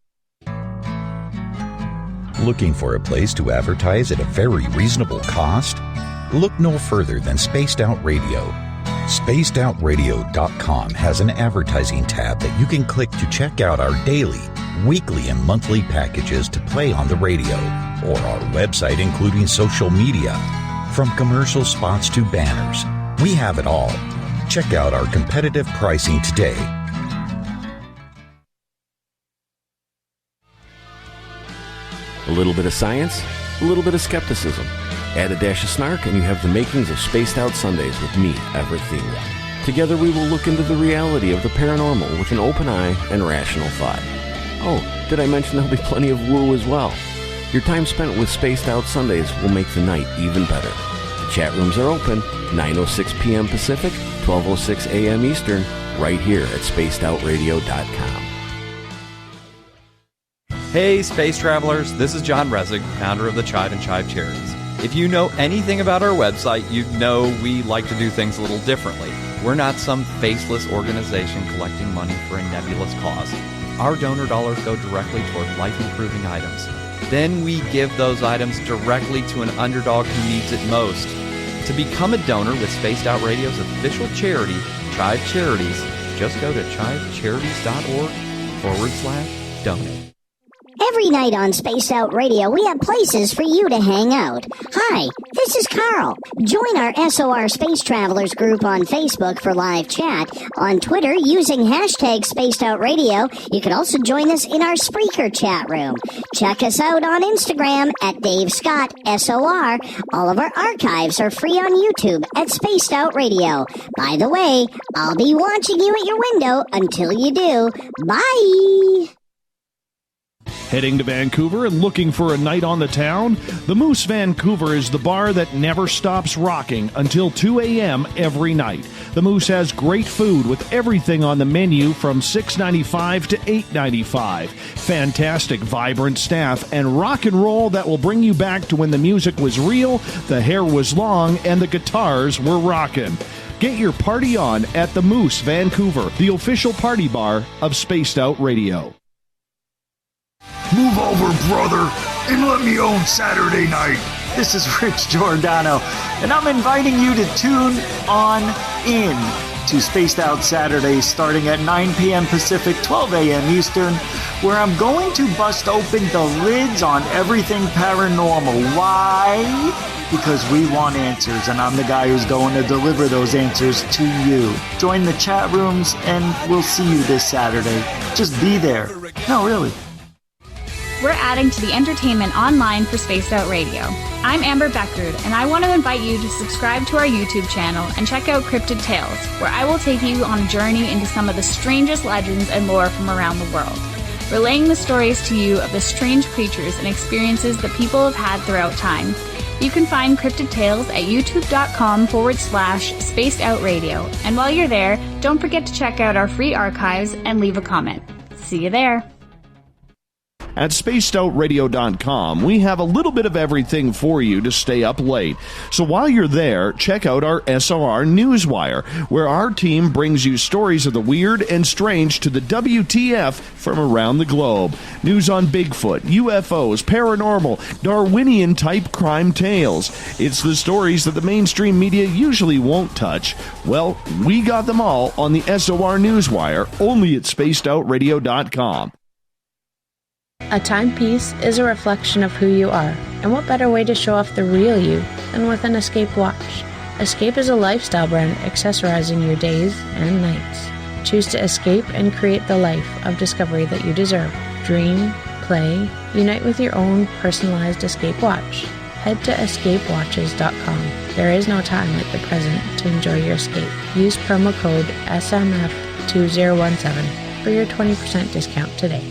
[SPEAKER 20] Looking for a place to advertise at a very reasonable cost? Look no further than Spaced Out Radio. SpacedOutRadio.com has an advertising tab that you can click to check out our daily, weekly, and monthly packages to play on the radio, or our website including social media. From commercial spots to banners, we have it all. Check out our competitive pricing today.
[SPEAKER 7] A little bit of science, a little bit of skepticism. Add a dash of snark and you have the makings of Spaced Out Sundays with me, Everett Thiemer. Together we will look into the reality of the paranormal with an open eye and rational thought. Oh, did I mention there'll be plenty of woo as well? Your time spent with Spaced Out Sundays will make the night even better. The chat rooms are open, 9:06 p.m. Pacific, 12:06 a.m. Eastern, right here at spacedoutradio.com.
[SPEAKER 4] Hey, space travelers, this is John Resig, founder of the CHIVE and CHIVE Charities. If you know anything about our website, you know we like to do things a little differently. We're not some faceless organization collecting money for a nebulous cause. Our donor dollars go directly toward life-improving items. Then we give those items directly to an underdog who needs it most. To become a donor with Spaced Out Radio's official charity, CHIVE Charities, just go to chivecharities.org/donate.
[SPEAKER 8] Every night on Spaced Out Radio, we have places for you to hang out. Hi, this is Carl. Join our SOR Space Travelers group on Facebook for live chat. On Twitter, using hashtag Spaced Out Radio, you can also join us in our Spreaker chat room. Check us out on Instagram at Dave Scott SOR. All of our archives are free on YouTube at Spaced Out Radio. By the way, I'll be watching you at your window until you do. Bye!
[SPEAKER 1] Heading to Vancouver and looking for a night on the town? The Moose Vancouver is the bar that never stops rocking until 2 a.m. every night. The Moose has great food with everything on the menu from $6.95 to $8.95. Fantastic, vibrant staff and rock and roll that will bring you back to when the music was real, the hair was long, and the guitars were rocking. Get your party on at the Moose Vancouver, the official party bar of Spaced Out Radio.
[SPEAKER 11] Move over, brother, and let me own Saturday night.
[SPEAKER 12] This is Rich Giordano, and I'm inviting you to tune on in to Spaced Out Saturdays starting at 9 p.m. Pacific, 12 a.m. Eastern, where I'm going to bust open the lids on everything paranormal. Why? Because we want answers, and I'm the guy who's going to deliver those answers to you. Join the chat rooms, and we'll see you this Saturday. Just be there. No, really.
[SPEAKER 9] We're adding to the entertainment online for Spaced Out Radio. I'm Amber Bekkerud, and I want to invite you to subscribe to our YouTube channel and check out Cryptid Tales, where I will take you on a journey into some of the strangest legends and lore from around the world, relaying the stories to you of the strange creatures and experiences that people have had throughout time. You can find Cryptid Tales at youtube.com/Spaced Out Radio. And while you're there, don't forget to check out our free archives and leave a comment. See you there.
[SPEAKER 1] At spacedoutradio.com, we have a little bit of everything for you to stay up late. So while you're there, check out our SOR Newswire, where our team brings you stories of the weird and strange to the WTF from around the globe. News on Bigfoot, UFOs, paranormal, Darwinian-type crime tales. It's the stories that the mainstream media usually won't touch. Well, we got them all on the SOR Newswire, only at spacedoutradio.com.
[SPEAKER 14] A timepiece is a reflection of who you are, and what better way to show off the real you than with an Escape watch? Escape is a lifestyle brand accessorizing your days and nights. Choose to escape and create the life of discovery that you deserve. Dream, play, unite with your own personalized Escape watch. head to escapewatches.com. There is no time like the present to enjoy your escape. Use promo code SMF2017 for your 20% discount today.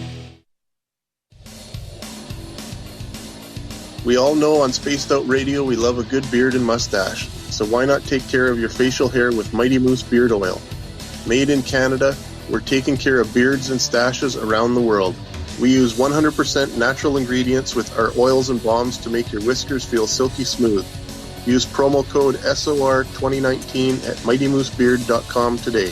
[SPEAKER 5] We all know on Spaced Out Radio we love a good beard and mustache, so why not take care of your facial hair with Mighty Moose Beard Oil? Made in Canada, we're taking care of beards and stashes around the world. We use 100% natural ingredients with our oils and balms to make your whiskers feel silky smooth. Use promo code SOR2019 at MightyMooseBeard.com today.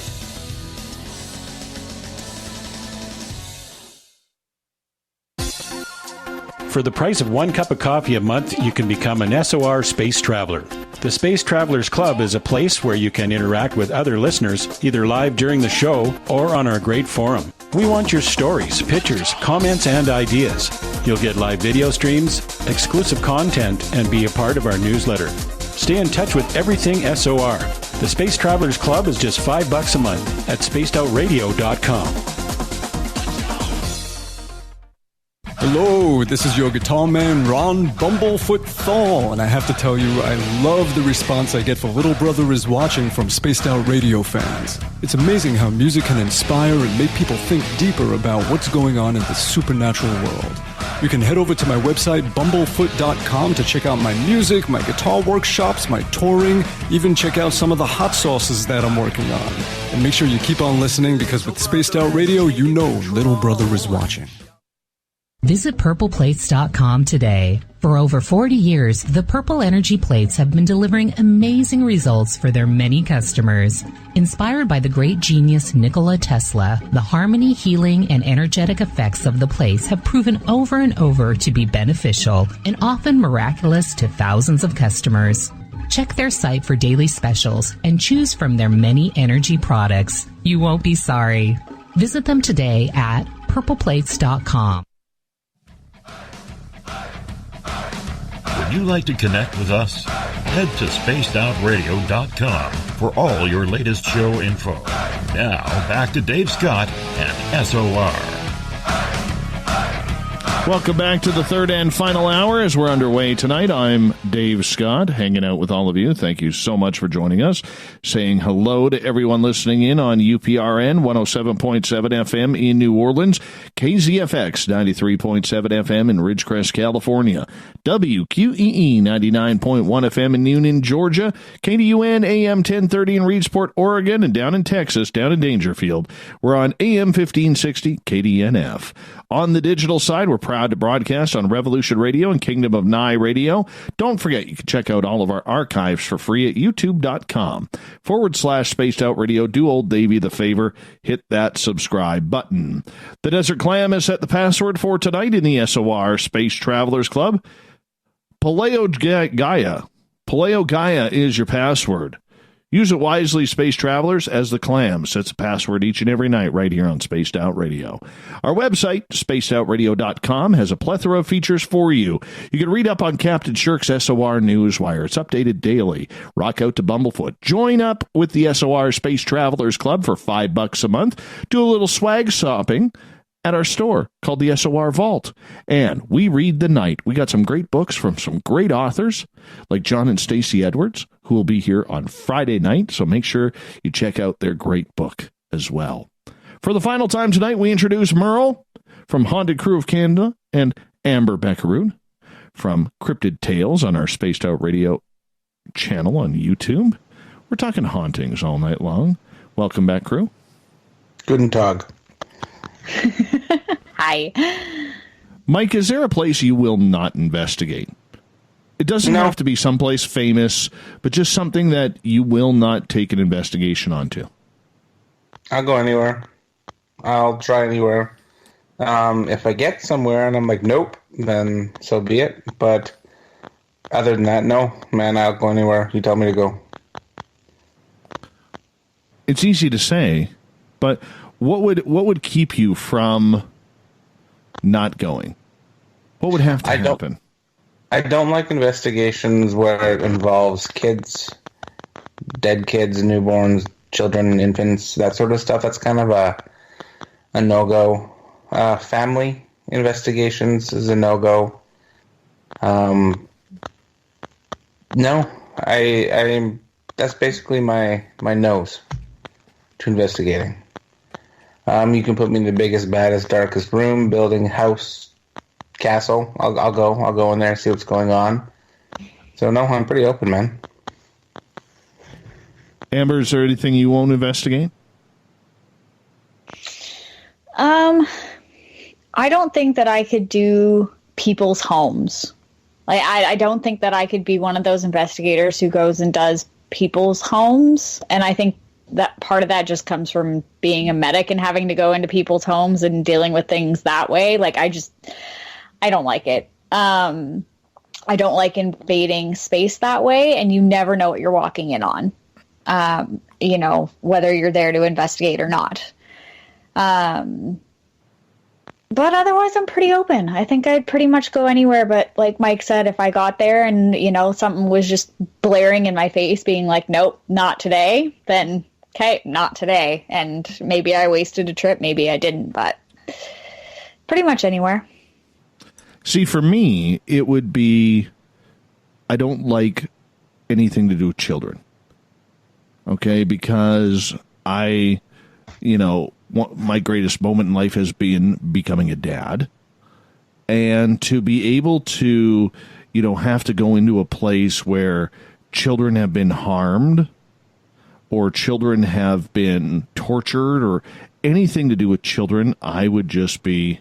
[SPEAKER 13] For the price of 1 cup of coffee a month, you can become an SOR Space Traveler. The Space Travelers Club is a place where you can interact with other listeners, either live during the show or on our great forum. We want your stories, pictures, comments, and ideas. You'll get live video streams, exclusive content, and be a part of our newsletter. Stay in touch with everything SOR. The Space Travelers Club is just $5 a month at spacedoutradio.com.
[SPEAKER 6] Hello, this is your guitar man, Ron Bumblefoot Thal, and I have to tell you, I love the response I get for Little Brother is Watching from Spaced Out Radio fans. It's amazing how music can inspire and make people think deeper about what's going on in the supernatural world. You can head over to my website, bumblefoot.com, to check out my music, my guitar workshops, my touring, even check out some of the hot sauces that I'm working on. And make sure you keep on listening, because with Spaced Out Radio, you know Little Brother is watching.
[SPEAKER 15] Visit purpleplates.com today. For over 40 years, the Purple Energy Plates have been delivering amazing results for their many customers. Inspired by the great genius Nikola Tesla, the harmony, healing, and energetic effects of the plates have proven over and over to be beneficial and often miraculous to thousands of customers. Check their site for daily specials and choose from their many energy products. You won't be sorry. Visit them today at purpleplates.com.
[SPEAKER 18] Would you like to connect with us? Head to spacedoutradio.com for all your latest show info. Now, back to Dave Scott and SOR.
[SPEAKER 1] Welcome back to the third and final hour as we're underway tonight. I'm Dave Scott, hanging out with all of you. Thank you so much for joining us. Saying hello to everyone listening in on UPRN 107.7 FM in New Orleans, KZFX 93.7 FM in Ridgecrest, California, WQEE 99.1 FM in Newnan, Georgia, KDUN AM 1030 in Reedsport, Oregon, and down in Texas, down in Dangerfield, we're on AM 1560 KDNF. On the digital side, we're proud to broadcast on Revolution Radio and Kingdom of Nye Radio. Don't forget, you can check out all of our archives for free at youtube.com/Spaced Out Radio. Do old Davey the favor, hit that subscribe button. The Desert Clam has set the password for tonight in the SOR Space Travelers Club. Paleo Gaia. Paleo Gaia is your password. Use it wisely, Space Travelers, as the Clam sets a password each and every night right here on Spaced Out Radio. Our website, spacedoutradio.com, has a plethora of features for you. You can read up on Captain Shirk's SOR Newswire. It's updated daily. Rock out to Bumblefoot. Join up with the SOR Space Travelers Club for $5 a month. Do a little swag shopping at our store called the SOR Vault. And we read the night. We got some great books from some great authors like John and Stacey Edwards, who will be here on Friday night. So make sure you check out their great book as well. For the final time tonight, we introduce Merle from Haunted Crew of Canada and Amber Bekkerud from Cryptid Tales on our Spaced Out Radio channel on YouTube. We're talking hauntings all night long. Welcome back, crew.
[SPEAKER 2] Guten Tag.
[SPEAKER 3] Hi.
[SPEAKER 1] Mike, is there a place you will not investigate? It doesn't have to be someplace famous, but just something that you will not take an investigation onto.
[SPEAKER 2] I'll go anywhere. I'll try anywhere. If I get somewhere and I'm like, nope, then so be it. But other than that, no, man, I'll go anywhere you tell me to go.
[SPEAKER 1] It's easy to say, but what would keep you from not going? What would have to happen?
[SPEAKER 2] I don't like investigations where it involves kids, dead kids, newborns, children, infants, that sort of stuff. That's kind of a no-go. Family investigations is a no-go. No, I'm. That's basically my nose to investigating. You can put me in the biggest, baddest, darkest room, building, house, castle. I'll go in there, see what's going on. So no, I'm pretty open, man.
[SPEAKER 1] Amber, is there anything you won't investigate?
[SPEAKER 3] I don't think that I could do people's homes. Like, I don't think that I could be one of those investigators who goes and does people's homes. And I think that part of that just comes from being a medic and having to go into people's homes and dealing with things that way. Like, I don't like it. I don't like invading space that way, and you never know what you're walking in on, whether you're there to investigate or not. But otherwise, I'm pretty open. I think I'd pretty much go anywhere. But like Mike said, if I got there and, something was just blaring in my face being like, nope, not today, then, okay, not today. And maybe I wasted a trip. Maybe I didn't. But pretty much anywhere.
[SPEAKER 1] See, for me, it would be, I don't like anything to do with children. Okay? Because my greatest moment in life has been becoming a dad. And to be able to, have to go into a place where children have been harmed or children have been tortured or anything to do with children, I would just be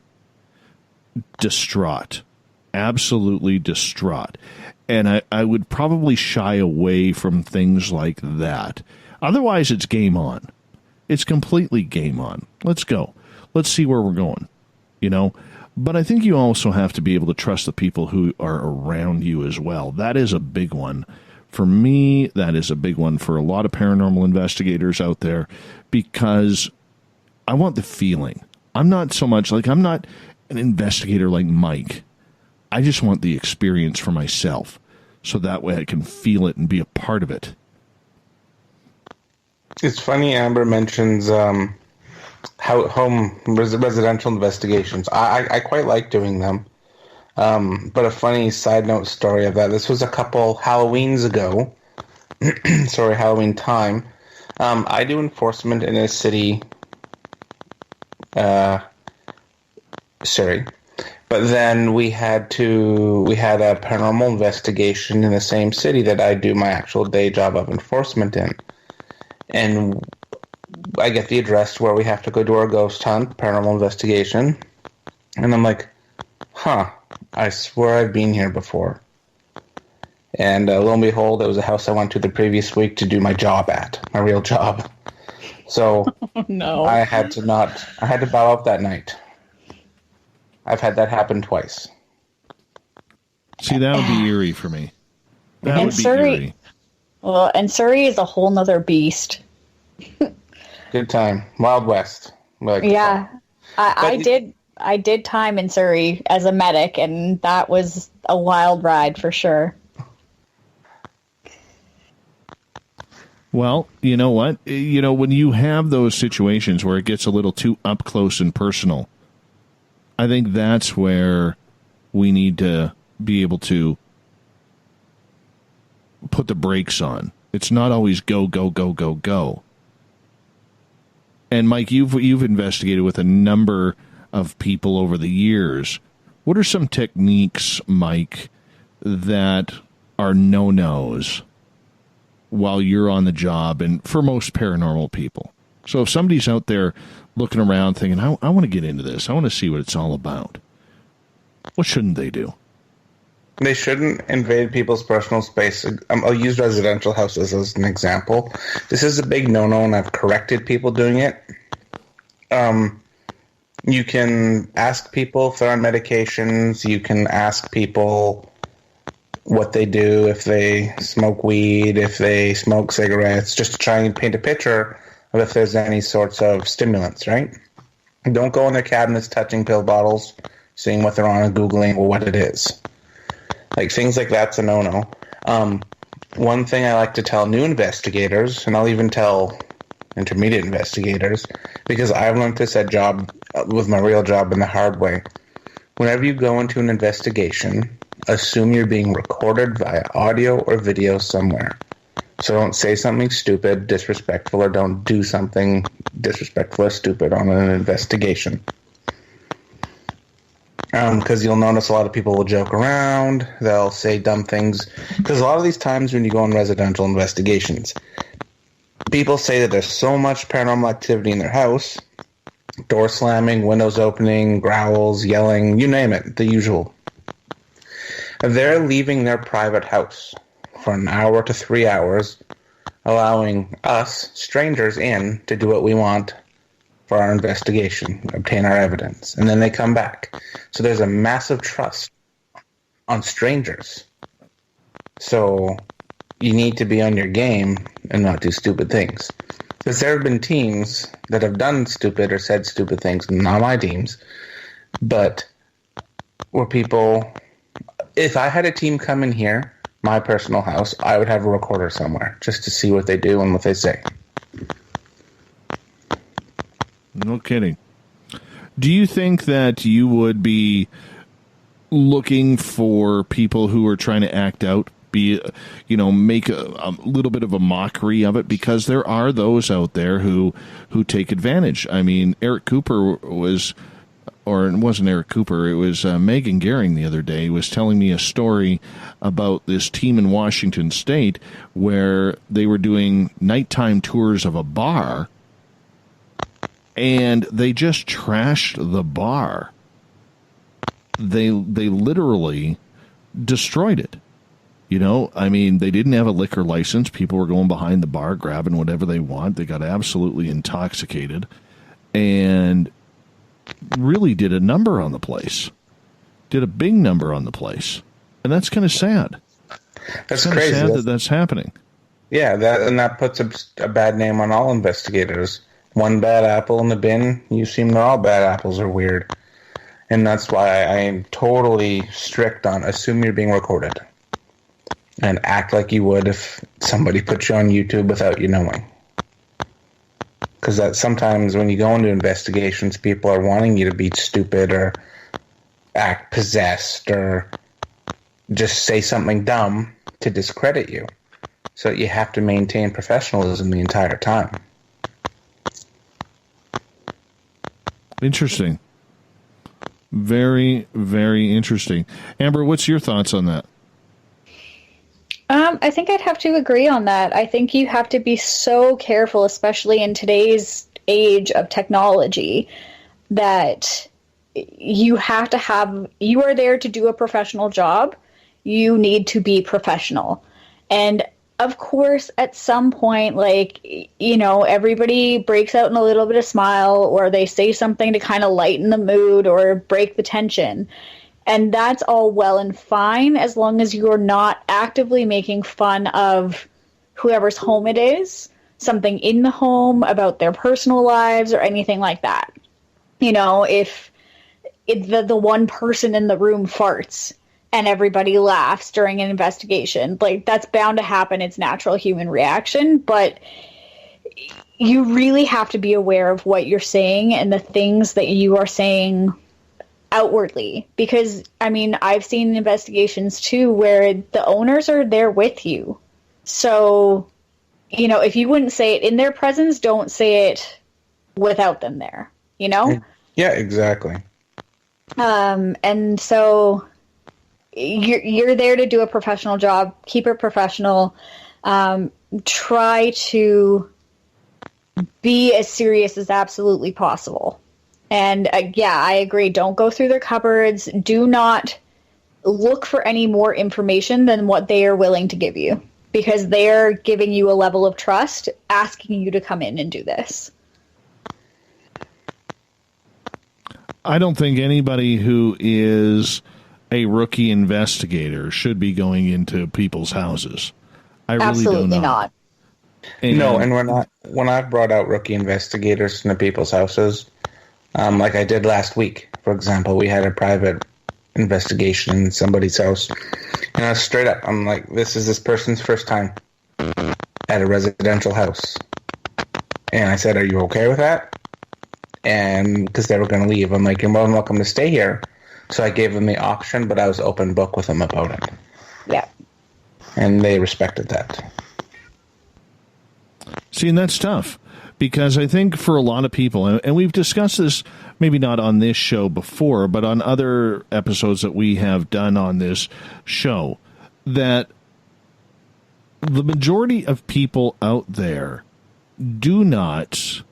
[SPEAKER 1] distraught. Absolutely distraught. And I would probably shy away from things like that. Otherwise, it's game on. It's completely game on. Let's go. Let's see where we're going, But I think you also have to be able to trust the people who are around you as well. That is a big one. For me, that is a big one for a lot of paranormal investigators out there because I want the feeling. I'm not so much I'm not an investigator like Mike. I just want the experience for myself so that way I can feel it and be a part of it.
[SPEAKER 2] It's funny Amber mentions residential investigations. I quite like doing them. But a funny side note story of that, this was a couple Halloweens ago. Sorry, Halloween time. I do enforcement in a city, Surrey. But then we had a paranormal investigation in the same city that I do my actual day job of enforcement in. And I get the address where we have to go do our ghost hunt, paranormal investigation. And I'm like, I swear I've been here before. And lo and behold, it was a house I went to the previous week to do my job at, my real job. So
[SPEAKER 3] no.
[SPEAKER 2] I had to bow out that night. I've had that happen twice.
[SPEAKER 1] See, that would be eerie for me. That would be eerie.
[SPEAKER 3] Well, and Surrey is a whole nother beast.
[SPEAKER 2] Good time. Wild West.
[SPEAKER 3] Yeah. I did time in Surrey as a medic, and that was a wild ride for sure.
[SPEAKER 1] Well, you know what? When you have those situations where it gets a little too up close and personal, I think that's where we need to be able to put the brakes on. It's not always go, go, go, go, go. And Mike, you've investigated with a number of people over the years. What are some techniques, Mike, that are no-nos while you're on the job and for most paranormal people? So if somebody's out there looking around thinking, I want to get into this, I want to see what it's all about, what shouldn't they do?
[SPEAKER 2] They shouldn't invade people's personal space. I'll use residential houses as an example. This is a big no-no, and I've corrected people doing it. You can ask people if they're on medications. You can ask people what they do, if they smoke weed, if they smoke cigarettes, just to try and paint a picture of if there's any sorts of stimulants, right? Don't go in their cabinets touching pill bottles, seeing what they're on and Googling what it is. Like, things like that's a no-no. One thing I like to tell new investigators, and I'll even tell intermediate investigators, because I've learned this at job with my real job in the hard way. Whenever you go into an investigation, assume you're being recorded via audio or video somewhere. So don't say something stupid, disrespectful, or don't do something disrespectful or stupid on an investigation. Because you'll notice a lot of people will joke around, they'll say dumb things. Because a lot of these times when you go on residential investigations, people say that there's so much paranormal activity in their house, door slamming, windows opening, growls, yelling, you name it, the usual. They're leaving their private house for an hour to 3 hours, allowing us, strangers, in to do what we want for our investigation, obtain our evidence, and then they come back. So there's a massive trust on strangers. So you need to be on your game and not do stupid things. Because there have been teams that have done stupid or said stupid things, not my teams, but where people... If I had a team come in here, my personal house, I would have a recorder somewhere just to see what they do and what they say.
[SPEAKER 1] No kidding. Do you think that you would be looking for people who are trying to act out, make a little bit of a mockery of it? Because there are those out there who take advantage. I mean, Eric Cooper was... Or it wasn't Eric Cooper, it was Megan Gehring the other day was telling me a story about this team in Washington State where they were doing nighttime tours of a bar, and they just trashed the bar. They literally destroyed it. I mean, they didn't have a liquor license. People were going behind the bar, grabbing whatever they want. They got absolutely intoxicated, and really did a number on the place. Did a big number on the place. And that's kind of sad.
[SPEAKER 2] That's crazy.
[SPEAKER 1] Sad that's happening.
[SPEAKER 2] Yeah, that puts a bad name on all investigators. One bad apple in the bin, you seem to all bad apples are weird. And that's why I am totally strict on assume you're being recorded. And act like you would if somebody put you on YouTube without you knowing. Because that sometimes when you go into investigations, people are wanting you to be stupid or act possessed or just say something dumb to discredit you. So you have to maintain professionalism the entire time.
[SPEAKER 1] Interesting. Very, very interesting. Amber, what's your thoughts on that?
[SPEAKER 3] I think I'd have to agree on that. I think you have to be so careful, especially in today's age of technology, that you have to you are there to do a professional job. You need to be professional. And of course, at some point, everybody breaks out in a little bit of smile, or they say something to kind of lighten the mood or break the tension. And that's all well and fine as long as you're not actively making fun of whoever's home it is, something in the home, about their personal lives, or anything like that. If the one person in the room farts and everybody laughs during an investigation, that's bound to happen. It's natural human reaction. But you really have to be aware of what you're saying and the things that you are saying outwardly, because I've seen investigations too where the owners are there with you. So, if you wouldn't say it in their presence, don't say it without them there,
[SPEAKER 2] Yeah, exactly.
[SPEAKER 3] And so you're there to do a professional job. Keep it professional. Try to be as serious as absolutely possible. And I agree. Don't go through their cupboards. Do not look for any more information than what they are willing to give you, because they're giving you a level of trust, asking you to come in and do this.
[SPEAKER 1] I don't think anybody who is a rookie investigator should be going into people's houses. I really
[SPEAKER 3] Absolutely
[SPEAKER 1] do
[SPEAKER 3] not.
[SPEAKER 2] And when I've brought out rookie investigators into people's houses, like I did last week, for example, we had a private investigation in somebody's house, and I was straight up, I'm like, this is this person's first time at a residential house. And I said, are you okay with that? And because they were going to leave, I'm like, you're more than welcome to stay here, So I gave them the option, but I was open book with them about it.
[SPEAKER 3] Yeah.
[SPEAKER 2] And they respected that.
[SPEAKER 1] See, and that's tough, because I think for a lot of people, and we've discussed this maybe not on this show before, but on other episodes that we have done on this show, that the majority of people out there do not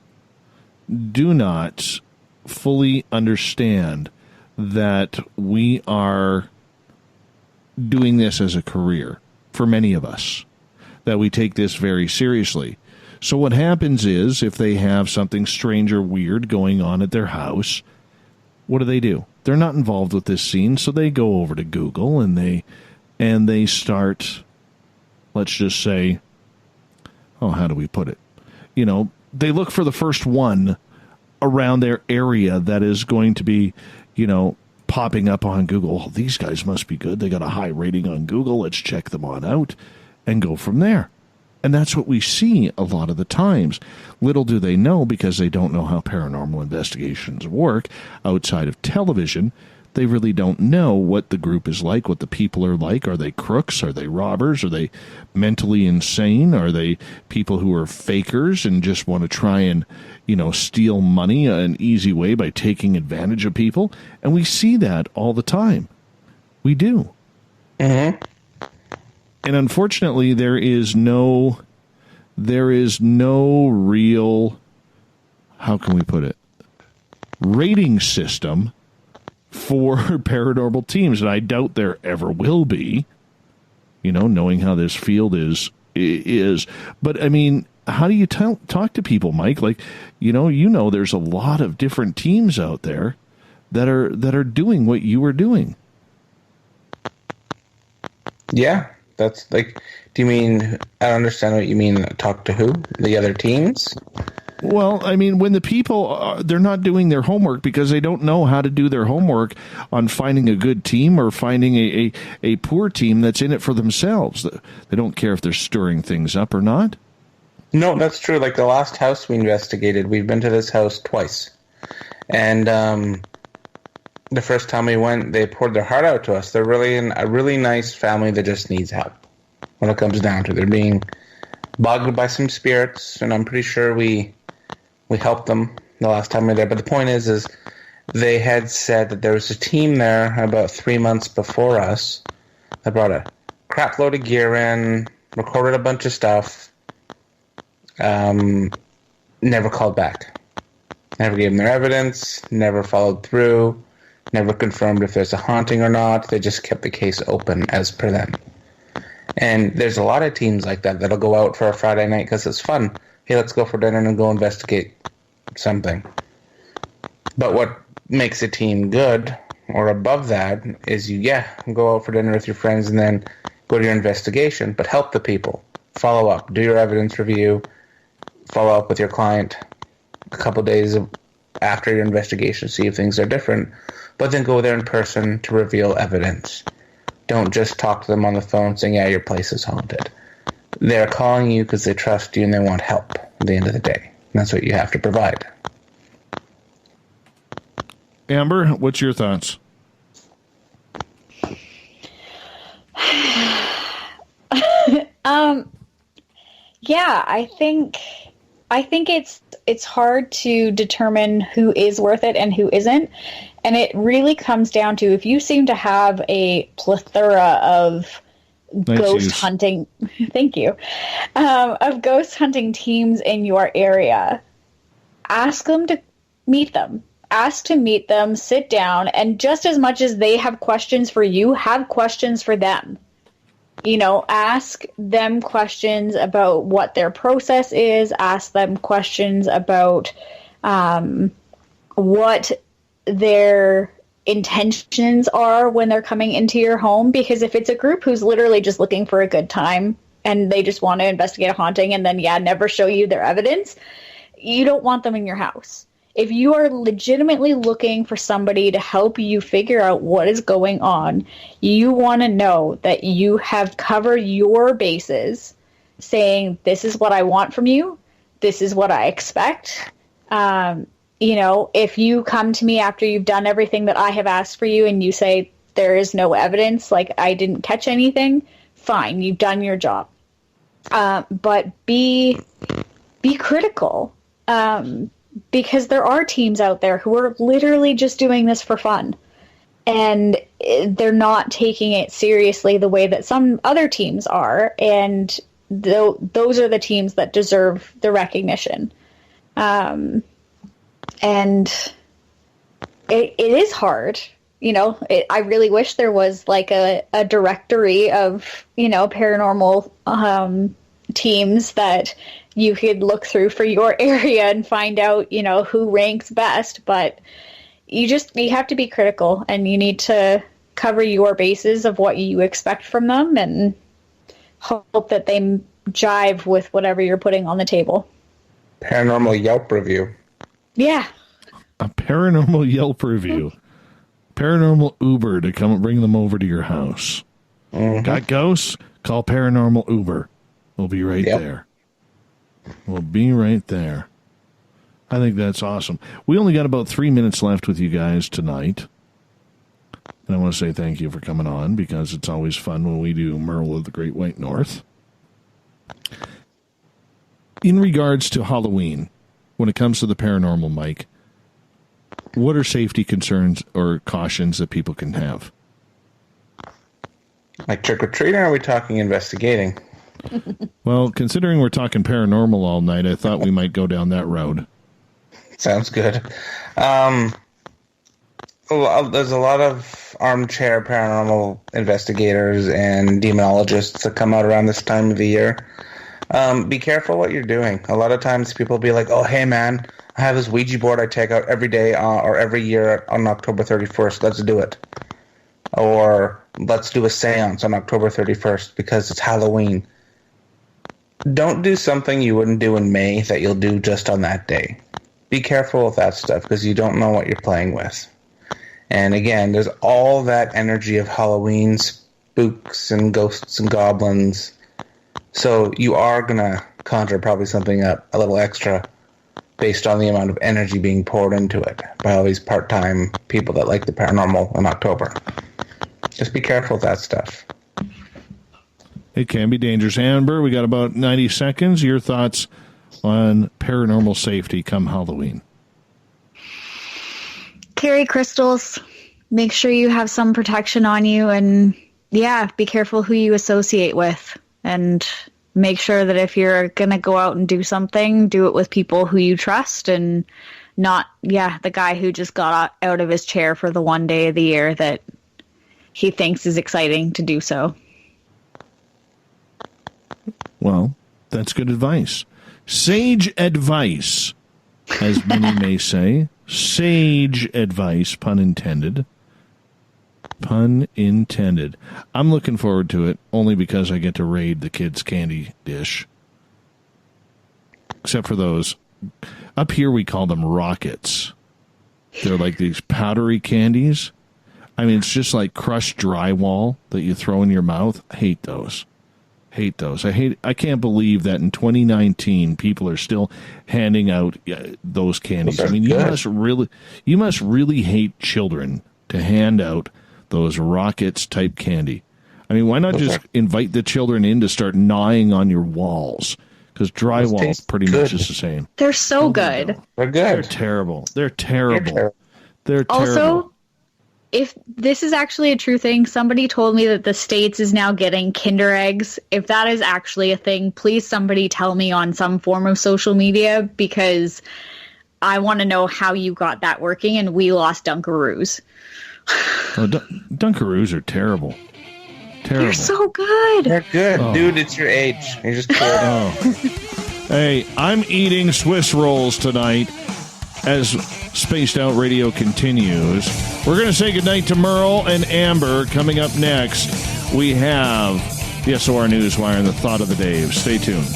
[SPEAKER 1] fully understand that we are doing this as a career for many of us, that we take this very seriously. So what happens is, if they have something strange or weird going on at their house, what do? They're not involved with this scene, so they go over to Google and they start, let's just say, how do we put it? They look for the first one around their area that is going to be, popping up on Google. Oh, these guys must be good. They got a high rating on Google. Let's check them on out and go from there. And that's what we see a lot of the times. Little do they know, because they don't know how paranormal investigations work outside of television. They really don't know what the group is like, what the people are like. Are they crooks? Are they robbers? Are they mentally insane? Are they people who are fakers and just want to try and, steal money an easy way by taking advantage of people? And we see that all the time. We do.
[SPEAKER 2] Mm-hmm.
[SPEAKER 1] And unfortunately, there is no real, how can we put it, rating system for paranormal teams, and I doubt there ever will be, knowing how this field is. But I mean, how do you talk to people, Mike? Like, there's a lot of different teams out there that are doing what you are doing.
[SPEAKER 2] Yeah, that's like, do you mean, I don't understand what you mean, talk to who? The other teams?
[SPEAKER 1] Well, I mean, when the people, they're not doing their homework because they don't know how to do their homework on finding a good team or finding a poor team that's in it for themselves. They don't care if they're stirring things up or not.
[SPEAKER 2] No, that's true. Like the last house we investigated, we've been to this house twice. And the first time we went, they poured their heart out to us. They're really a really nice family that just needs help when it comes down to it. They're being bugged by some spirits, and I'm pretty sure we helped them the last time we were there. But the point is they had said that there was a team there about 3 months before us that brought a crap load of gear in, recorded a bunch of stuff, never called back. Never gave them their evidence, never followed through, never confirmed if there's a haunting or not. They just kept the case open as per them. And there's a lot of teams like that that'll go out for a Friday night because it's fun. Hey, let's go for dinner and go investigate something. But what makes a team good or above that is go out for dinner with your friends and then go to your investigation, but help the people. Follow up. Do your evidence review. Follow up with your client a couple days after your investigation, see if things are different. But then go there in person to reveal evidence. Don't just talk to them on the phone saying, yeah, your place is haunted. They're calling you because they trust you and they want help at the end of the day. And that's what you have to provide.
[SPEAKER 1] Amber, what's your thoughts?
[SPEAKER 3] Yeah, I think it's hard to determine who is worth it and who isn't. And it really comes down to, if you seem to have a plethora of ghost hunting, thank you, of ghost hunting teams in your area, ask them to meet them. Ask to meet them, sit down, and just as much as they have questions for you, have questions for them. Ask them questions about what their process is. Ask them questions about what their intentions are when they're coming into your home. Because if it's a group who's literally just looking for a good time and they just want to investigate a haunting and then, never show you their evidence, you don't want them in your house. If you are legitimately looking for somebody to help you figure out what is going on, you want to know that you have covered your bases, saying, this is what I want from you, this is what I expect, if you come to me after you've done everything that I have asked for you and you say there is no evidence, like I didn't catch anything, fine, you've done your job. But be critical, because there are teams out there who are literally just doing this for fun, and they're not taking it seriously the way that some other teams are, and those are the teams that deserve the recognition. And it is hard. I really wish there was like a directory of, paranormal teams that you could look through for your area and find out, who ranks best. But you have to be critical, and you need to cover your bases of what you expect from them and hope that they jive with whatever you're putting on the table.
[SPEAKER 2] Paranormal Yelp review.
[SPEAKER 3] Yeah.
[SPEAKER 1] A paranormal Yelp review. Paranormal Uber to come and bring them over to your house. Mm-hmm. Got ghosts? Call Paranormal Uber. We'll be right there. We'll be right there. I think that's awesome. We only got about 3 minutes left with you guys tonight. And I want to say thank you for coming on, because it's always fun when we do Merle of the Great White North. In regards to Halloween, when it comes to the paranormal, Mike, what are safety concerns or cautions that people can have?
[SPEAKER 2] Like trick-or-treating, or are we talking investigating?
[SPEAKER 1] Well, considering we're talking paranormal all night, I thought we might go down that road.
[SPEAKER 2] Sounds good. There's a lot of armchair paranormal investigators and demonologists that come out around this time of the year. Be careful what you're doing. A lot of times people will be like, oh, hey, man, I have this Ouija board I take out every day or every year on October 31st. Let's do it. Or let's do a seance on October 31st because it's Halloween. Don't do something you wouldn't do in May that you'll do just on that day. Be careful with that stuff because you don't know what you're playing with. And again, there's all that energy of Halloween, spooks and ghosts and goblins. So you are going to conjure probably something up a little extra based on the amount of energy being poured into it by all these part-time people that like the paranormal in October. Just be careful with that stuff.
[SPEAKER 1] It can be dangerous. Amber, we got about 90 seconds. Your thoughts on paranormal safety come Halloween?
[SPEAKER 3] Carry crystals. Make sure you have some protection on you, and be careful who you associate with, and make sure that if you're going to go out and do something, do it with people who you trust, and not, the guy who just got out of his chair for the one day of the year that he thinks is exciting to do so.
[SPEAKER 1] Well, that's good advice. Sage advice, as many may say. Sage advice, pun intended. Pun intended. I'm looking forward to it only because I get to raid the kids' candy dish. Except for those. Up here we call them rockets. They're like these powdery candies. I mean, it's just like crushed drywall that you throw in your mouth. I hate those. I can't believe that in 2019 people are still handing out those candies. I mean, you must really hate children to hand out those rockets type candy. I mean, why not just invite the children in to start gnawing on your walls? Because drywall pretty much is the same.
[SPEAKER 3] They're so good.
[SPEAKER 2] They're good.
[SPEAKER 1] They're terrible. They're terrible.
[SPEAKER 3] Also, if this is actually a true thing, somebody told me that the States is now getting Kinder Eggs. If that is actually a thing, please somebody tell me on some form of social media, because I want to know how you got that working, and we lost Dunkaroos.
[SPEAKER 1] Oh, Dunkaroos are terrible.
[SPEAKER 3] They're so good.
[SPEAKER 2] They're good. Dude, it's your age. You're just cool.
[SPEAKER 1] Hey, I'm eating Swiss rolls tonight as Spaced Out Radio continues. We're going to say goodnight to Merle and Amber. Coming up next, we have the SOR Newswire and the Thought of the Dave. Stay tuned.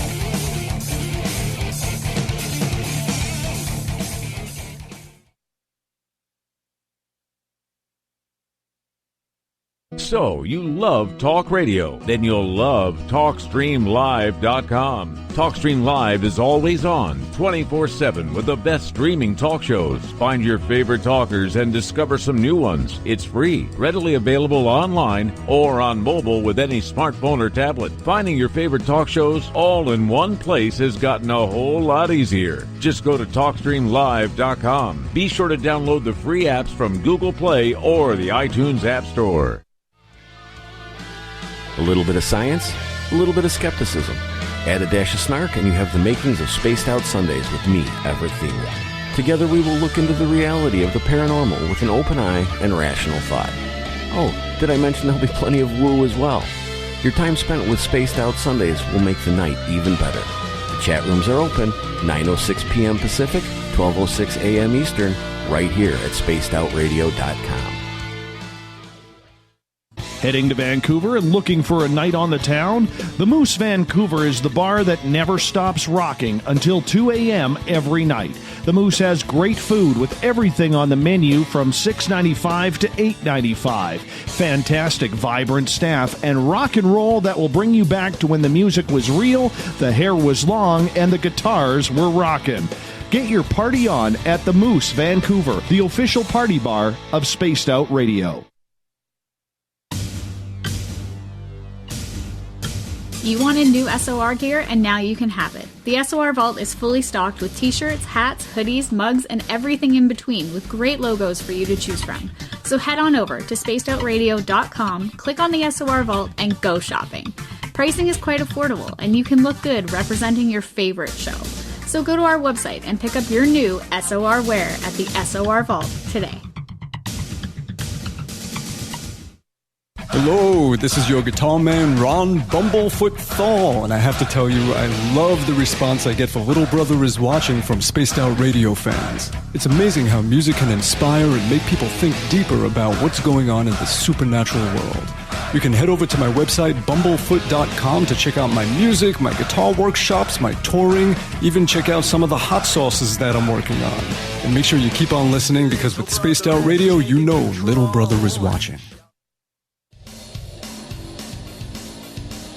[SPEAKER 16] So, you love talk radio? Then you'll love TalkStreamLive.com. TalkStream Live is always on, 24/7, with the best streaming talk shows. Find your favorite talkers and discover some new ones. It's free, readily available online or on mobile with any smartphone or tablet. Finding your favorite talk shows all in one place has gotten a whole lot easier. Just go to TalkStreamLive.com. Be sure to download the free apps from Google Play or the iTunes App Store.
[SPEAKER 7] A little bit of science, a little bit of skepticism. Add a dash of snark and you have the makings of Spaced Out Sundays with me, Everett Thieme. Together we will look into the reality of the paranormal with an open eye and rational thought. Oh, did I mention there'll be plenty of woo as well? Your time spent with Spaced Out Sundays will make the night even better. The chat rooms are open, 9:06 p.m. Pacific, 12:06 a.m. Eastern, right here at spacedoutradio.com.
[SPEAKER 1] Heading to Vancouver and looking for a night on the town? The Moose Vancouver is the bar that never stops rocking until 2 a.m. every night. The Moose has great food with everything on the menu from $6.95 to $8.95. Fantastic, vibrant staff and rock and roll that will bring you back to when the music was real, the hair was long, and the guitars were rocking. Get your party on at the Moose Vancouver, the official party bar of Spaced Out Radio.
[SPEAKER 9] You wanted new SOR gear, and now you can have it. The SOR Vault is fully stocked with t-shirts, hats, hoodies, mugs, and everything in between with great logos for you to choose from. So head on over to spacedoutradio.com, click on the SOR Vault, and go shopping. Pricing is quite affordable, and you can look good representing your favorite show. So go to our website and pick up your new SOR wear at the SOR Vault today.
[SPEAKER 6] Hello, this is your guitar man, Ron Bumblefoot Thal, and I have to tell you, I love the response I get for Little Brother is Watching from Spaced Out Radio fans. It's amazing how music can inspire and make people think deeper about what's going on in the supernatural world. You can head over to my website, bumblefoot.com, to check out my music, my guitar workshops, my touring, even check out some of the hot sauces that I'm working on. And make sure you keep on listening, because with Spaced Out Radio, you know Little Brother is watching.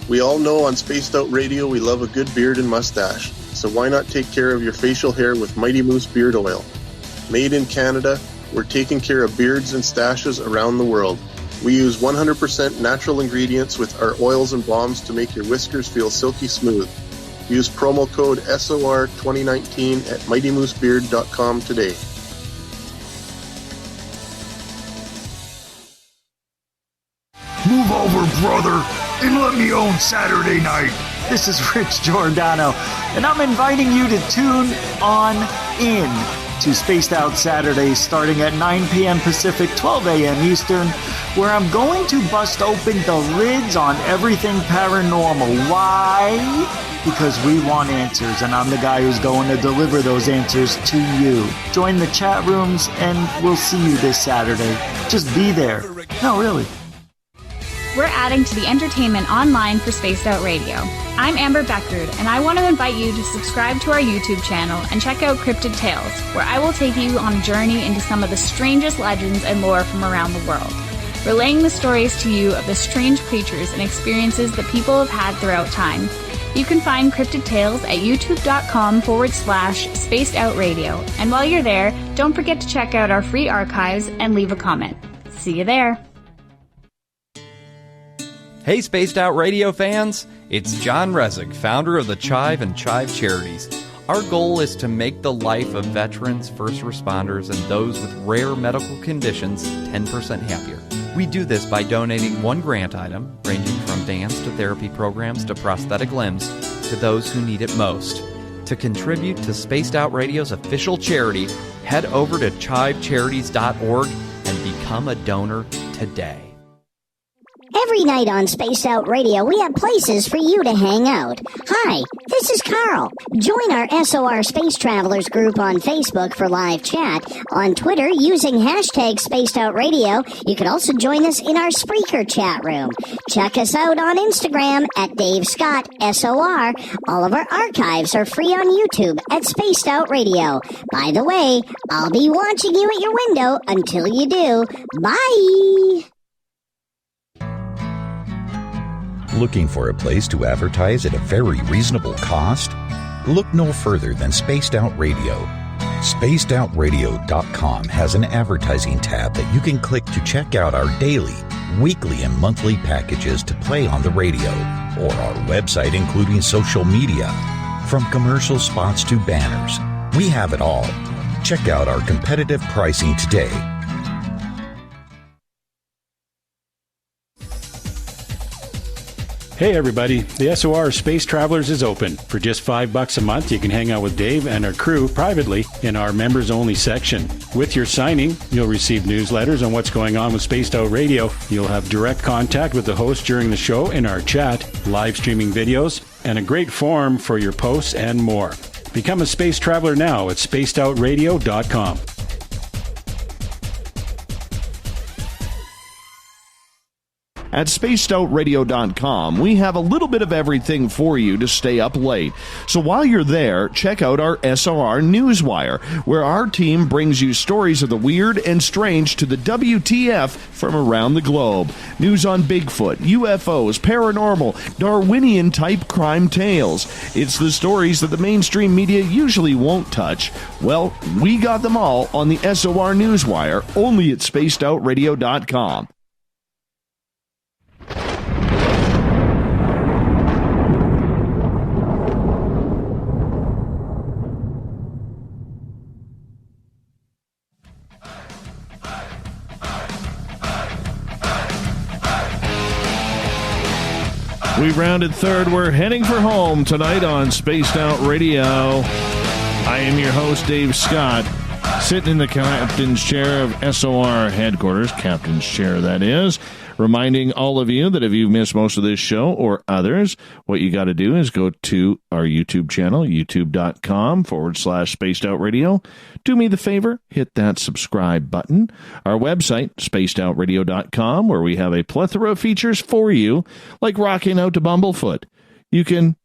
[SPEAKER 5] We all know on Spaced Out Radio we love a good beard and mustache, so why not take care of your facial hair with Mighty Moose Beard Oil? Made in Canada, we're taking care of beards and stashes around the world. We use 100% natural ingredients with our oils and balms to make your whiskers feel silky smooth. Use promo code SOR2019 at MightyMooseBeard.com today.
[SPEAKER 11] Move over, brother, and let me own Saturday night.
[SPEAKER 12] This is Rich Giordano, and I'm inviting you to tune on in to Spaced Out Saturdays starting at 9 p.m. Pacific, 12 a.m. Eastern, where I'm going to bust open the lids on everything paranormal. Why? Because we want answers, and I'm the guy who's going to deliver those answers to you. Join the chat rooms, and we'll see you this Saturday. Just be there. No, really.
[SPEAKER 9] We're adding to the entertainment online for Spaced Out Radio. I'm Amber Bekkerud, and I want to invite you to subscribe to our YouTube channel and check out Cryptid Tales, where I will take you on a journey into some of the strangest legends and lore from around the world, relaying the stories to you of the strange creatures and experiences that people have had throughout time. You can find Cryptid Tales at youtube.com/Spaced Out Radio, and while you're there, don't forget to check out our free archives and leave a comment. See you there.
[SPEAKER 4] Hey, Spaced Out Radio fans! It's John Resig, founder of the CHIVE and CHIVE Charities. Our goal is to make the life of veterans, first responders, and those with rare medical conditions 10% happier. We do this by donating one grant item, ranging from dance to therapy programs to prosthetic limbs, to those who need it most. To contribute to Spaced Out Radio's official charity, head over to chivecharities.org and become a donor today.
[SPEAKER 8] Every night on Spaced Out Radio, we have places for you to hang out. Hi, this is Carl. Join our SOR Space Travelers group on Facebook for live chat. On Twitter, using hashtag Spaced Out Radio. You can also join us in our Spreaker chat room. Check us out on Instagram at Dave Scott SOR. All of our archives are free on YouTube at Spaced Out Radio. By the way, I'll be watching you at your window until you do. Bye!
[SPEAKER 20] Looking for a place to advertise at a very reasonable cost? Look no further than Spaced Out Radio. SpacedOutRadio.com has an advertising tab that you can click to check out our daily, weekly, and monthly packages to play on the radio, or our website including social media. From commercial spots to banners, we have it all. Check out our competitive pricing today.
[SPEAKER 13] Hey everybody, the SOR Space Travelers is open. For just $5 a month, you can hang out with Dave and our crew privately in our members-only section. With your signing, you'll receive newsletters on what's going on with Spaced Out Radio. You'll have direct contact with the host during the show in our chat, live streaming videos, and a great forum for your posts and more. Become a space traveler now at spacedoutradio.com.
[SPEAKER 1] At spacedoutradio.com, we have a little bit of everything for you to stay up late. So while you're there, check out our SOR Newswire, where our team brings you stories of the weird and strange to the WTF from around the globe. News on Bigfoot, UFOs, paranormal, Darwinian-type crime tales. It's the stories that the mainstream media usually won't touch. Well, we got them all on the SOR Newswire, only at spacedoutradio.com. We've rounded third. We're heading for home tonight on Spaced Out Radio. I am your host, Dave Scott, sitting in the captain's chair of SOR headquarters, captain's chair that is, reminding all of you that if you've missed most of this show or others, what you got to do is go to our YouTube channel, youtube.com/Spaced Out Radio. Do me the favor, hit that subscribe button. Our website, spacedoutradio.com, where we have a plethora of features for you, like rocking out to Bumblefoot. You can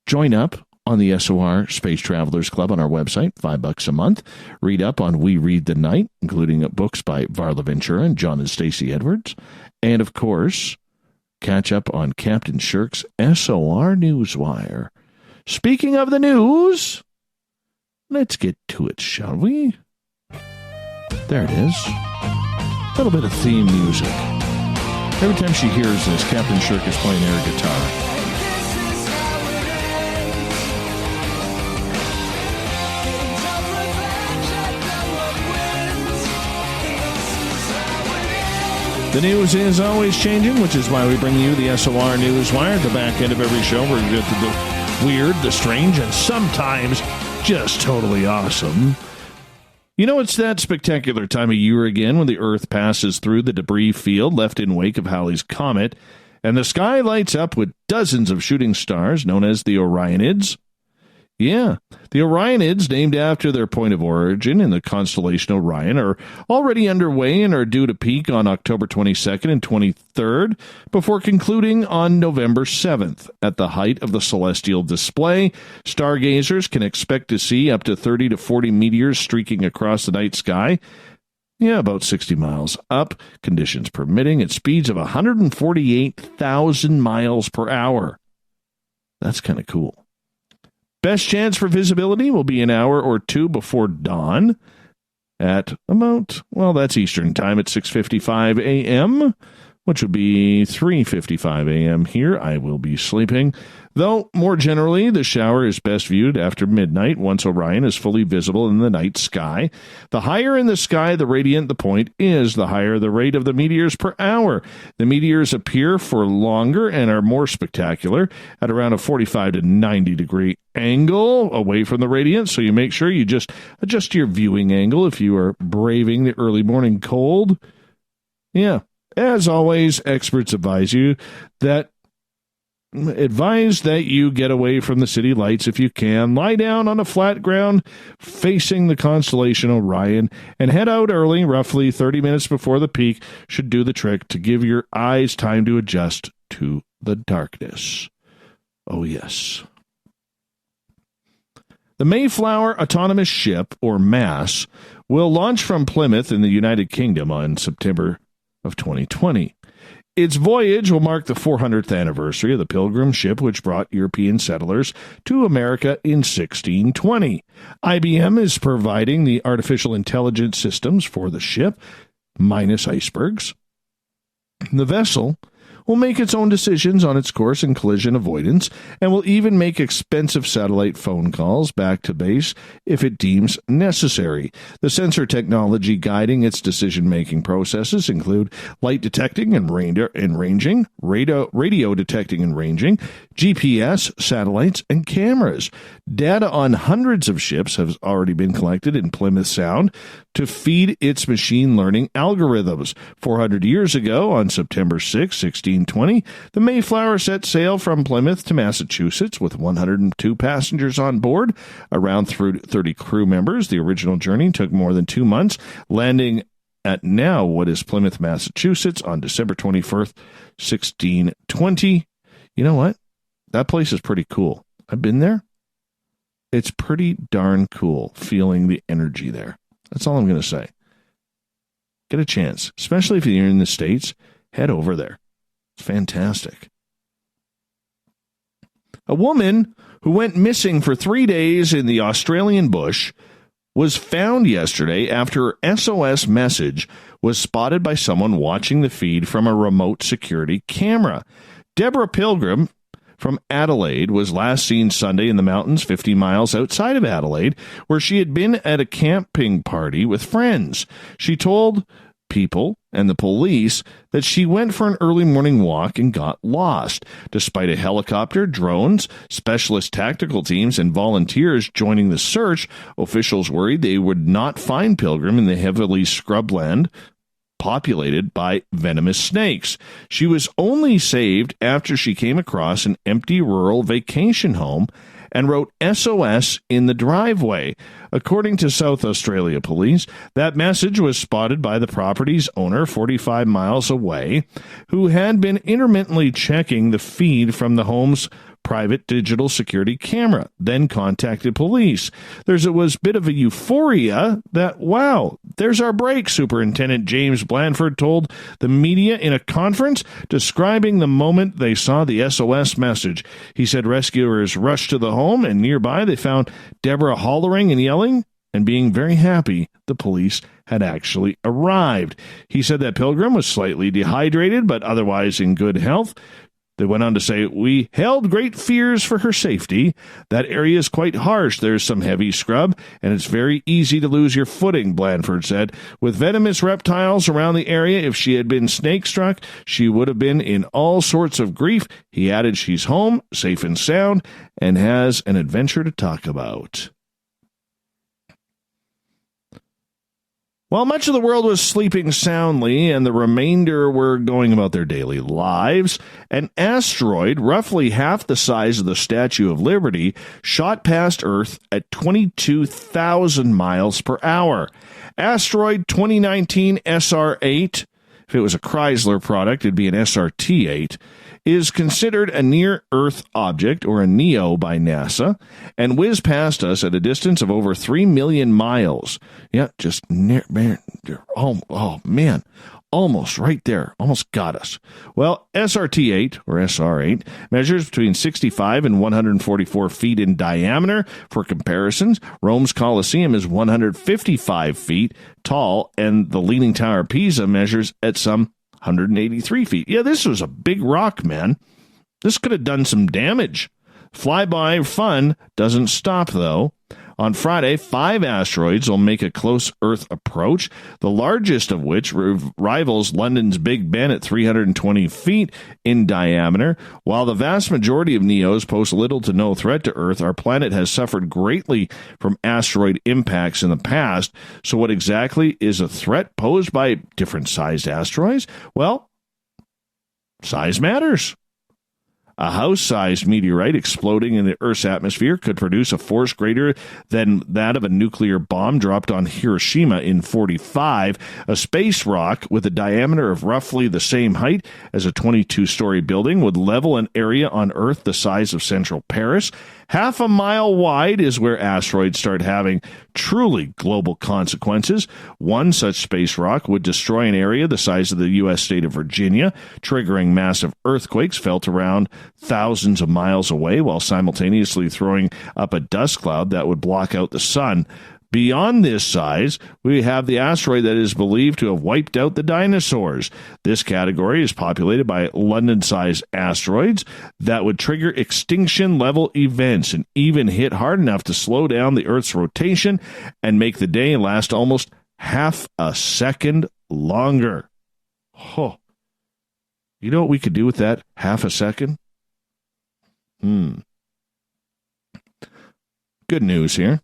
[SPEAKER 1] join up on the SOR Space Travelers Club on our website, $5 a month. Read up on We Read the Night, including books by Varla Ventura and John and Stacey Edwards. And, of course, catch up on Captain Shirk's SOR Newswire. Speaking of the news, let's get to it, shall we? There it is. A little bit of theme music. Every time she hears this, Captain Shirk is playing air guitar. The news is always changing, which is why we bring you the SOR Newswire at the back end of every show, where we get to the weird, the strange, and sometimes just totally awesome. You know, it's that spectacular time of year again when the Earth passes through the debris field left in wake of Halley's Comet, and the sky lights up with dozens of shooting stars known as the Orionids. Yeah, the Orionids, named after their point of origin in the constellation Orion, are already underway and are due to peak on October 22nd and 23rd before concluding on November 7th. At the height of the celestial display, stargazers can expect to see up to 30 to 40 meteors streaking across the night sky. Yeah, about 60 miles up, conditions permitting, at speeds of 148,000 miles per hour. That's kind of cool. Best chance for visibility will be an hour or two before dawn at about, well, that's Eastern time at 6:55 a.m., which would be 3:55 a.m. here. I will be sleeping. Though, more generally, the shower is best viewed after midnight once Orion is fully visible in the night sky. The higher in the sky the radiant the point is, the higher the rate of the meteors per hour. The meteors appear for longer and are more spectacular at around a 45 to 90 degree angle away from the radiant, so you make sure you just adjust your viewing angle if you are braving the early morning cold. Yeah, as always, experts advise that you get away from the city lights if you can. Lie down on a flat ground facing the constellation Orion and head out early, roughly 30 minutes before the peak should do the trick to give your eyes time to adjust to the darkness. Oh, yes. The Mayflower Autonomous Ship, or MASS, will launch from Plymouth in the United Kingdom on September of 2020. Its voyage will mark the 400th anniversary of the Pilgrim ship which brought European settlers to America in 1620. IBM is providing the artificial intelligence systems for the ship, minus icebergs. The vessel will make its own decisions on its course and collision avoidance, and will even make expensive satellite phone calls back to base if it deems necessary. The sensor technology guiding its decision-making processes include light detecting and ranging, radio detecting and ranging, GPS, satellites, and cameras. Data on hundreds of ships has already been collected in Plymouth Sound to feed its machine learning algorithms. 400 years ago, on September 6, 1620, the Mayflower set sail from Plymouth to Massachusetts with 102 passengers on board, around 30 crew members. The original journey took more than 2 months, landing at now what is Plymouth, Massachusetts on December 21st, 1620. You know what? That place is pretty cool. I've been there. It's pretty darn cool feeling the energy there. That's all I'm going to say. Get a chance, especially if you're in the States, head over there. It's fantastic. A woman who went missing for 3 days in the Australian bush was found yesterday after her SOS message was spotted by someone watching the feed from a remote security camera. Deborah Pilgrim from Adelaide was last seen Sunday in the mountains 50 miles outside of Adelaide, where she had been at a camping party with friends. She told people and the police that she went for an early morning walk and got lost. Despite a helicopter, drones, specialist tactical teams, and volunteers joining the search, officials worried they would not find Pilgrim in the heavily scrubland populated by venomous snakes. She was only saved after she came across an empty rural vacation home and wrote SOS in the driveway. According to South Australia Police, that message was spotted by the property's owner 45 miles away, who had been intermittently checking the feed from the home's private digital security camera, then contacted police. There was a bit of a euphoria that, wow, there's our break, Superintendent James Blanford told the media in a conference describing the moment they saw the SOS message. He said rescuers rushed to the home, and nearby they found Deborah hollering and yelling and being very happy the police had actually arrived. He said that Pilgrim was slightly dehydrated but otherwise in good health. They went on to say, "We held great fears for her safety. That area is quite harsh. There's some heavy scrub, and it's very easy to lose your footing," Blanford said. With venomous reptiles around the area, if she had been snake-struck, she would have been in all sorts of grief. He added she's home, safe and sound, and has an adventure to talk about. While much of the world was sleeping soundly and the remainder were going about their daily lives, an asteroid roughly half the size of the Statue of Liberty shot past Earth at 22,000 miles per hour. Asteroid 2019 SR8, if it was a Chrysler product, it'd be an SRT8, is considered a near-Earth object, or a NEO, by NASA, and whizzed past us at a distance of over 3 million miles. Yeah, just near, man, oh man, almost right there, almost got us. Well, SRT8, or SR8, measures between 65 and 144 feet in diameter. For comparisons, Rome's Colosseum is 155 feet tall, and the Leaning Tower of Pisa measures at some 183 feet. Yeah, this was a big rock, man. This could have done some damage. Flyby fun doesn't stop, though. On Friday, 5 asteroids will make a close Earth approach, the largest of which rivals London's Big Ben at 320 feet in diameter. While the vast majority of NEOs pose little to no threat to Earth, our planet has suffered greatly from asteroid impacts in the past. So what exactly is a threat posed by different-sized asteroids? Well, size matters. A house-sized meteorite exploding in the Earth's atmosphere could produce a force greater than that of a nuclear bomb dropped on Hiroshima in 1945. A space rock with a diameter of roughly the same height as a 22-story building would level an area on Earth the size of central Paris. Half a mile wide is where asteroids start having truly global consequences. One such space rock would destroy an area the size of the U.S. state of Virginia, triggering massive earthquakes felt around thousands of miles away, while simultaneously throwing up a dust cloud that would block out the sun. Beyond this size, we have the asteroid that is believed to have wiped out the dinosaurs. This category is populated by London-sized asteroids that would trigger extinction-level events and even hit hard enough to slow down the Earth's rotation and make the day last almost half a second longer. Oh. You know what we could do with that half a second? Good news here.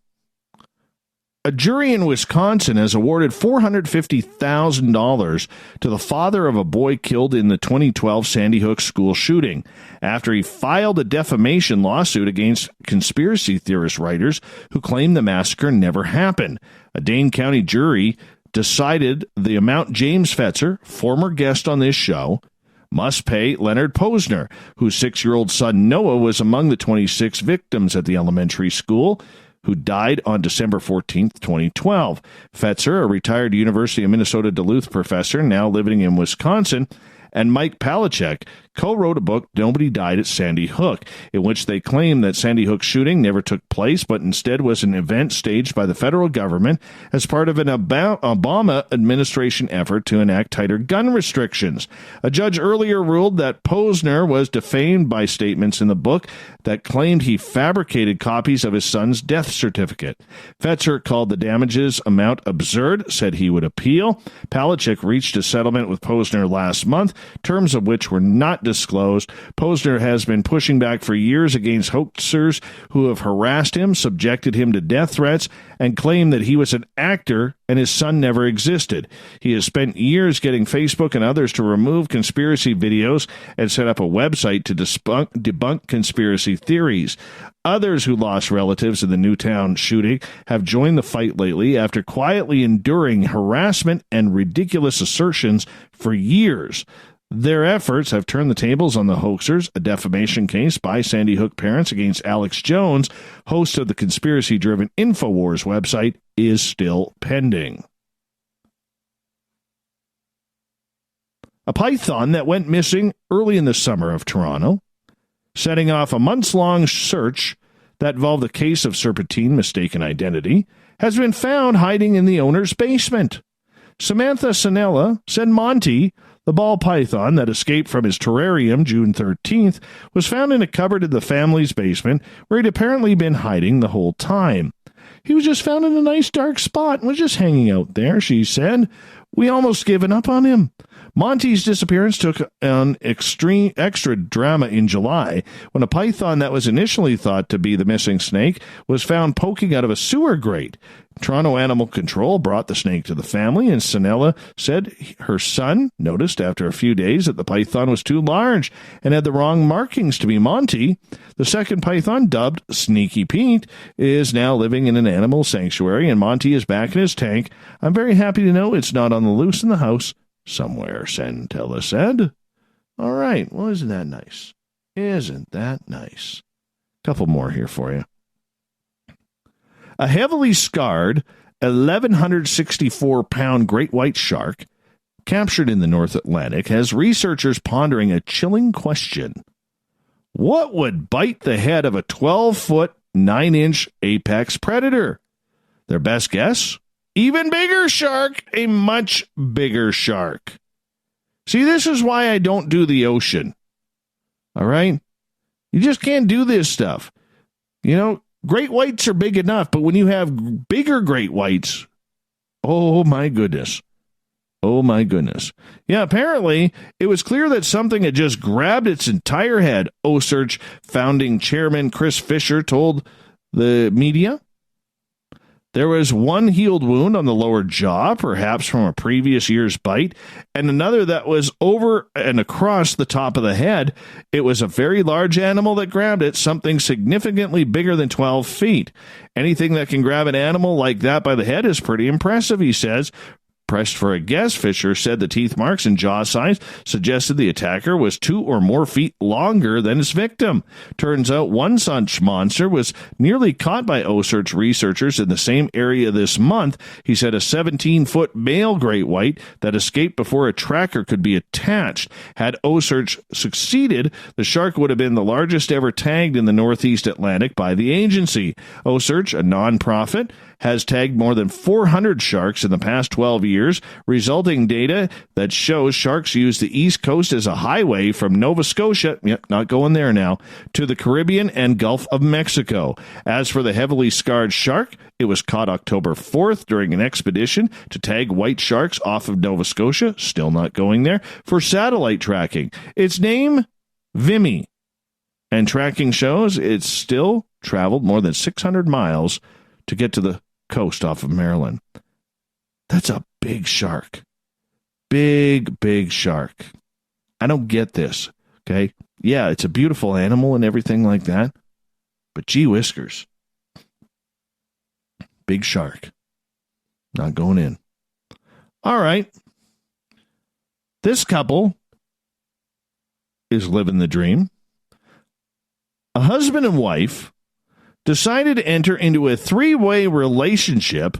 [SPEAKER 1] A jury in Wisconsin has awarded $450,000 to the father of a boy killed in the 2012 Sandy Hook school shooting after he filed a defamation lawsuit against conspiracy theorist writers who claim the massacre never happened. A Dane County jury decided the amount James Fetzer, former guest on this show, must pay Leonard Posner, whose 6-year-old son Noah was among the 26 victims at the elementary school, who died on December 14th, 2012. Fetzer, a retired University of Minnesota Duluth professor now living in Wisconsin, and Mike Palachuk co-wrote a book, Nobody Died at Sandy Hook, in which they claim that Sandy Hook shooting never took place, but instead was an event staged by the federal government as part of an Obama administration effort to enact tighter gun restrictions. A judge earlier ruled that Posner was defamed by statements in the book that claimed he fabricated copies of his son's death certificate. Fetzer called the damages amount absurd, said he would appeal. Palachuk reached a settlement with Posner last month, terms of which were not disclosed. Posner has been pushing back for years against hoaxers who have harassed him, subjected him to death threats, and claimed that he was an actor and his son never existed. He has spent years getting Facebook and others to remove conspiracy videos and set up a website to debunk conspiracy theories. Others who lost relatives in the Newtown shooting have joined the fight lately after quietly enduring harassment and ridiculous assertions for years. Their efforts have turned the tables on the hoaxers. A defamation case by Sandy Hook parents against Alex Jones, host of the conspiracy-driven InfoWars website, is still pending. A python that went missing early in the summer of Toronto, setting off a months-long search that involved a case of serpentine mistaken identity, has been found hiding in the owner's basement. Samantha Sanella said Monty, the ball python that escaped from his terrarium June 13th, was found in a cupboard in the family's basement where he'd apparently been hiding the whole time. He was just found in a nice dark spot and was just hanging out there, she said. We almost given up on him. Monty's disappearance took on extra drama in July when a python that was initially thought to be the missing snake was found poking out of a sewer grate. Toronto Animal Control brought the snake to the family, and Sanella said her son noticed after a few days that the python was too large and had the wrong markings to be Monty. The second python, dubbed Sneaky Pete, is now living in an animal sanctuary, and Monty is back in his tank. I'm very happy to know it's not on the loose in the house somewhere, Santella said. All right, well, isn't that nice? Isn't that nice? Couple more here for you. A heavily scarred 1,164-pound great white shark captured in the North Atlantic has researchers pondering a chilling question. What would bite the head of a 12-foot, 9-inch apex predator? Their best guess? Even bigger shark, a much bigger shark. See, this is why I don't do the ocean. All right? You just can't do this stuff. You know, great whites are big enough, but when you have bigger great whites, oh my goodness. Oh my goodness. Yeah, apparently it was clear that something had just grabbed its entire head, OSearch founding chairman Chris Fisher told the media. There was one healed wound on the lower jaw, perhaps from a previous year's bite, and another that was over and across the top of the head. It was a very large animal that grabbed it, something significantly bigger than 12 feet. Anything that can grab an animal like that by the head is pretty impressive, he says. pressed for a guess, Fisher said the teeth marks and jaw size suggested the attacker was 2 or more feet longer than his victim. Turns out one such monster was nearly caught by OSEARCH researchers in the same area this month. He said a 17-foot male great white that escaped before a tracker could be attached. Had OSEARCH succeeded, the shark would have been the largest ever tagged in the Northeast Atlantic by the agency. OSEARCH, a non-profit, has tagged more than 400 sharks in the past 12 years, resulting data that shows sharks use the East Coast as a highway from Nova Scotia, not going there now, to the Caribbean and Gulf of Mexico. As for the heavily scarred shark, it was caught October 4th during an expedition to tag white sharks off of Nova Scotia, still not going there, for satellite tracking. Its name, Vimy, and tracking shows it's still traveled more than 600 miles to get to the coast off of Maryland. That's a big shark. Big shark. I don't get this, okay? Yeah, it's a beautiful animal and everything like that, but gee whiskers. Big shark. Not going in. All right. This couple is living the dream. A husband and wife decided to enter into a 3-way relationship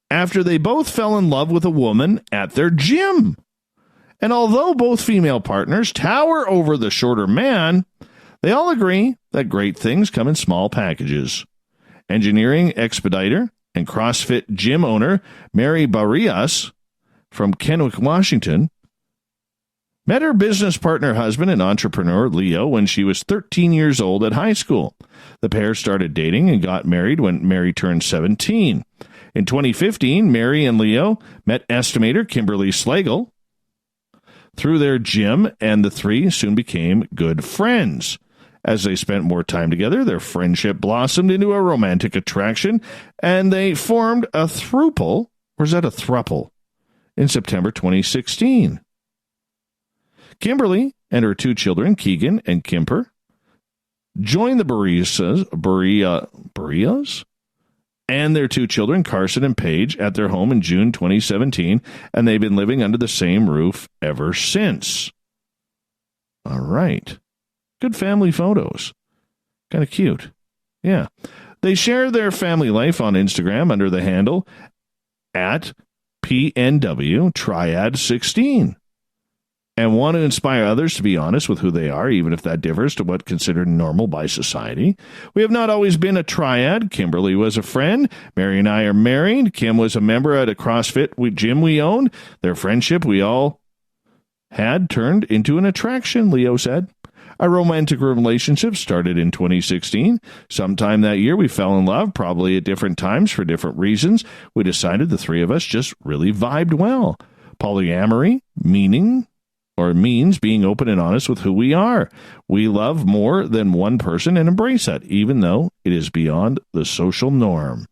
[SPEAKER 1] after they both fell in love with a woman at their gym. And although both female partners tower over the shorter man, they all agree that great things come in small packages. Engineering expediter and CrossFit gym owner Mary Barrias from Kennewick, Washington, met her business partner husband and entrepreneur Leo when she was 13 years old at high school. The pair started dating and got married when Mary turned 17. In 2015, Mary and Leo met estimator Kimberly Slagle through their gym, and the three soon became good friends. As they spent more time together, their friendship blossomed into a romantic attraction, and they formed a throuple, or is that a thruple, in September 2016. Kimberly and her 2 children, Keegan and Kimper, joined the Barrias and their 2 children, Carson and Paige, at their home in June 2017, and they've been living under the same roof ever since. All right. Good family photos. Kind of cute. Yeah. They share their family life on Instagram under the handle at PNW Triad 16. And want to inspire others to be honest with who they are, even if that differs to what's considered normal by society. We have not always been a triad. Kimberly was a friend. Mary and I are married. Kim was a member at a CrossFit gym we owned. Their friendship we all had turned into an attraction, Leo said. Our romantic relationship started in 2016. Sometime that year, we fell in love, probably at different times for different reasons. We decided the three of us just really vibed well. Polyamory, means being open and honest with who we are. We love more than one person and embrace that, even though it is beyond the social norm.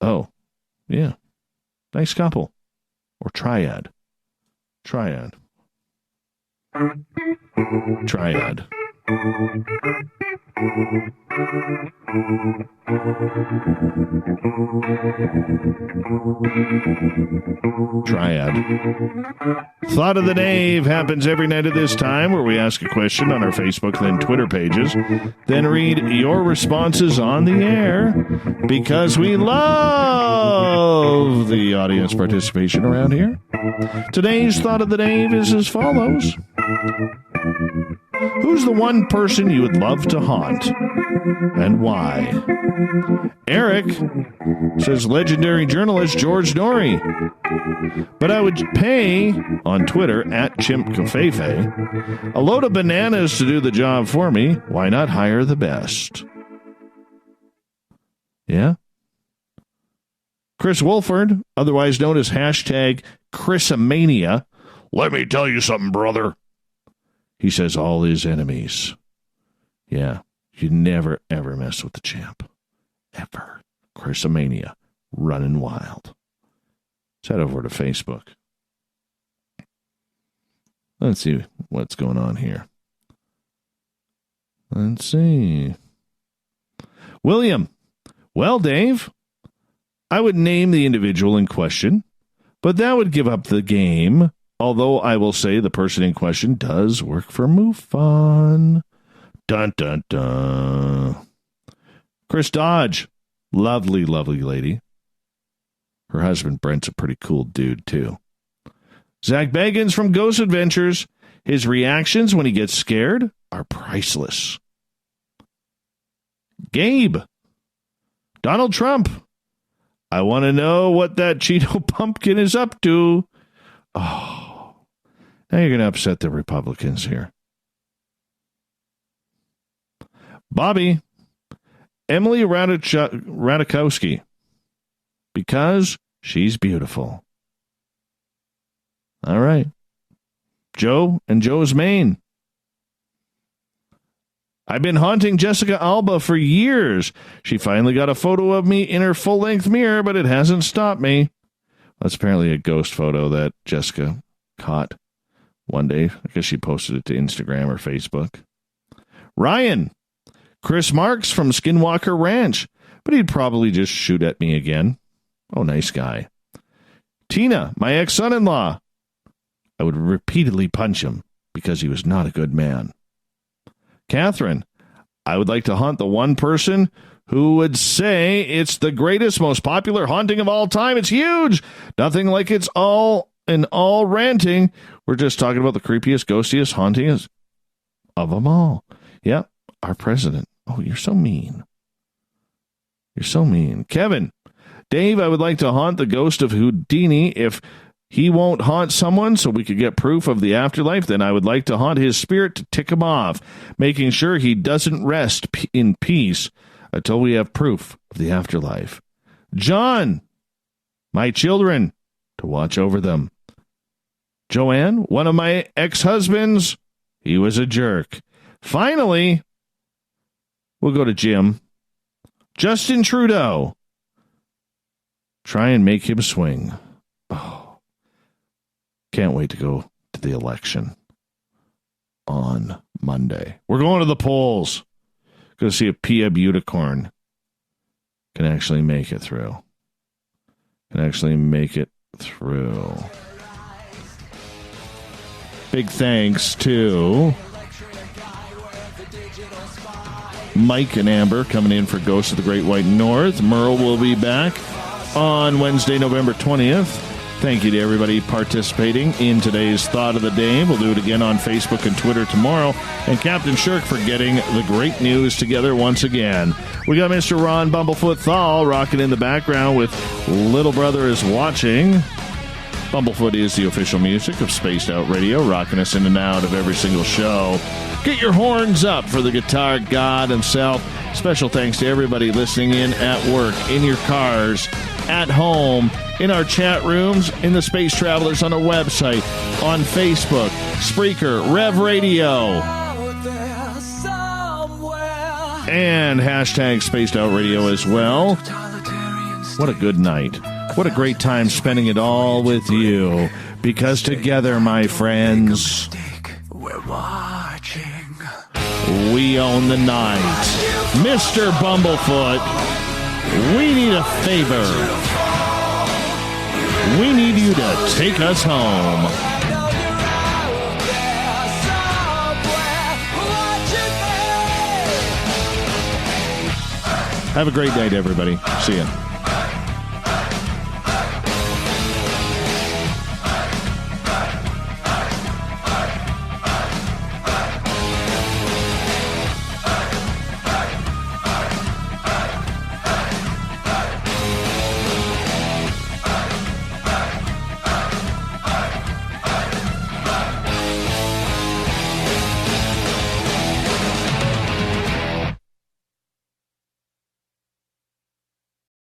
[SPEAKER 1] Oh, yeah. Nice couple. Or triad. Triad. Thought of the Day happens every night at this time, where we ask a question on our Facebook and Twitter pages, then read your responses on the air, because we love the audience participation around here. Today's Thought of the Day is as follows. Who's the one person you would love to haunt, and why? Eric says legendary journalist George Norrie. But I would pay, on Twitter, at Chimp Cafefe, a load of bananas to do the job for me. Why not hire the best? Yeah? Chris Wolford, otherwise known as hashtag Chrisomania. Let me tell you something, brother. He says all his enemies. Yeah, you never, ever mess with the champ. Ever. Chrisomania. Running wild. Let's head over to Facebook. Let's see what's going on here. Let's see. William. Well, Dave, I would name the individual in question But that would give up the game, although I will say the person in question does work for MUFON. Dun, dun, dun. Chris Dodge, lovely, lovely lady. Her husband, Brent's a pretty cool dude, too. Zach Baggins from Ghost Adventures. His reactions when he gets scared are priceless. Gabe. Donald Trump. I want to know what that Cheeto pumpkin is up to. Oh, now you're going to upset the Republicans here. Bobby. Emily Radikowski. Because she's beautiful. All right. Joe and Joe's Maine. I've been haunting Jessica Alba for years. She finally got a photo of me in her full-length mirror, but it hasn't stopped me. That's apparently a ghost photo that Jessica caught one day. I guess she posted it to Instagram or Facebook. Ryan. Chris Marks from Skinwalker Ranch, but he'd probably just shoot at me again. Oh, nice guy. Tina, my ex-son-in-law. I would repeatedly punch him because he was not a good man. Catherine, I would like to haunt the one person who would say it's the greatest, most popular haunting of all time. It's huge. Nothing like it's all ranting. We're just talking about the creepiest, ghostiest haunting of them all. Yeah, our president. Oh, you're so mean. You're so mean. Kevin, Dave, I would like to haunt the ghost of Houdini. If he won't haunt someone so we could get proof of the afterlife, then I would like to haunt his spirit to tick him off, making sure he doesn't rest in peace until we have proof of the afterlife. John, my children, to watch over them. Joanne, one of my ex-husbands, he was a jerk. Finally, we'll go to Jim. Justin Trudeau. Try and make him swing. Oh, can't wait to go to the election on Monday. We're going to the polls. Going to see if Pia Unicorn can actually make it through. Big thanks to Mike and Amber coming in for Ghost of the Great White North. Merle will be back on Wednesday, November 20th. Thank you to everybody participating in today's Thought of the Day. We'll do it again on Facebook and Twitter tomorrow. And Captain Shirk for getting the great news together once again. We got Mr. Ron Bumblefoot Thal rocking in the background with Little Brother is Watching. Bumblefoot is the official music of Spaced Out Radio, rocking us in and out of every single show. Get your horns up for the guitar god himself. Special thanks to everybody listening in at work, in your cars, at home, in our chat rooms, in the Space Travelers on our website, on Facebook, Spreaker, Rev Radio, and hashtag Spaced Out Radio as well. What a good night. What a great time spending it all with you. Because together, my friends, we're watching. We own the night. Mr. Bumblefoot, we need a favor. We need you to take us home. Have a great night, everybody. See ya.